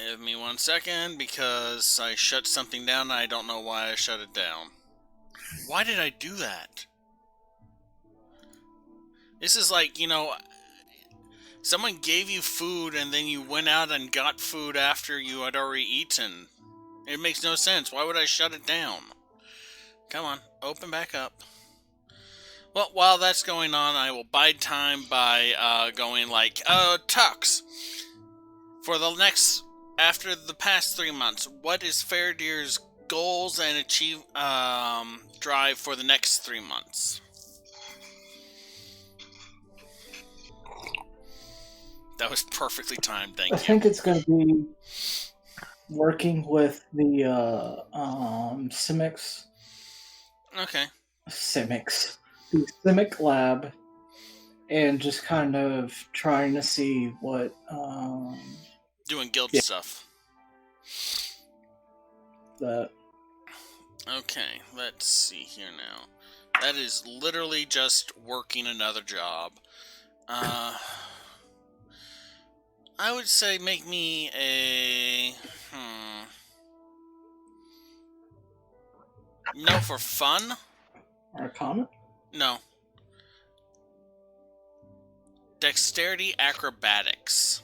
give me 1 second, because I shut something down and I don't know why I shut it down. Why did I do that? This is like, someone gave you food and then you went out and got food after you had already eaten. It makes no sense. Why would I shut it down? Come on, open back up. Well, while that's going on, I will bide time by going like, Tux. After the past 3 months, what is Faradir's goals and drive for the next 3 months? That was perfectly timed, thank you. I think it's going to be working with the Simics. Okay. The Simic lab, and just kind of trying to see what... doing guild stuff. That. Okay, let's see here now. That is literally just working another job. I would say make me a... No, for fun? Arcana? No. Dexterity acrobatics.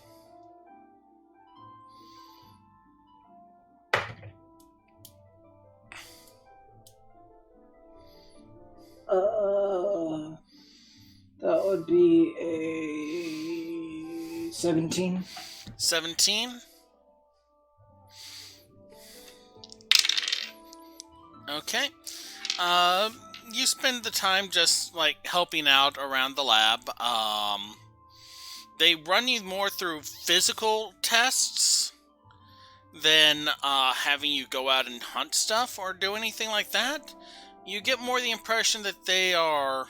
That would be a 17. 17? Okay. You spend the time just, like, helping out around the lab. They run you more through physical tests than having you go out and hunt stuff or do anything like that. You get more the impression that they are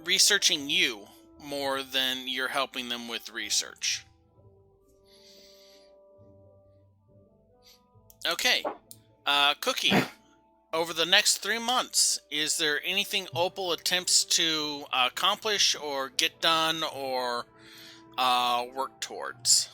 researching you more than you're helping them with research. Okay. Cookie, over the next 3 months, is there anything Opal attempts to accomplish or get done or work towards?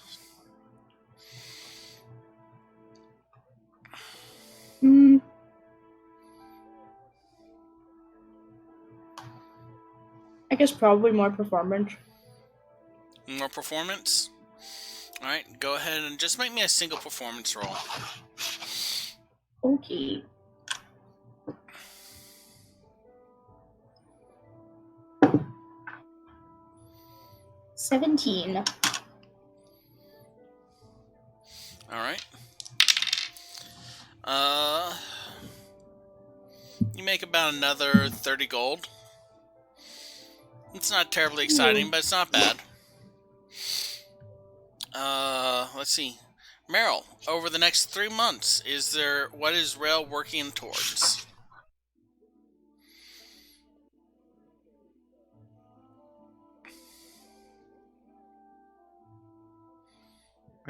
I guess probably more performance. More performance? Alright, go ahead and just make me a single performance roll. Okay. $17. Alright. You make about another 30 gold. It's not terribly exciting, but it's not bad. Let's see. Meryl, over the next 3 months, what is Rail working towards?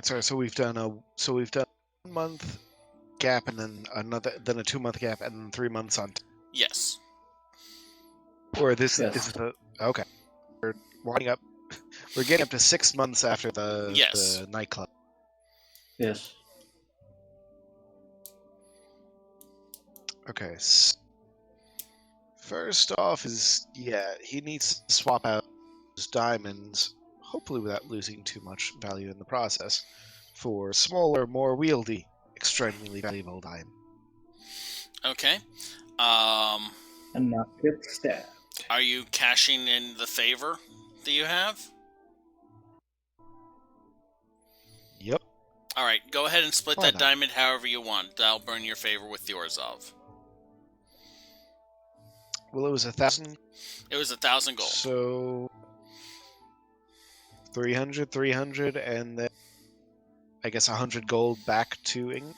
Sorry, so we've done a 1 month gap and then a 2 month gap and then 3 months on. Yes. Or this is the okay. We're winding up. We're getting up to 6 months after the nightclub. Yes. Okay. First off is he needs to swap out his diamonds, hopefully without losing too much value in the process, for smaller, more wieldy extremely valuable diamond. Okay. And not get stabbed. Are you cashing in the favor that you have? Yep. All right, go ahead and split Why that not? diamond however you want. That'll burn your favor with the Orzhov. Well, it was 1,000. It was 1,000 gold. So 300, and then I guess 100 gold back to England.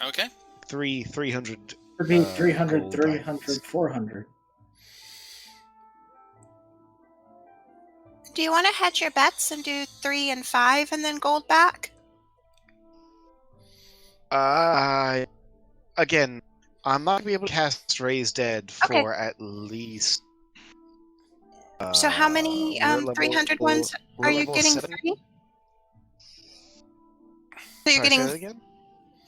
Okay. 300. It'd be 300, gold 300, diamonds. 400. Do you want to hedge your bets and do 3 and 5 and then gold back? Again, I'm not gonna be able to cast Raise Dead for at least. So how many we're 300 level- ones we're are you level getting? 7. 3? So Sorry, you're getting. say that again?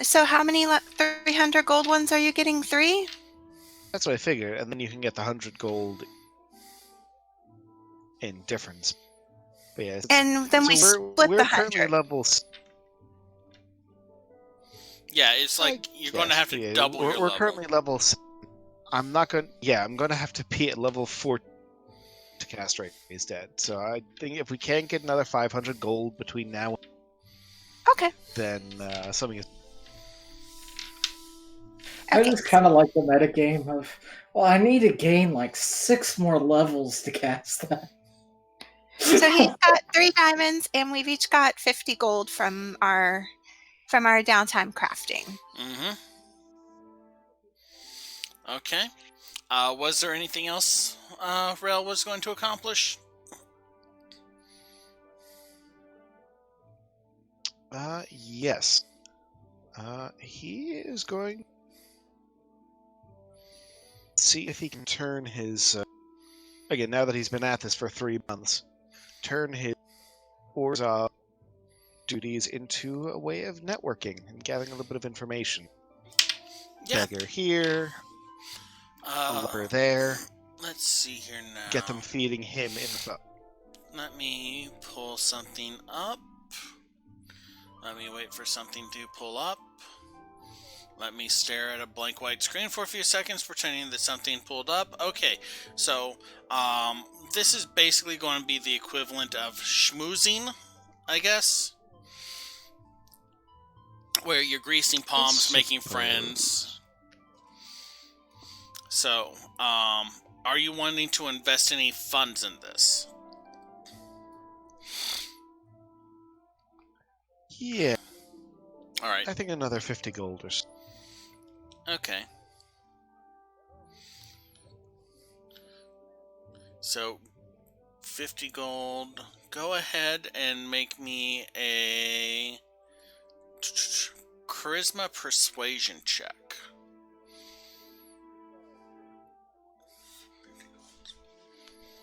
So how many 300 gold ones are you getting? 3? That's what I figured, and then you can get the 100 gold in difference. But yeah, And then we split we're the currently 100. level. Yeah, it's like you're going to have to double your We're level. currently level 7. I'm not going. Yeah, I'm going to have to be at level 4 to cast Raise Dead. So I think if we can't get another 500 gold between now, Okay. then something is. I just kind of like the metagame of, well, I need to gain like 6 more levels to cast that. So he's got 3 diamonds, and we've each got 50 gold from our downtime crafting. Mm-hmm. Okay. Was there anything else Rail was going to accomplish? Yes. He is going to see if he can turn his. Again, now that he's been at this for 3 months, turn his Orzhov duties into a way of networking and gathering a little bit of information. Yeah. Beggar here, a leper there. Let's see here now. Get them feeding him info. Let me pull something up. Let me wait for something to pull up. Let me stare at a blank white screen for a few seconds, pretending that something pulled up. Okay, so this is basically going to be the equivalent of schmoozing, I guess. Where you're greasing palms, making friends. So, are you wanting to invest any funds in this? Yeah. Alright. I think another 50 gold or so. Okay. So, 50 gold. Go ahead and make me a charisma persuasion check.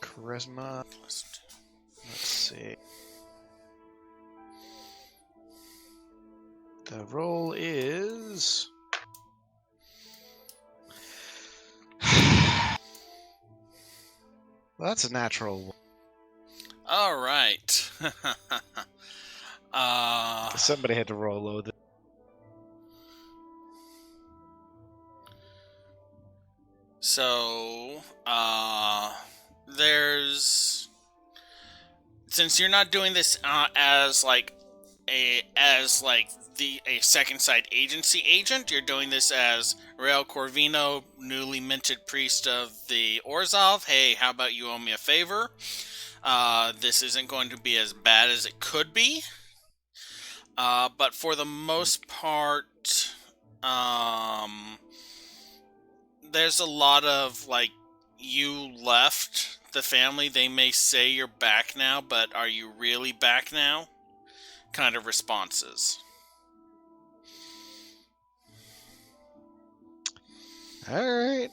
Charisma. Let's see. The roll is. Well, that's a natural one. All right. Somebody had to roll low. So, there's, since you're not doing this as a second side agency agent, you're doing this as Rael Corvino, newly minted priest of the Orzhov. Hey, how about you owe me a favor? This isn't going to be as bad as it could be. But for the most part, there's a lot of, like, you left the family. They may say you're back now, but are you really back now? Kind of responses. Alright.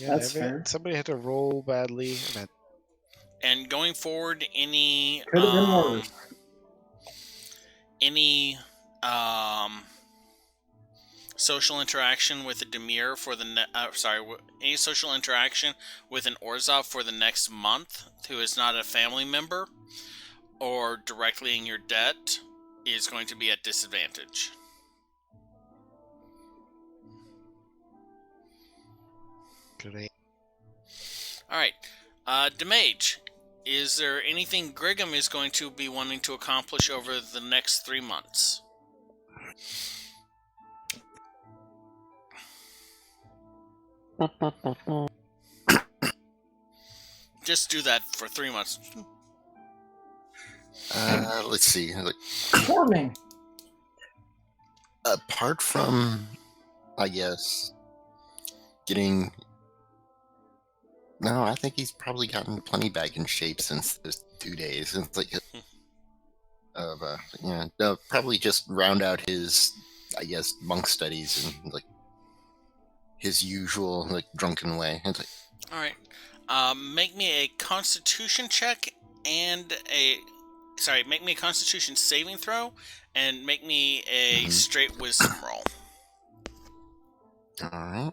That's fair. Somebody had to roll badly. And going forward, any Could have been worse. any social interaction with a Demir for the any social interaction with an Orzhov for the next month who is not a family member or directly in your debt is going to be at disadvantage. yesterday. All right. Demage, is there anything Grigum is going to be wanting to accomplish over the next 3 months? Just do that for 3 months. Let's see. Forming. Apart from, I guess, getting... No, I think he's probably gotten plenty back in shape since those 2 days. It's like, probably just round out his, I guess, monk studies and like his usual like drunken way. It's like, all right, make me a Constitution check and make me a Constitution saving throw, and make me a straight Wisdom roll. All right.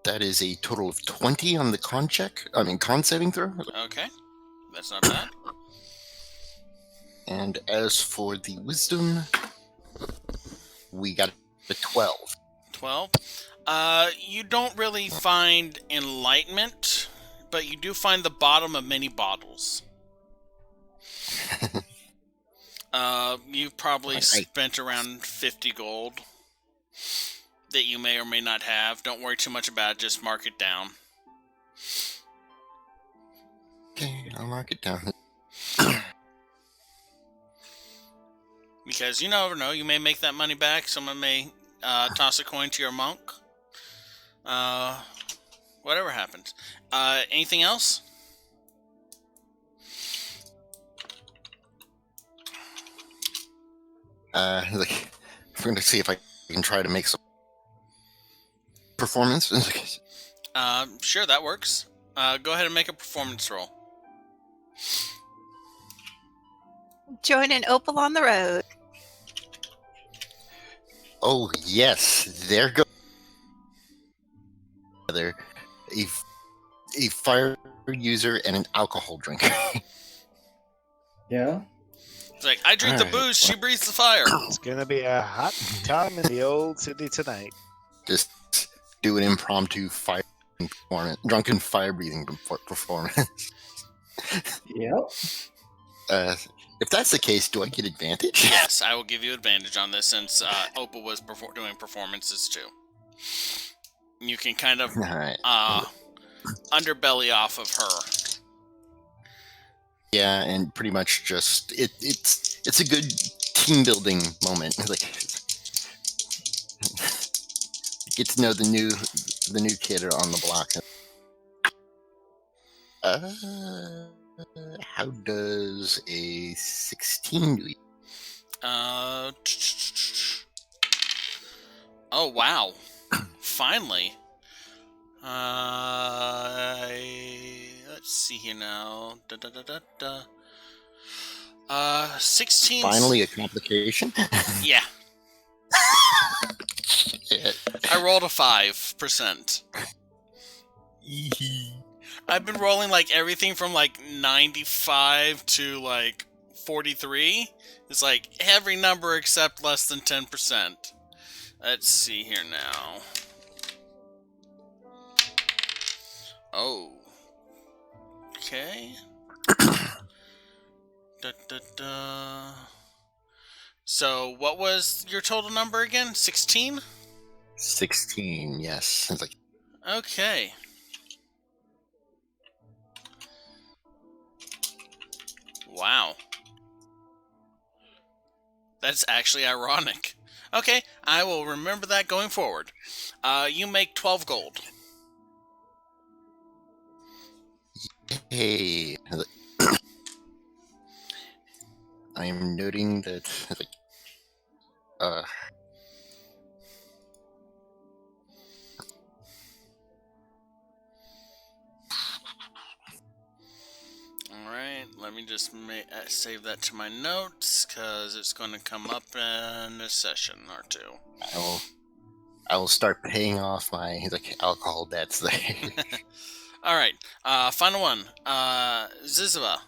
That is a total of 20 on the con saving throw. Okay, that's not bad. And as for the wisdom, we got a 12. 12. You don't really find enlightenment, but you do find the bottom of many bottles. You've probably spent around 50 gold that you may or may not have. Don't worry too much about it, just mark it down. Okay, I'll mark it down. Because you never know, you may make that money back. Someone may toss a coin to your monk. Whatever happens. Anything else? We're going to see if I can try to make some performance. Sure, that works. Go ahead and make a performance roll. Join an opal on the road. Oh, yes. There goes a fire user and an alcohol drinker. Yeah. It's like, I drink the booze, she breathes the fire. It's going to be a hot time in the old city tonight. Just do an impromptu drunken fire breathing performance. Yep. If that's the case, do I get advantage? Yes, I will give you advantage on this since Opal was doing performances too. You can kind of underbelly off of her. Yeah, and pretty much just it's a good team building moment. Like get to know the new kid on the block. How does a 16 do? Oh wow! Finally. Let's see here now. 16. Finally, a complication. Yeah. I rolled a 5%. I've been rolling like everything from like 95 to like 43. It's like every number except less than 10%. Let's see here now. Oh. Okay. So, what was your total number again? 16? 16, yes. It's like, okay. Wow. That's actually ironic. Okay, I will remember that going forward. You make 12 gold. hey. I am noting that, Alright, let me just save that to my notes, because it's going to come up in a session or two. I will start paying off my alcohol debts there. Alright, final one. Ziziva,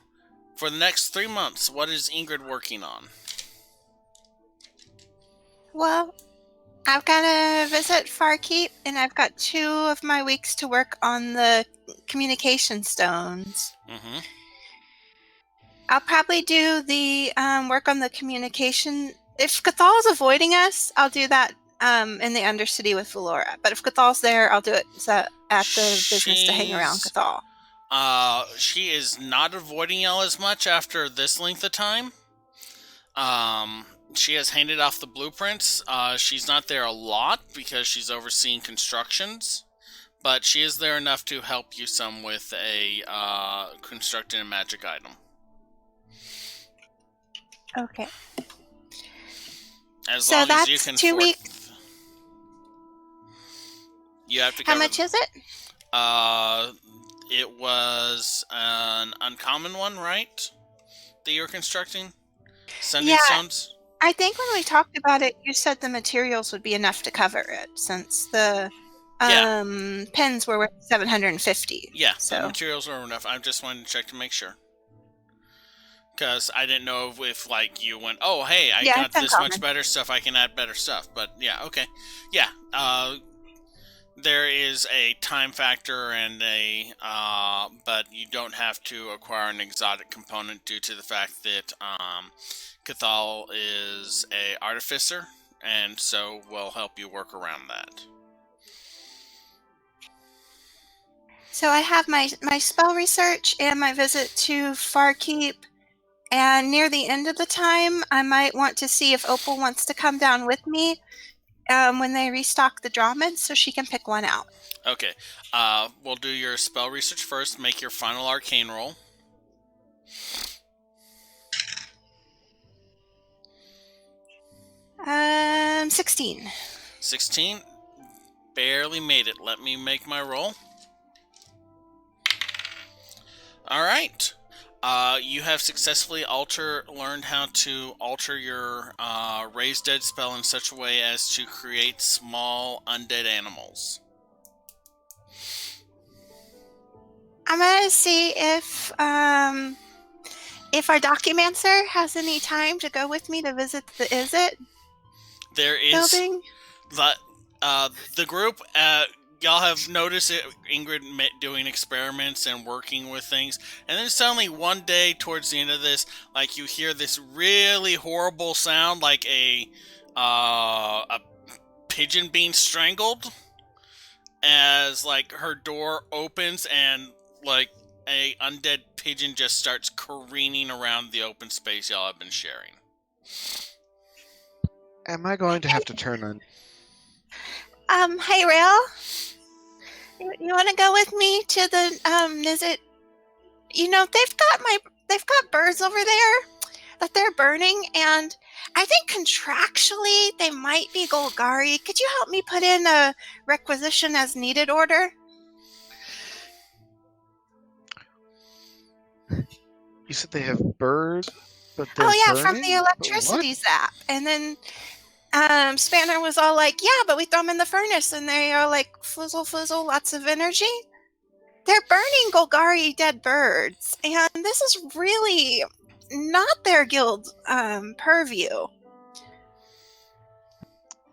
for the next 3 months, what is Ingrid working on? Well, I've got to visit Farkeep, and I've got 2 of my weeks to work on the communication stones. Mm-hmm. I'll probably do the work on the communication. If Cathal's avoiding us, I'll do that in the Undercity with Valora. But if Cathal's there, I'll do it at the business to hang around Cathal. She is not avoiding y'all as much after this length of time. She has handed off the blueprints. She's not there a lot because she's overseeing constructions, but she is there enough to help you some with a constructing a magic item. Okay. As So long that's as you can 2 weeks. You have to How cover. much is it? It was an uncommon one, right? That you were constructing? Sending stones? I think when we talked about it, you said the materials would be enough to cover it, since the pens were worth 750. Yeah, so the materials were enough. I just wanted to check to make sure. Because I didn't know if like, you went, oh, hey, I got this much better stuff, I can add better stuff. But, yeah, okay. Yeah, there is a time factor and but you don't have to acquire an exotic component due to the fact that Cathal is a artificer, and so will help you work around that. So I have my spell research and my visit to Farkeep, and near the end of the time, I might want to see if Opal wants to come down with me when they restock the Dromeds, so she can pick one out. Okay, we'll do your spell research first. Make your final arcane roll. Um, 16. 16? Barely made it. Let me make my roll. Alright. You have successfully learned how to alter your Raise Dead spell in such a way as to create small undead animals. I'm gonna see if our Documancer has any time to go with me to visit the There is building. The group. Y'all have noticed Ingrid doing experiments and working with things, and then suddenly one day towards the end of this, like, you hear this really horrible sound, like a pigeon being strangled, as like her door opens and like a undead pigeon just starts careening around the open space y'all have been sharing. Am I going to have to turn on? Hey, Rail. You want to go with me to the Nizit? You know, they've got birds over there that they're burning, and I think contractually they might be Golgari. Could you help me put in a requisition as needed order? You said they have birds, but they're burning? From the electricity zap. And then Spanner was all like, yeah, but we throw them in the furnace and they are like fizzle, lots of energy. They're burning Golgari dead birds, and this is really not their guild purview.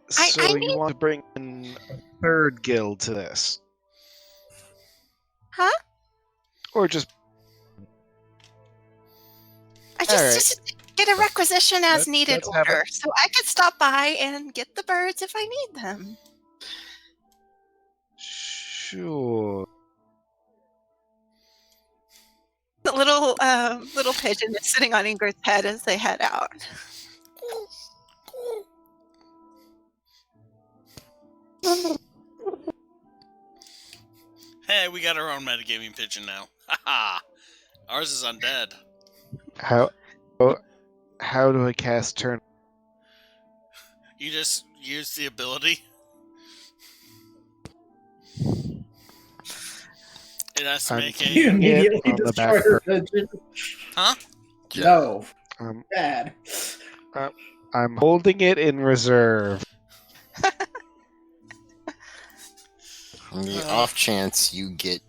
So you want to bring in a third guild to this? Huh? Or just... I just get a requisition as needed order, so I could stop by and get the birds if I need them. Sure. The little pigeon is sitting on Ingrid's head as they head out. Hey, we got our own metagaming pigeon now. Haha. Ours is undead. How do I cast turn? You just use the ability. It has to make You immediately destroy her pigeon. Huh? No. Bad. I'm holding it in reserve. On the off chance you get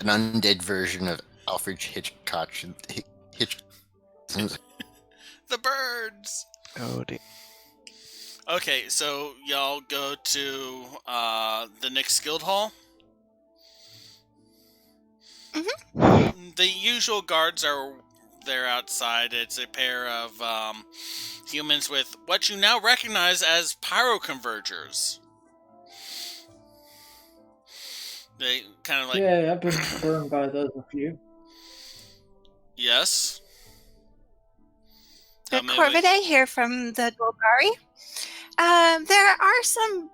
an undead version of Alfred Hitchcock. The birds! Oh dear. Okay, so y'all go to the next guild hall. Mm-hmm. The usual guards are there outside. It's a pair of humans with what you now recognize as pyroconvergers. They kind of like... Yeah, I've been burned by those a few. Yes. Good Corvidae here from the Golgari. There are some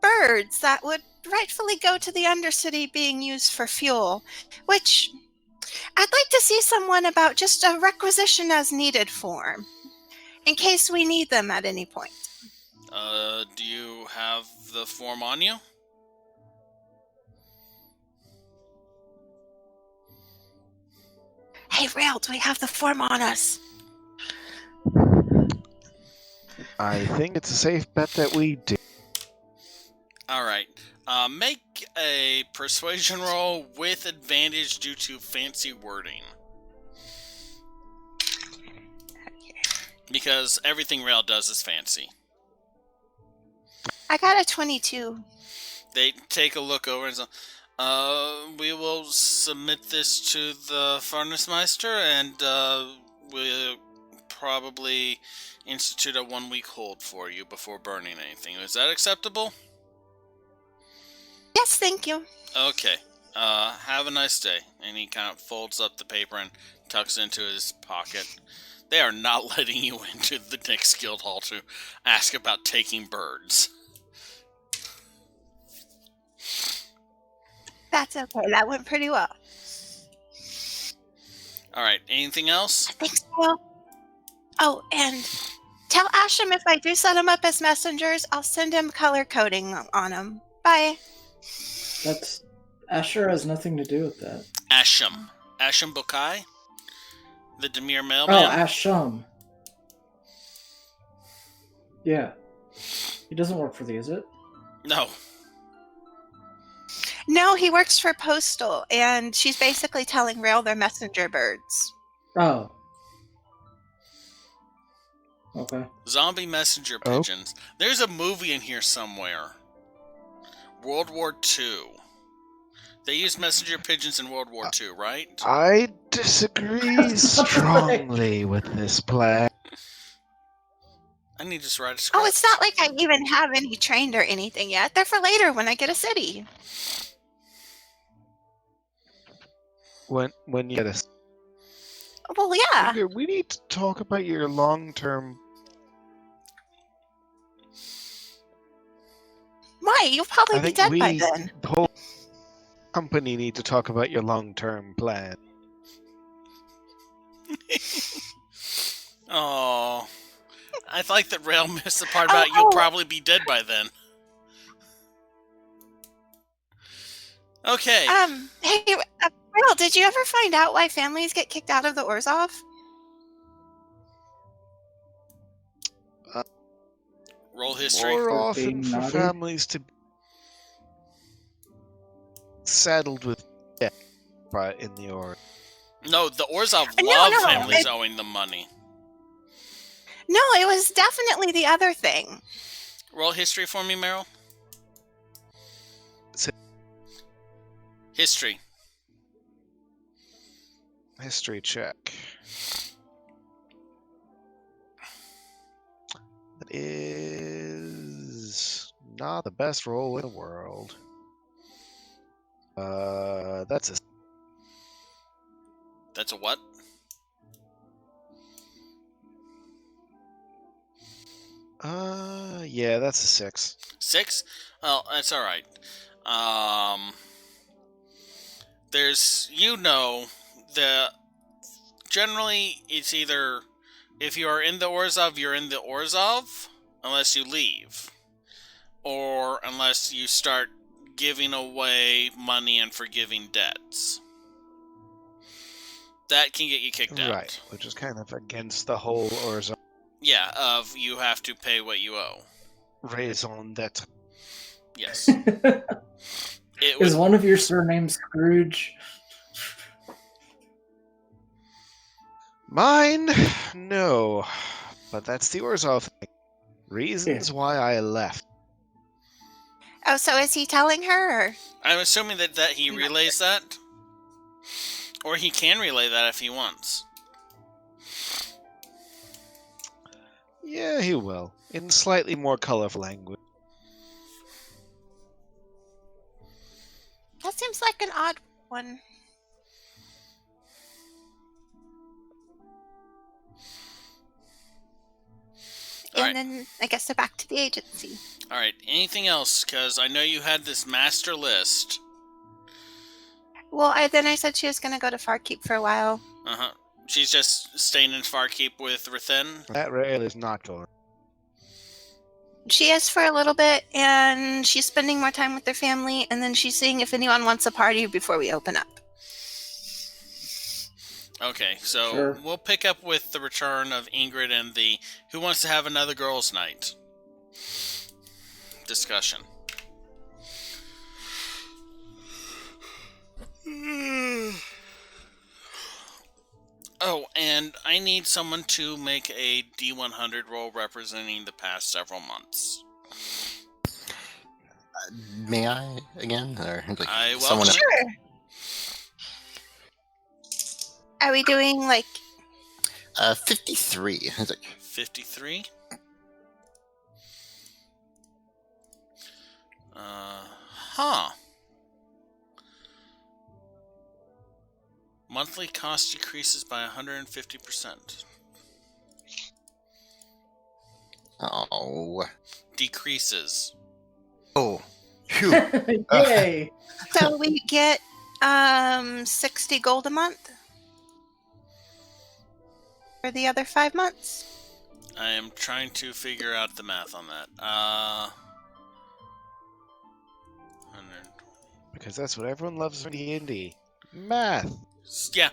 birds that would rightfully go to the Undercity being used for fuel, which I'd like to see someone about just a requisition as needed form, in case we need them at any point. Do you have the form on you? Hey, Rail, do we have the form on us? I think it's a safe bet that we do. Alright. Make a persuasion roll with advantage due to fancy wording. Because everything Rail does is fancy. I got a 22. They take a look over and say, we will submit this to the Furnace Meister, and we'll probably institute a 1-week hold for you before burning anything. Is that acceptable? Yes, thank you. Okay. Have a nice day. And he kind of folds up the paper and tucks it into his pocket. They are not letting you into the next guild hall to ask about taking birds. That's okay. That went pretty well. Alright, anything else? I think so. Oh, and tell Asham if I do set them up as messengers, I'll send him color coding on them. Bye. That's Asher has nothing to do with that. Asham. Asham Bokai? The Demir Oh, mailman? Asham. Yeah. He doesn't work for these, is it? No. No, he works for Postal, and she's basically telling Rail they're messenger birds. Oh. Okay. Zombie messenger pigeons. There's a movie in here somewhere. World War II. They used messenger pigeons in World War II, right? I disagree strongly with this plan. I need to write a script. Oh, it's not like I even have any trained or anything yet. They're for later when I get a city. When you get a... Well, yeah. Peter, we need to talk about your long-term... Why? You'll probably I be think dead we, by then. the whole company, need to talk about your long-term plan. Oh, I like that Rail missed the part about you'll probably be dead by then. Okay. Hey, Rail, did you ever find out why families get kicked out of the Orzhov? Roll history. More For often being for naughty? families to be saddled with debt in the Or. No, the Orzhov No, love no, families owing them money. No, it was definitely the other thing. Roll history for me, Meryl. History. History check. That is not the best roll in the world. That's a... That's a what? Yeah, that's a 6. 6? Well, that's alright. There's, generally, it's either, if you are in the Orzhov, you're in the Orzhov, unless you leave. Or unless you start giving away money and forgiving debts. That can get you kicked out. Right, which is kind of against the whole Orzhov Yeah, of you have to pay what you owe. raison d'etre. Yes. It Is was, one of your surnames Scrooge? Mine? No. But that's the Orzhov thing. Reasons why I left. Oh, so is he telling her? Or? I'm assuming that he relays that? Or he can relay that if he wants. Yeah, he will. In slightly more colorful language. That seems like an odd one. And then I guess they're back to the agency. Alright, anything else? Because I know you had this master list. Well, then I said she was going to go to Farkeep for a while. Uh-huh. She's just staying in Farkeep with Rathen? That rail is not going. She is for a little bit, and she's spending more time with her family, and then she's seeing if anyone wants a party before we open up. Okay, so we'll pick up with the return of Ingrid and the Who Wants to Have Another Girls' Night discussion. Oh, and I need someone to make a D100 roll representing the past several months. May I again? Or like I will. Someone Sure. Are we doing like 53? It's like 53? Monthly cost decreases by 150%. Oh. Decreases. Oh. Phew. Yay! so we get 60 gold a month for the other 5 months? I am trying to figure out the math on that. 100. Because that's what everyone loves in D&D. Math. Yeah.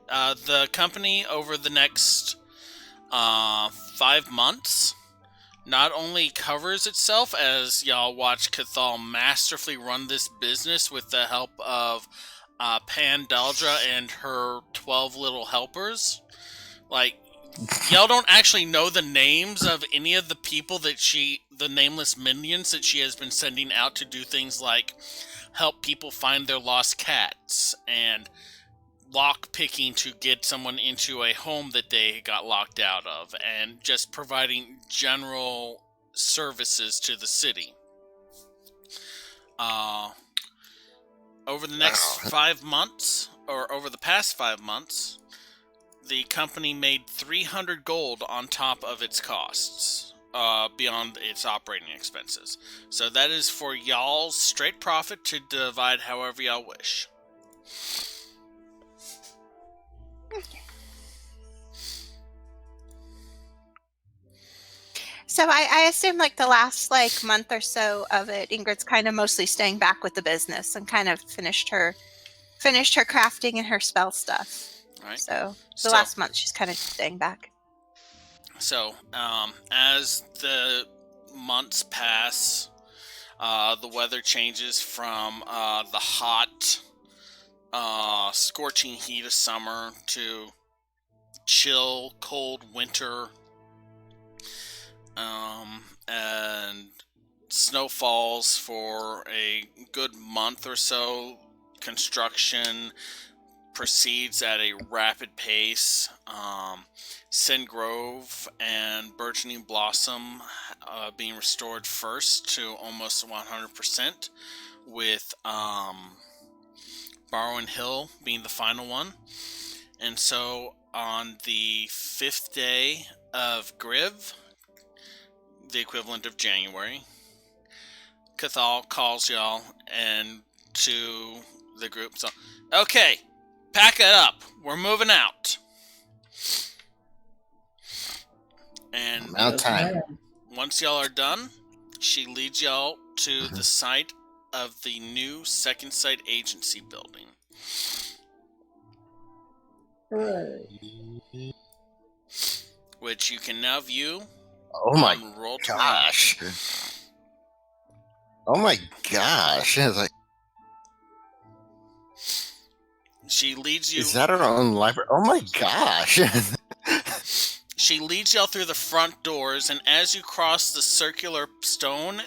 The company over the next 5 months not only covers itself as y'all watch Cathal masterfully run this business with the help of Pandaldra and her 12 little helpers. Like, y'all don't actually know the names of any of the people that the nameless minions that she has been sending out to do things like help people find their lost cats and lock picking to get someone into a home that they got locked out of, and just providing general services to the city. Over the next 5 months, or over the past 5 months, the company made 300 gold on top of its costs, beyond its operating expenses. So that is for y'all's straight profit to divide however y'all wish. So I assume like the last month or so of it, Ingrid's kind of mostly staying back with the business and kind of finished her crafting and her spell stuff. Right. So the last month she's kind of staying back. So as the months pass, the weather changes from the hot, scorching heat of summer to chill, cold winter. And snow falls for a good month or so. Construction proceeds at a rapid pace. Sengrove and Burgeoning Blossom being restored first to almost 100%, with Barrow Hill being the final one. And so on the 5th day of Griv, the equivalent of January, Cathal calls y'all and to the group. So, okay, pack it up. We're moving out. And Amount of time. once y'all are done, she leads y'all to the site of the new Second Sight Agency building. Hooray. Which you can now view. Oh my Roll gosh. Oh my gosh. It's like, she leads you. is that our own library? Oh my gosh. She leads y'all through the front doors, and as you cross the circular stone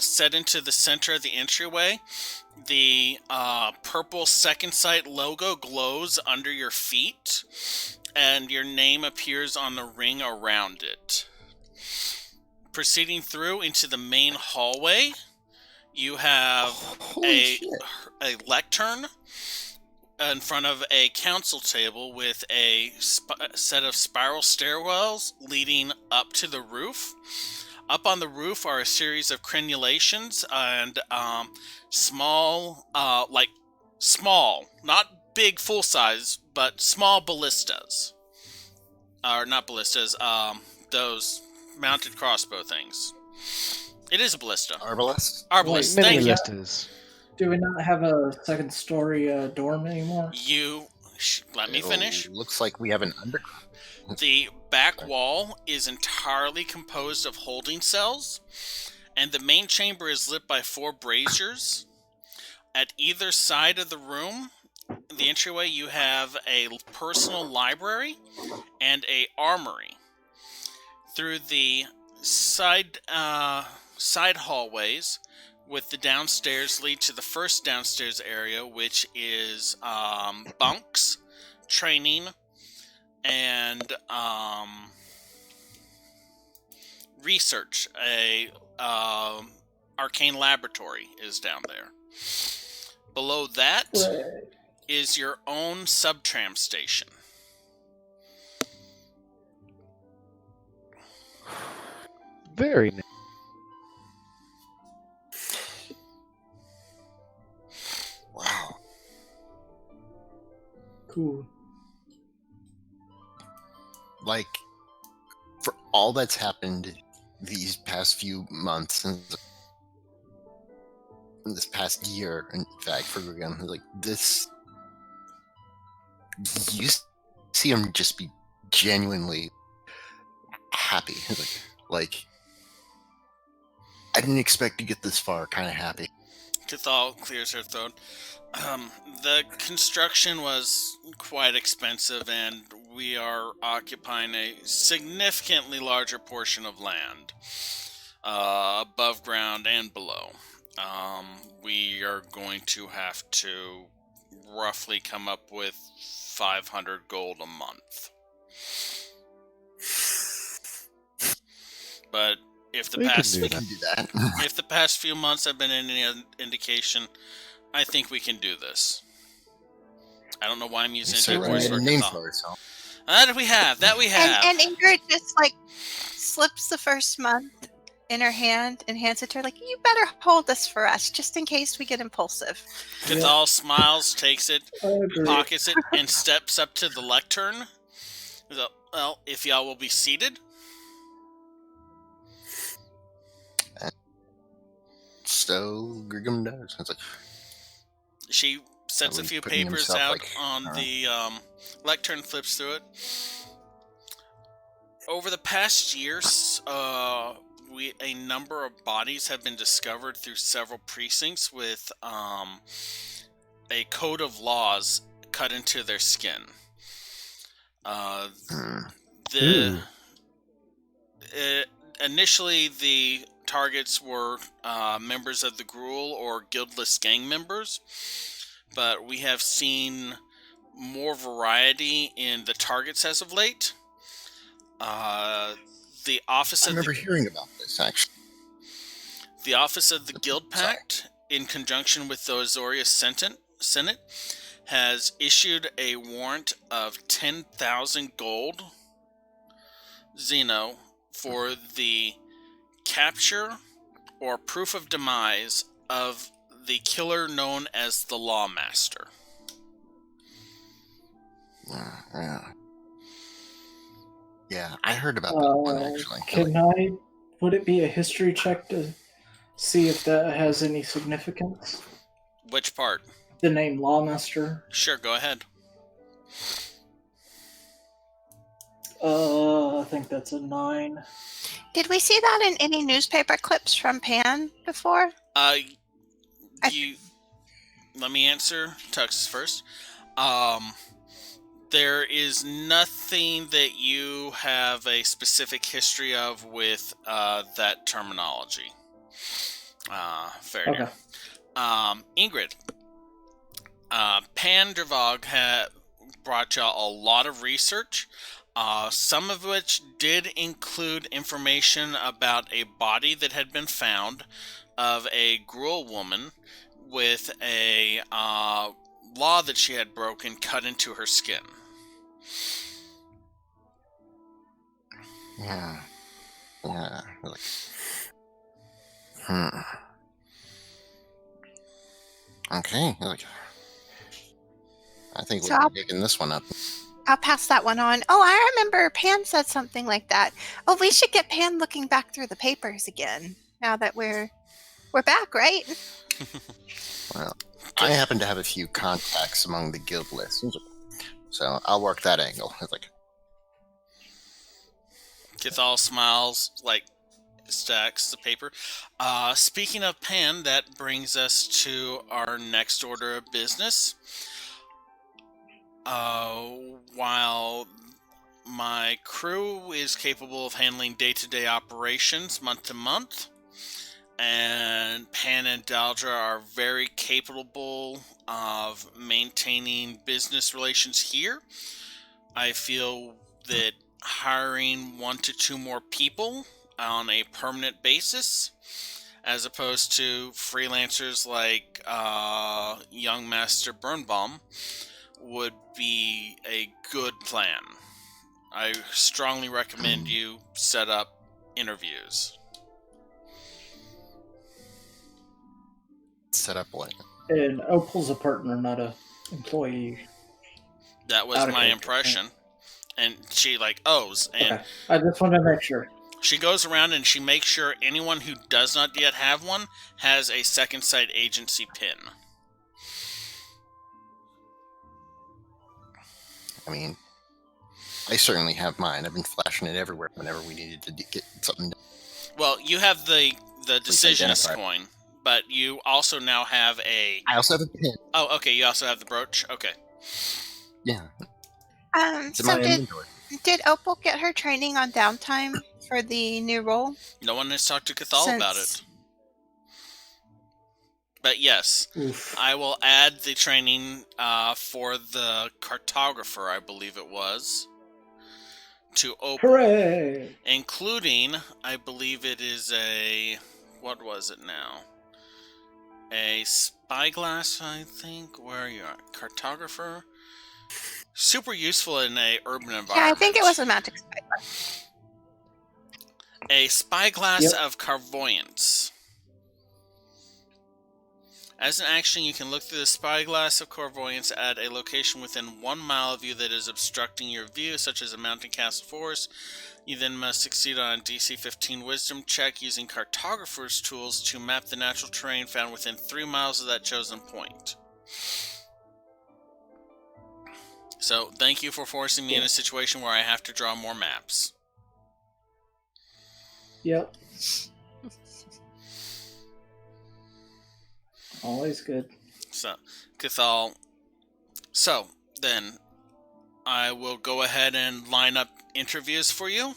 set into the center of the entryway, the purple Second Sight logo glows under your feet, and your name appears on the ring around it. Proceeding through into the main hallway, you have a lectern in front of a council table with a set of spiral stairwells leading up to the roof. Up on the roof are a series of crenulations and small, not big full size, but small ballistas. Or not ballistas, those mounted crossbow things. It is a ballista. Arbalest? Arbalest, Mini thank you. ballistas. Do we not have a second story dorm anymore? Let me finish. Looks like we have an underground. The back wall is entirely composed of holding cells, and the main chamber is lit by 4 braziers. At either side of the room, the entryway, you have a personal library and a armory. Through the side hallways, with the downstairs lead to the first downstairs area, which is bunks, training, and research. A arcane laboratory is down there. Below that is your own subtram station. Very nice. Wow. Cool. Like, for all that's happened these past few months, and this past year, in fact, for Gruul, like, this, you see him just be genuinely happy. Like, I didn't expect to get this far kind of happy. Cathal clears her throat. The construction was quite expensive, and we are occupying a significantly larger portion of land, above ground and below. We are going to have to roughly come up with 500 gold a month. But if the past few months have been any indication, I think we can do this. I don't know why I'm using a voice for name for it. That we have. And Ingrid just slips the first month in her hand and hands it to her, like, you better hold this for us, just in case we get impulsive. Cathal smiles, takes it, pockets it, and steps up to the lectern. Well, if y'all will be seated. So Grigum does. It's like, she sets a few papers out on the lectern, flips through it. Over the past years, a number of bodies have been discovered through several precincts with a code of laws cut into their skin. Initially, the targets were members of the Gruul or guildless gang members, but we have seen more variety in the targets as of late. The office I remember hearing about this, actually. The Office of the Guild Pact, in conjunction with the Azoria Senate, has issued a warrant of 10,000 gold Xeno for the capture or proof of demise of the killer known as the Lawmaster. Yeah, I heard about that one, actually. Would it be a history check to see if that has any significance? Which part? The name Lawmaster. Sure, go ahead. I think that's a 9. Did we see that in any newspaper clips from Pan before? Let me answer Tux first. There is nothing that you have a specific history of with that terminology. Fair enough. Ingrid, Pan Dervog had brought y'all a lot of research, some of which did include information about a body that had been found of a Gruul woman with a law that she had broken cut into her skin. Yeah. Like, Okay. Like, I think we'll be picking this one up. I'll pass that one on. Oh, I remember Pan said something like that. Oh, we should get Pan looking back through the papers again. Now that we're back, right? Well, I happen to have a few contacts among the guild lists, so I'll work that angle. It's like Kithal smiles, like stacks the paper. Speaking of Pan, that brings us to our next order of business. While my crew is capable of handling day-to-day operations month to month, and Pan and Daldra are very capable of maintaining business relations here, I feel that hiring 1 to 2 more people on a permanent basis, as opposed to freelancers like young Master Birnbaum, would be a good plan. I strongly recommend you set up interviews. Set up what? And Opal's a partner, not a employee. That was my impression. And she O's. And okay. I just want to make sure. She goes around and she makes sure anyone who does not yet have one has a Second Sight agency pin. I mean, I certainly have mine. I've been flashing it everywhere whenever we needed to get something done. Well, you have the decisionist coin, but you also now have a... I also have a pin. Oh, okay, you also have the brooch? Okay. Yeah. So did Opal get her training on downtime for the new role? No one has talked to Cathal about it. But yes, I will add the training for the cartographer, I believe it was, to Opal. Hooray! Including, I believe it is a... What was it now? A spyglass, I think. Where are you at? Cartographer? Super useful in a urban environment. Yeah, I think it was a magic spyglass. A spyglass of clairvoyance. As an action, you can look through the spyglass of clairvoyance at a location within 1 mile of you that is obstructing your view, such as a mountain, castle, forest. You then must succeed on a DC 15 wisdom check using cartographer's tools to map the natural terrain found within 3 miles of that chosen point. So, thank you for forcing me in a situation where I have to draw more maps. Yep. Always good. So, Cathal. So, then, I will go ahead and line up interviews for you.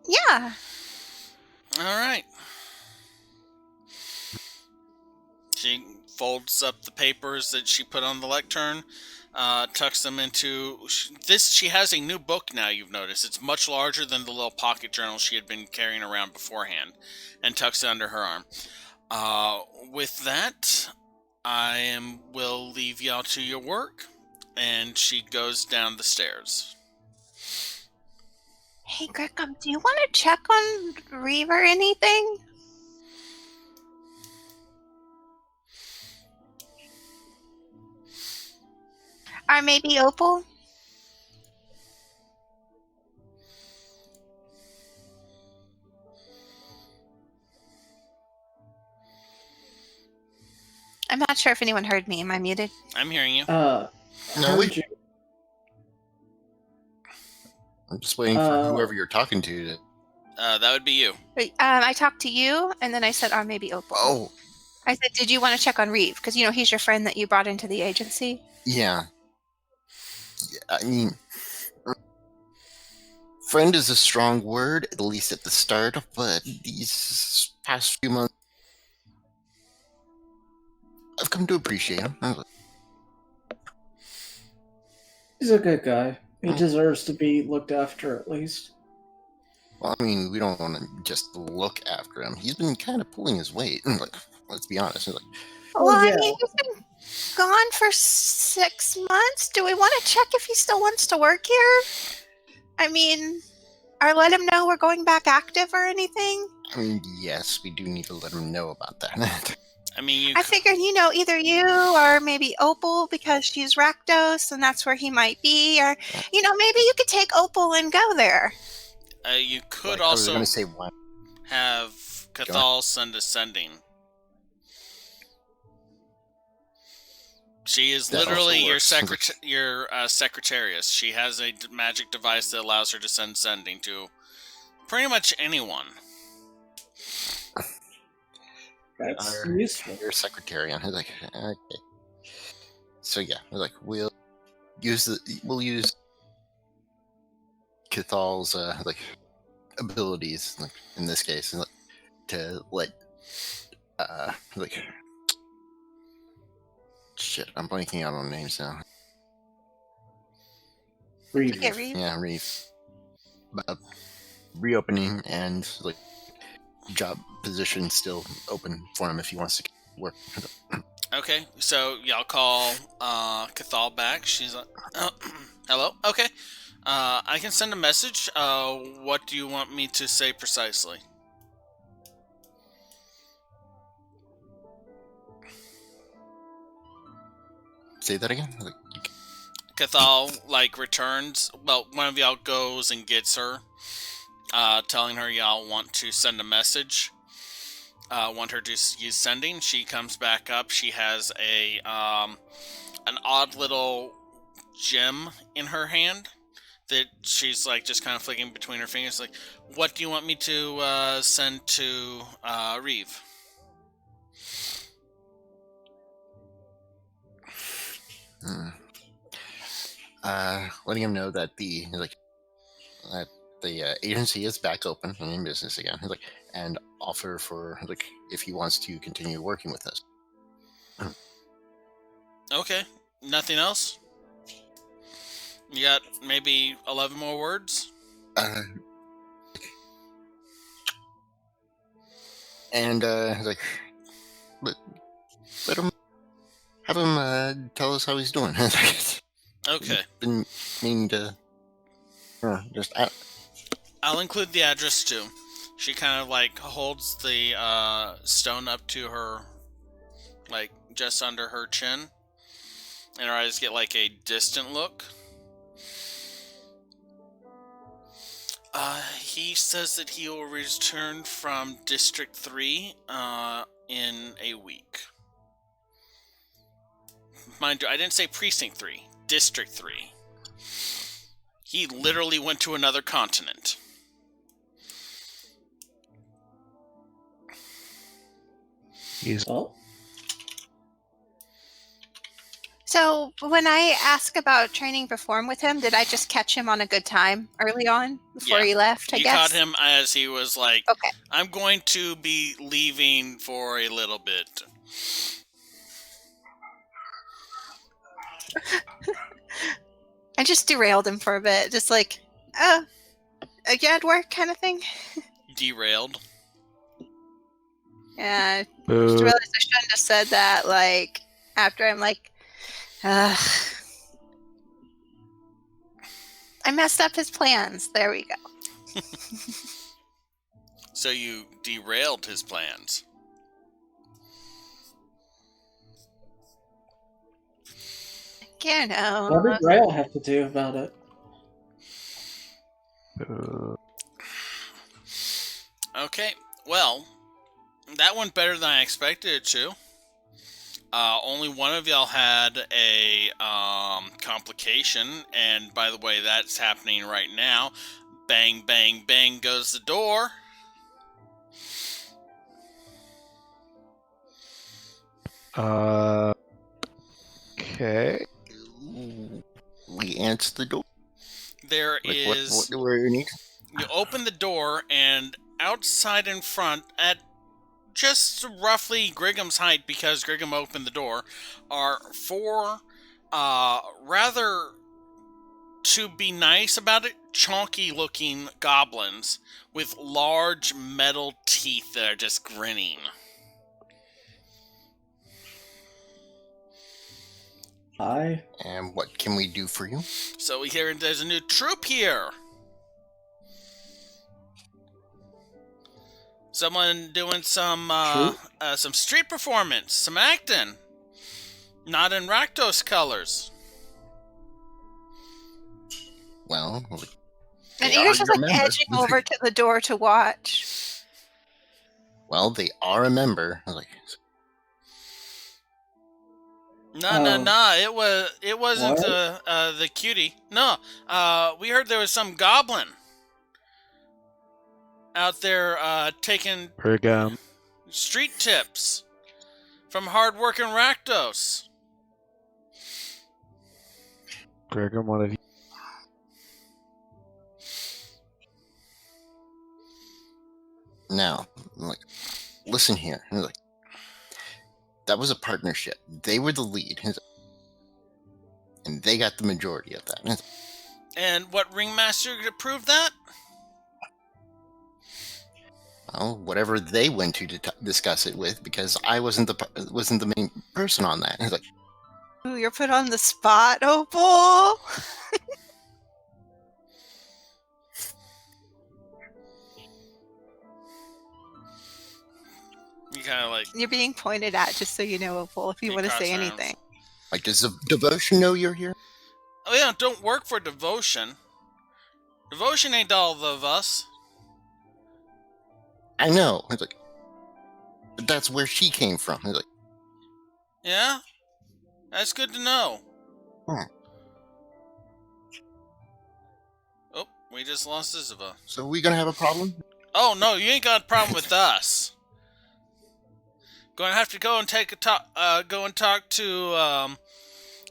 Yeah. Alright. She folds up the papers that she put on the lectern, tucks them into... She has a new book now, you've noticed. It's much larger than the little pocket journal she had been carrying around beforehand, and tucks it under her arm. With that, I will leave y'all to your work, and she goes down the stairs. Hey, Gregum, do you want to check on Reeve or anything? Or maybe Opal? I'm not sure if anyone heard me. Am I muted? I'm hearing you. No, I'm just waiting for whoever you're talking to. That would be you. I talked to you, and then I said, or maybe Opal. Oh. I said, did you want to check on Reeve? Because, he's your friend that you brought into the agency. Yeah. I mean, friend is a strong word, at least at the start, but these past few months, I've come to appreciate him. He's a good guy. He deserves to be looked after, at least. Well, I mean, we don't want to just look after him. He's been kind of pulling his weight. Let's be honest. Well, yeah. I mean, he's been gone for 6 months. Do we want to check if he still wants to work here? I mean, or let him know we're going back active or anything? I mean, yes, we do need to let him know about that. I mean, I figured, either you or maybe Opal, because she's Rakdos and that's where he might be, or, maybe you could take Opal and go there. You could also have Cathal send a sending. She is literally your secretarius. She has a magic device that allows her to send sending to pretty much anyone. That's useful. Your secretary, and he's like, okay. So yeah, we'll use Cathal's abilities, in this case, to let shit, I'm blanking out on names now. Reeve. Yeah, Reeve. About reopening and job position still open for him if he wants to work. Okay, so y'all call Cathal back. She's like, hello? Okay. I can send a message. What do you want me to say precisely? Say that again? Cathal, returns. Well, one of y'all goes and gets her, telling her y'all want to send a message. Want her to use sending. She comes back up. She has an odd little gem in her hand that she's just kind of flicking between her fingers. What do you want me to send to Reeve? Letting him know that the agency is back open and in business again. And offer for if he wants to continue working with us. Okay. Nothing else? You got maybe 11 more words? And let him have him tell us how he's doing. Okay. Been meaning to I'll include the address too. She kind of holds the stone up to her, just under her chin, and her eyes get a distant look. He says that he will return from District 3 in a week. Mind you, I didn't say Precinct 3. District 3. He literally went to another continent. So, when I asked about training Perform with him, did I just catch him on a good time early on before he left, I guess? You caught him as he was okay. I'm going to be leaving for a little bit. I just derailed him for a bit. Just yeah, at work kind of thing. Derailed? Yeah, I just realized I shouldn't have said that, after I'm I messed up his plans. There we go. So you derailed his plans. I know. What did Rail have to do about it? Okay, well, that went better than I expected it to. Only one of y'all had a complication, and by the way, that's happening right now. Bang, bang, bang goes the door. Okay. We answer the door. There is. What do we need? You open the door, and outside in front, at just roughly Grigham's height, because Grigham opened the door, are 4 rather, to be nice about it, chonky-looking goblins with large metal teeth that are just grinning. Hi. And what can we do for you? So we hear there's a new troupe here. Someone doing some street performance, some acting. Not in Rakdos colors. Well, And Ego's just like edging over to the door to watch. Well, they are a member. I was like, No. It wasn't the cutie. No. We heard there was some goblin out there taking Brigham. street tips from hard-working Rakdos. Brigham, one of you. now, I'm like, listen here. And like, that was a partnership. They were the lead. And they got the majority of that. And what ringmaster approved that? Well, whatever they went to discuss it with, because I wasn't the main person on that. It's like, ooh, you're put on the spot, Opal. You kind of like... You're being pointed at, just so you know, Opal, if you want to say anything. Like, does Devotion know you're here? Oh yeah, don't work for Devotion. Devotion ain't all of us. I know. It's like, but that's where she came from. It's like, yeah? That's good to know. Oh, we just lost Isabel. So are we gonna have a problem? Oh no, you ain't got a problem with us. Gonna have to go and talk to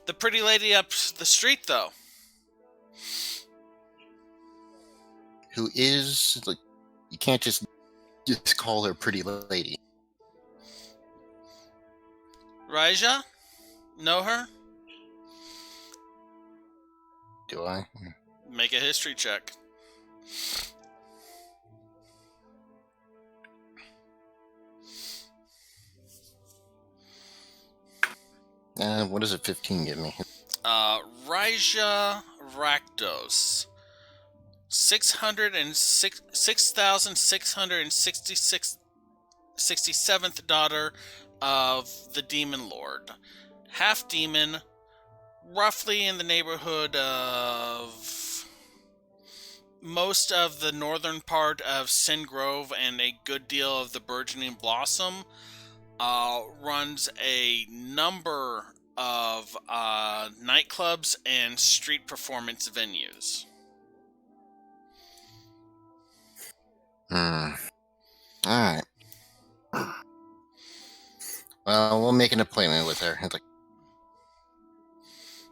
the pretty lady up the street, though. Who is like, you can't just call her pretty lady. Raja? Know her? Do I? Make a history check. What does a 15 give me? Raja Rakdos. 6,667th daughter of the Demon Lord. Half demon, roughly in the neighborhood of most of the northern part of Sin Grove and a good deal of the burgeoning Blossom. Runs a number of nightclubs and street performance venues. Alright. Well, we'll make an appointment with her. It's like,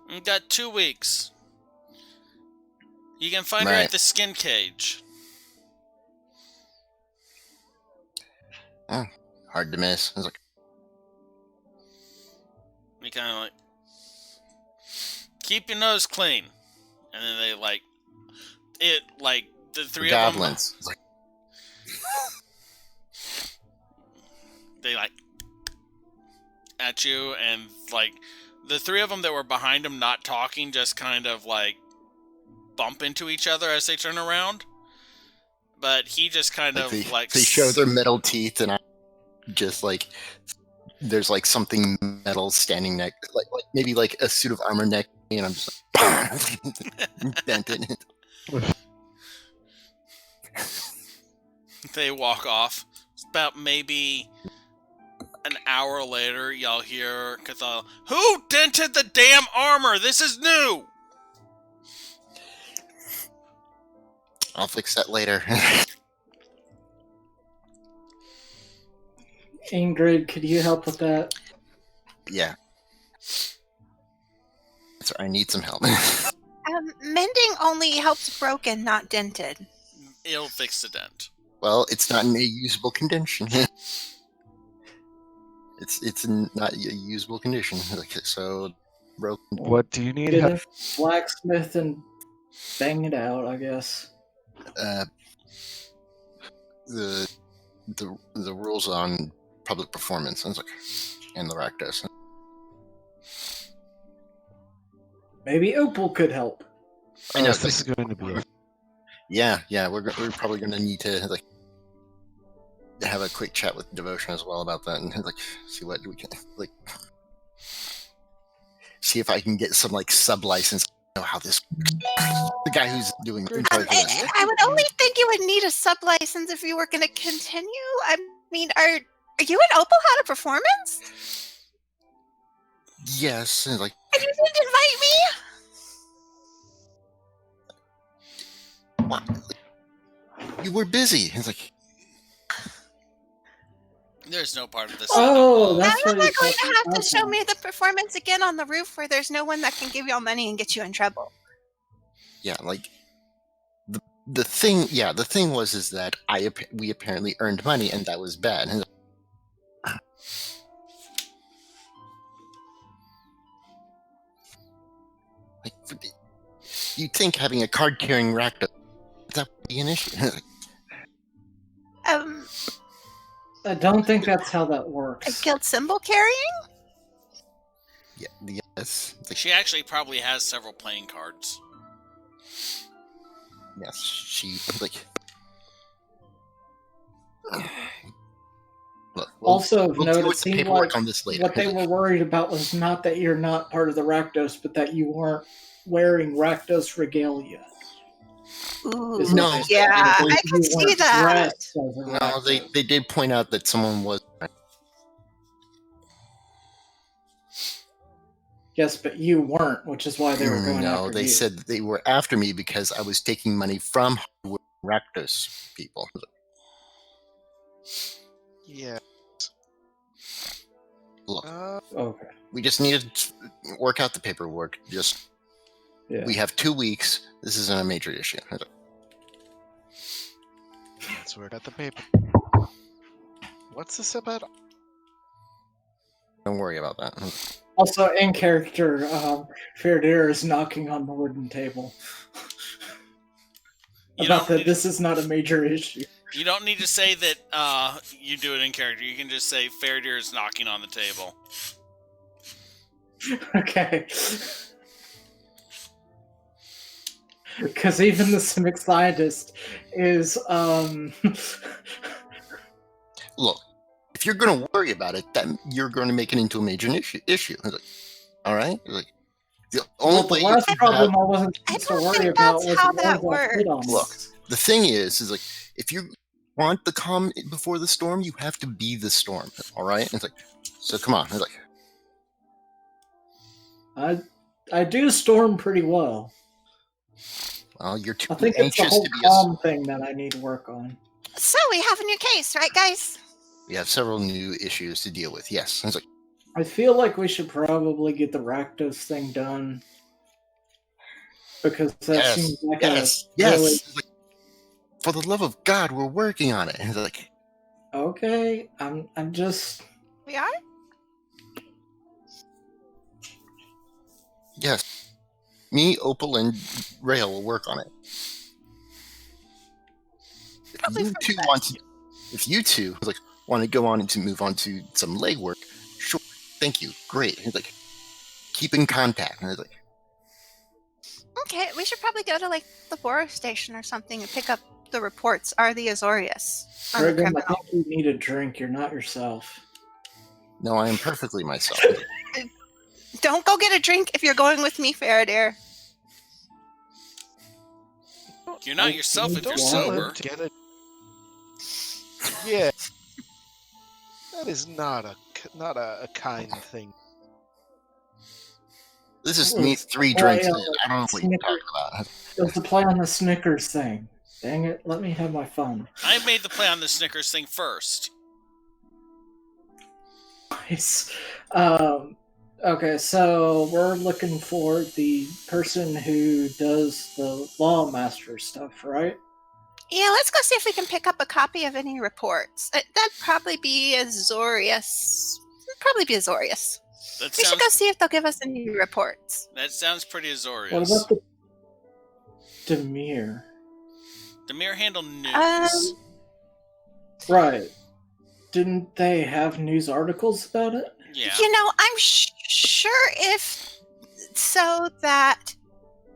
You got 2 weeks. You can find her at the Skin Cage. Oh, hard to miss. It's like, You kind of like, keep your nose clean. And then they the three goblins. of them. They at you, and the 3 of them that were behind him not talking just kind of bump into each other as they turn around. But he just kind of they show their metal teeth, and I just there's something metal standing next, maybe a suit of armor next to me, and I'm just bent it. They walk off. It's about maybe an hour later, y'all hear Cathal, "Who dented the damn armor? This is new!" I'll fix that later. Ingrid, could you help with that? Yeah. So I need some help. Mending only helps broken, not dented. It'll fix the dent. Well, it's not in a usable condition. it's not a usable condition. Like, so broken. What do you need? Get a blacksmith and bang it out, I guess. The rules on public performance and the Rakdos. Maybe Opal could help. I know this is going to be it. Yeah. We're probably going to need to have a quick chat with Devotion as well about that, and see what we can see if I can get some sub license. Know how this the guy who's doing. I would only think you would need a sub license if you were going to continue. I mean, are you and Opal had a performance? Yes, and you didn't invite me. What? You were busy. It's there's no part of this. Oh, that's now what you're going to have to show me the performance again on the roof where there's no one that can give y'all money and get you in trouble. Yeah, the thing. Yeah, the thing was that we apparently earned money, and that was bad. You'd think having a card-carrying Rakdos that would be an issue. I don't think that's how that works. A guild symbol carrying? Yeah, yes. She actually probably has several playing cards. Yes, she Look, also, we'll note, it seemed like on this later. what they were worried about was not that you're not part of the Rakdos, but that you weren't wearing Rakdos regalia. Ooh, no, yeah, I could see that. No, they did point out that someone was. Yes, but you weren't, which is why they were going after you. No, they said that they were after me because I was taking money from Rakdos people. Yeah. Look, okay. we just needed to work out the paperwork. We have 2 weeks. This isn't a major issue. Let's work out the paper. What's this about? Don't worry about that. Also, in character, Ferdir is knocking on the wooden table. This is not a major issue. You don't need to say that you do it in character. You can just say Faradir is knocking on the table. Okay. Because even the Simic scientist is, Look, if you're going to worry about it, then you're going to make it into a major issue. All right? The last problem I wasn't supposed to worry about was how that works. Look, the thing is if you want the calm before the storm, you have to be the storm. All right? It's so come on. I do storm pretty well. Well, you're too I think anxious it's the whole to be calm thing that I need to work on. So we have a new case, right, guys? We have several new issues to deal with. Yes. I feel like we should probably get the Rakdos thing done. Because that seems like really... For the love of God, we're working on it. Okay, I'm just... We are? Yes. Me, Opal, and Rail will work on it. If you two want to go on and to move on to some legwork, sure, thank you, great. Keep in contact. Okay, we should probably go to the Borough station or something and pick up the reports. Are the Azorius? I think you need a drink. You're not yourself. No, I am perfectly myself. Don't go get a drink if you're going with me, Faradir. You're not yourself if you're sober. Yeah. That is not a kind thing. This is me 3 drinks in. I don't know what you're talking about. It's the play on the Snickers thing. Dang it, let me have my fun. I made the play on the Snickers thing first. Nice. Okay, so we're looking for the person who does the lawmaster stuff, right? Yeah, let's go see if we can pick up a copy of any reports. That'd probably be Azorius. We should go see if they'll give us any reports. That sounds pretty Azorius. What about the Demir? Demir handle news. Right. Didn't they have news articles about it? Yeah. I'm sure if so that,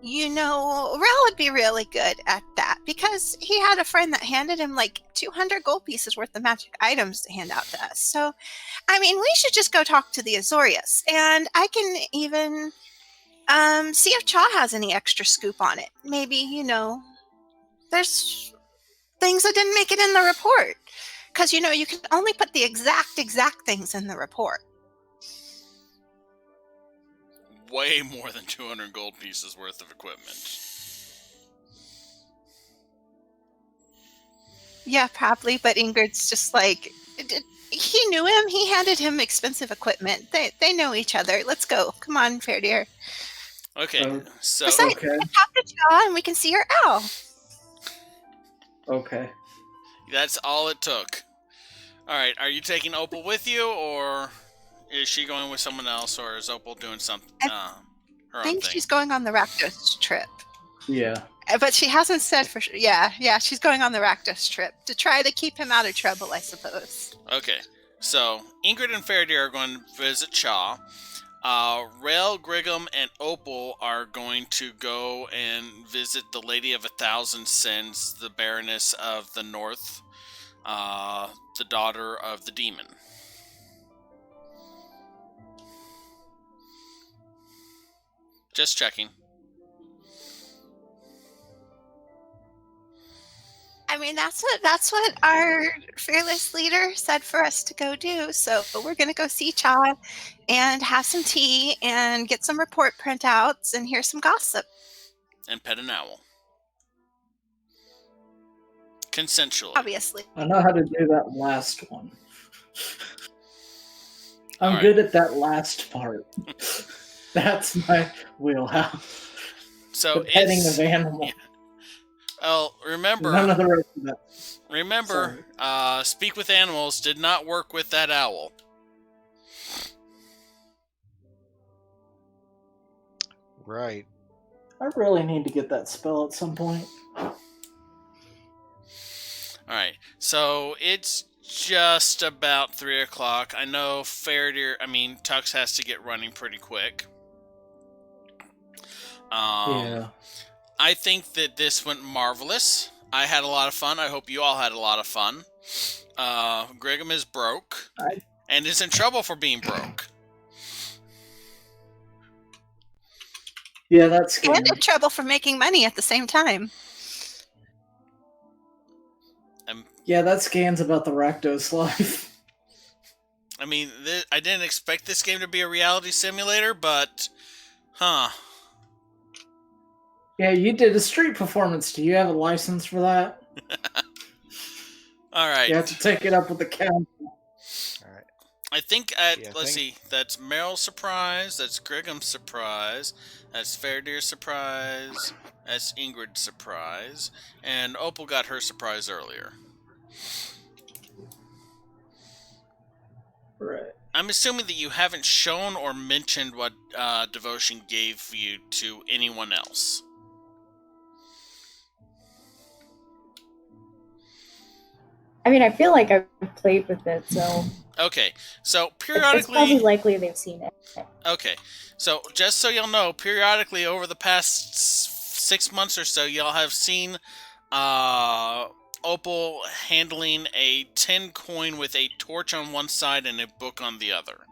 Rel would be really good at that because he had a friend that handed him like 200 gold pieces worth of magic items to hand out to us. So, we should just go talk to the Azorius, and I can even see if Cha has any extra scoop on it. Maybe, there's things that didn't make it in the report. Because, you can only put the exact things in the report. Way more than 200 gold pieces worth of equipment. Yeah, probably, but Ingrid's just like, he knew him, he handed him expensive equipment. They know each other. Let's go. Come on, fair dear. Okay, so... Besides, we can talk to Cha and we can see your owl. Okay. That's all it took. Alright, are you taking Opal with you, or is she going with someone else, or is Opal doing something? I think she's going on the Rakdos trip. Yeah. But she hasn't said for sure. Yeah, she's going on the Rakdos trip to try to keep him out of trouble, I suppose. Okay, so Ingrid and Faraday are going to visit Cha. Rael, Griggum, and Opal are going to go and visit the Lady of 1,000 Sins, the Baroness of the North, the daughter of the demon. Just checking. That's what our fearless leader said for us to go do. So we're going to go see Cha and have some tea and get some report printouts and hear some gossip. And pet an owl. Consensually. Obviously. I know how to do that last one. I'm good at that last part. That's my wheelhouse. So the petting of animals. Yeah. Oh, remember. None of the rest of that. Remember, speak with animals did not work with that owl. Right. I really need to get that spell at some point. Alright, so it's just about 3 o'clock. I know Tux has to get running pretty quick. Yeah. I think that this went marvelous. I had a lot of fun. I hope you all had a lot of fun. Griggum is broke and is in trouble for being broke. Yeah, that's scary. And in trouble for making money at the same time. Yeah, that scan's about the Rakdos life. I didn't expect this game to be a reality simulator, but... Yeah, you did a street performance. Do you have a license for that? Alright. You have to take it up with the council. Alright. I think let's see, that's Meryl's surprise, that's Griggum's surprise, that's Fairdeer's surprise, that's Ingrid's surprise, and Opal got her surprise earlier. Right. I'm assuming that you haven't shown or mentioned what Devotion gave you to anyone else. I feel like I've played with it, so... Okay, so periodically... It's probably likely they've seen it. Okay, so just so y'all know, periodically over the past 6 months or so, y'all have seen Opal handling a 10 coin with a torch on one side and a book on the other.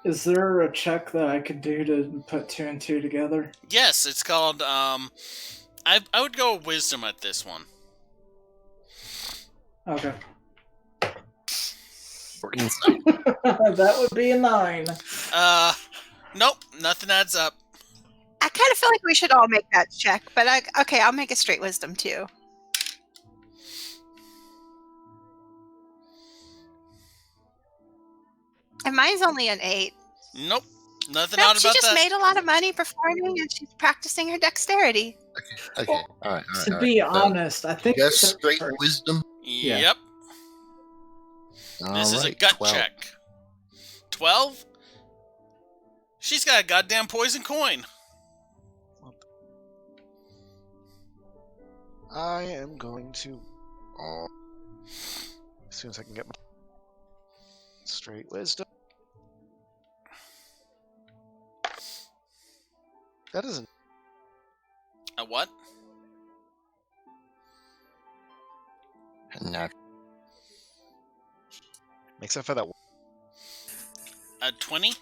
Is there a check that I could do to put 2 and 2 together? Yes, it's called, I would go wisdom at this one. Okay. Or insight. That would be a 9. Nope, nothing adds up. I kind of feel like we should all make that check, but okay, I'll make a straight wisdom too. And mine's only an 8. Nope. Nothing odd about that. She just made a lot of money performing, and she's practicing her dexterity. Okay. Well, all right. To be honest, I think just straight wisdom. Yep. This is a gut 12. check. 12? She's got a goddamn poison coin. I am going to. As soon as I can get my straight wisdom. That isn't. A what? No. Except for that. A 20?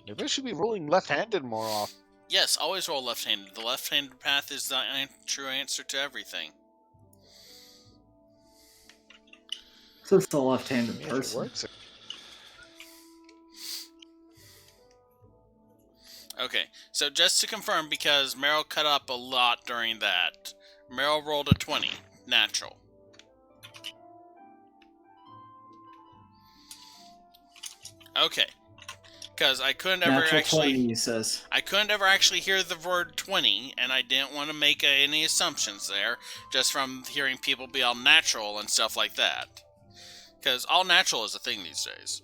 Maybe I should be rolling left-handed more often. Yes, always roll left-handed. The left-handed path is the true answer to everything. So it's the left-handed Yeah, person. it works. Okay, so just to confirm, because Meryl cut up a lot during that, Meryl rolled a 20, natural. Okay, because I couldn't ever Natural actually 20, he says. I couldn't ever actually hear the word 20, and I didn't want to make any assumptions there, just from hearing people be all natural and stuff like that. Because all natural is a thing these days.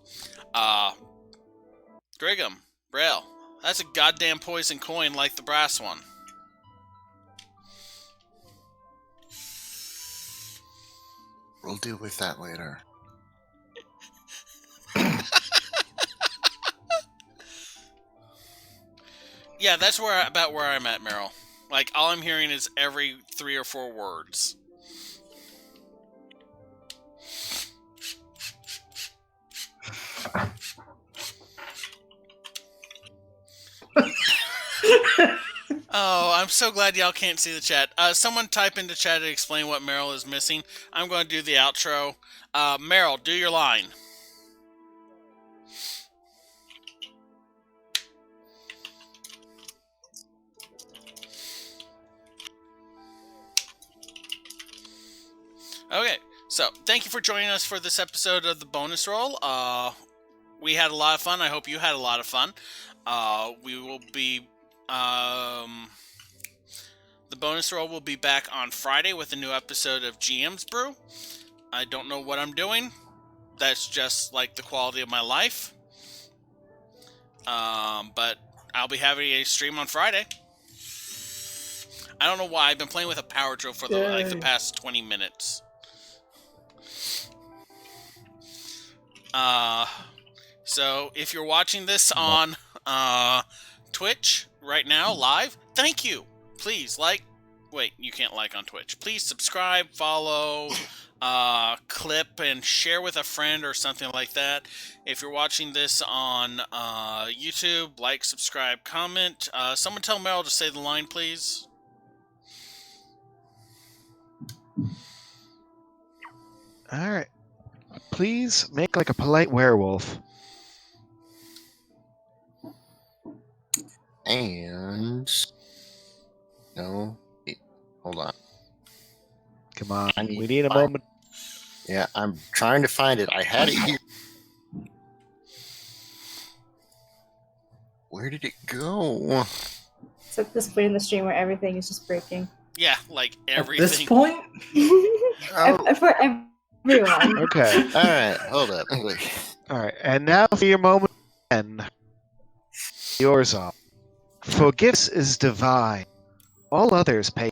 Griggum, Braille, that's a goddamn poison coin like the brass one. We'll deal with that later. Yeah, that's about where I'm at, Meryl. Like, all I'm hearing is every 3 or 4 words. Oh, I'm so glad y'all can't see the chat. Someone type into chat to explain what Meryl is missing. I'm going to do the outro. Meryl, do your line. Okay, so thank you for joining us for this episode of the bonus roll. We had a lot of fun. I hope you had a lot of fun. We will be the bonus roll will be back on Friday with a new episode of GM's Brew. I don't know what I'm doing. That's just like the quality of my life. But I'll be having a stream on Friday. I don't know why. I've been playing with a power drill for the past 20 minutes. So if you're watching this on Twitch right now, live, thank you. Please wait, you can't like on Twitch. Please subscribe, follow, clip, and share with a friend or something like that. If you're watching this on YouTube, like, subscribe, comment. Someone tell Meryl to say the line, please. All right. Please make like a polite werewolf. And no, wait, hold on. Come on, we need a moment. Yeah, I'm trying to find it. I had it here. Where did it go? It's at this point in the stream where everything is just breaking. Yeah, like everything. At this point? For everyone. Okay. All right, hold up. All right, and now for your moment. And yours all. Forgiveness is divine. All others pay.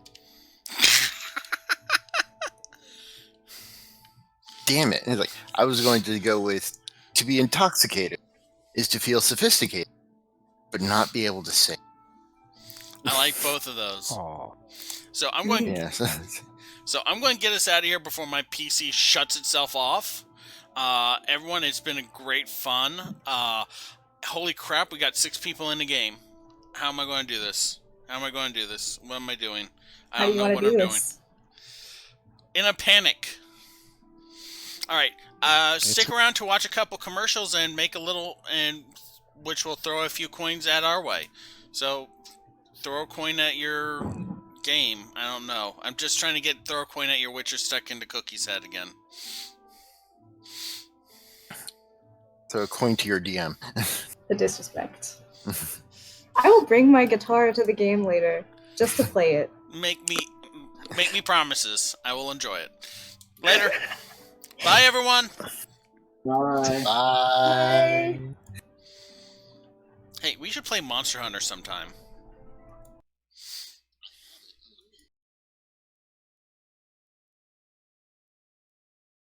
Damn it. It's like, I was going to go with to be intoxicated is to feel sophisticated, but not be able to say. I like both of those. Aww. So I'm going. Yeah. So I'm going to get us out of here before my PC shuts itself off. Everyone, it's been a great fun. Holy crap, we got 6 people in the game. How am I going to do this? How am I going to do this? What am I doing? I don't know what I'm doing. In a panic. All right. Stick around to watch a couple commercials and make a little, which will throw a few coins at our way. So throw a coin at your game. I don't know. I'm just trying to throw a coin at your Witcher stuck into Cookie's head again. Throw a coin to your DM. The disrespect. I will bring my guitar to the game later, just to play it. Make me promises. I will enjoy it. Later. Bye, everyone. Bye. Bye. Hey, we should play Monster Hunter sometime.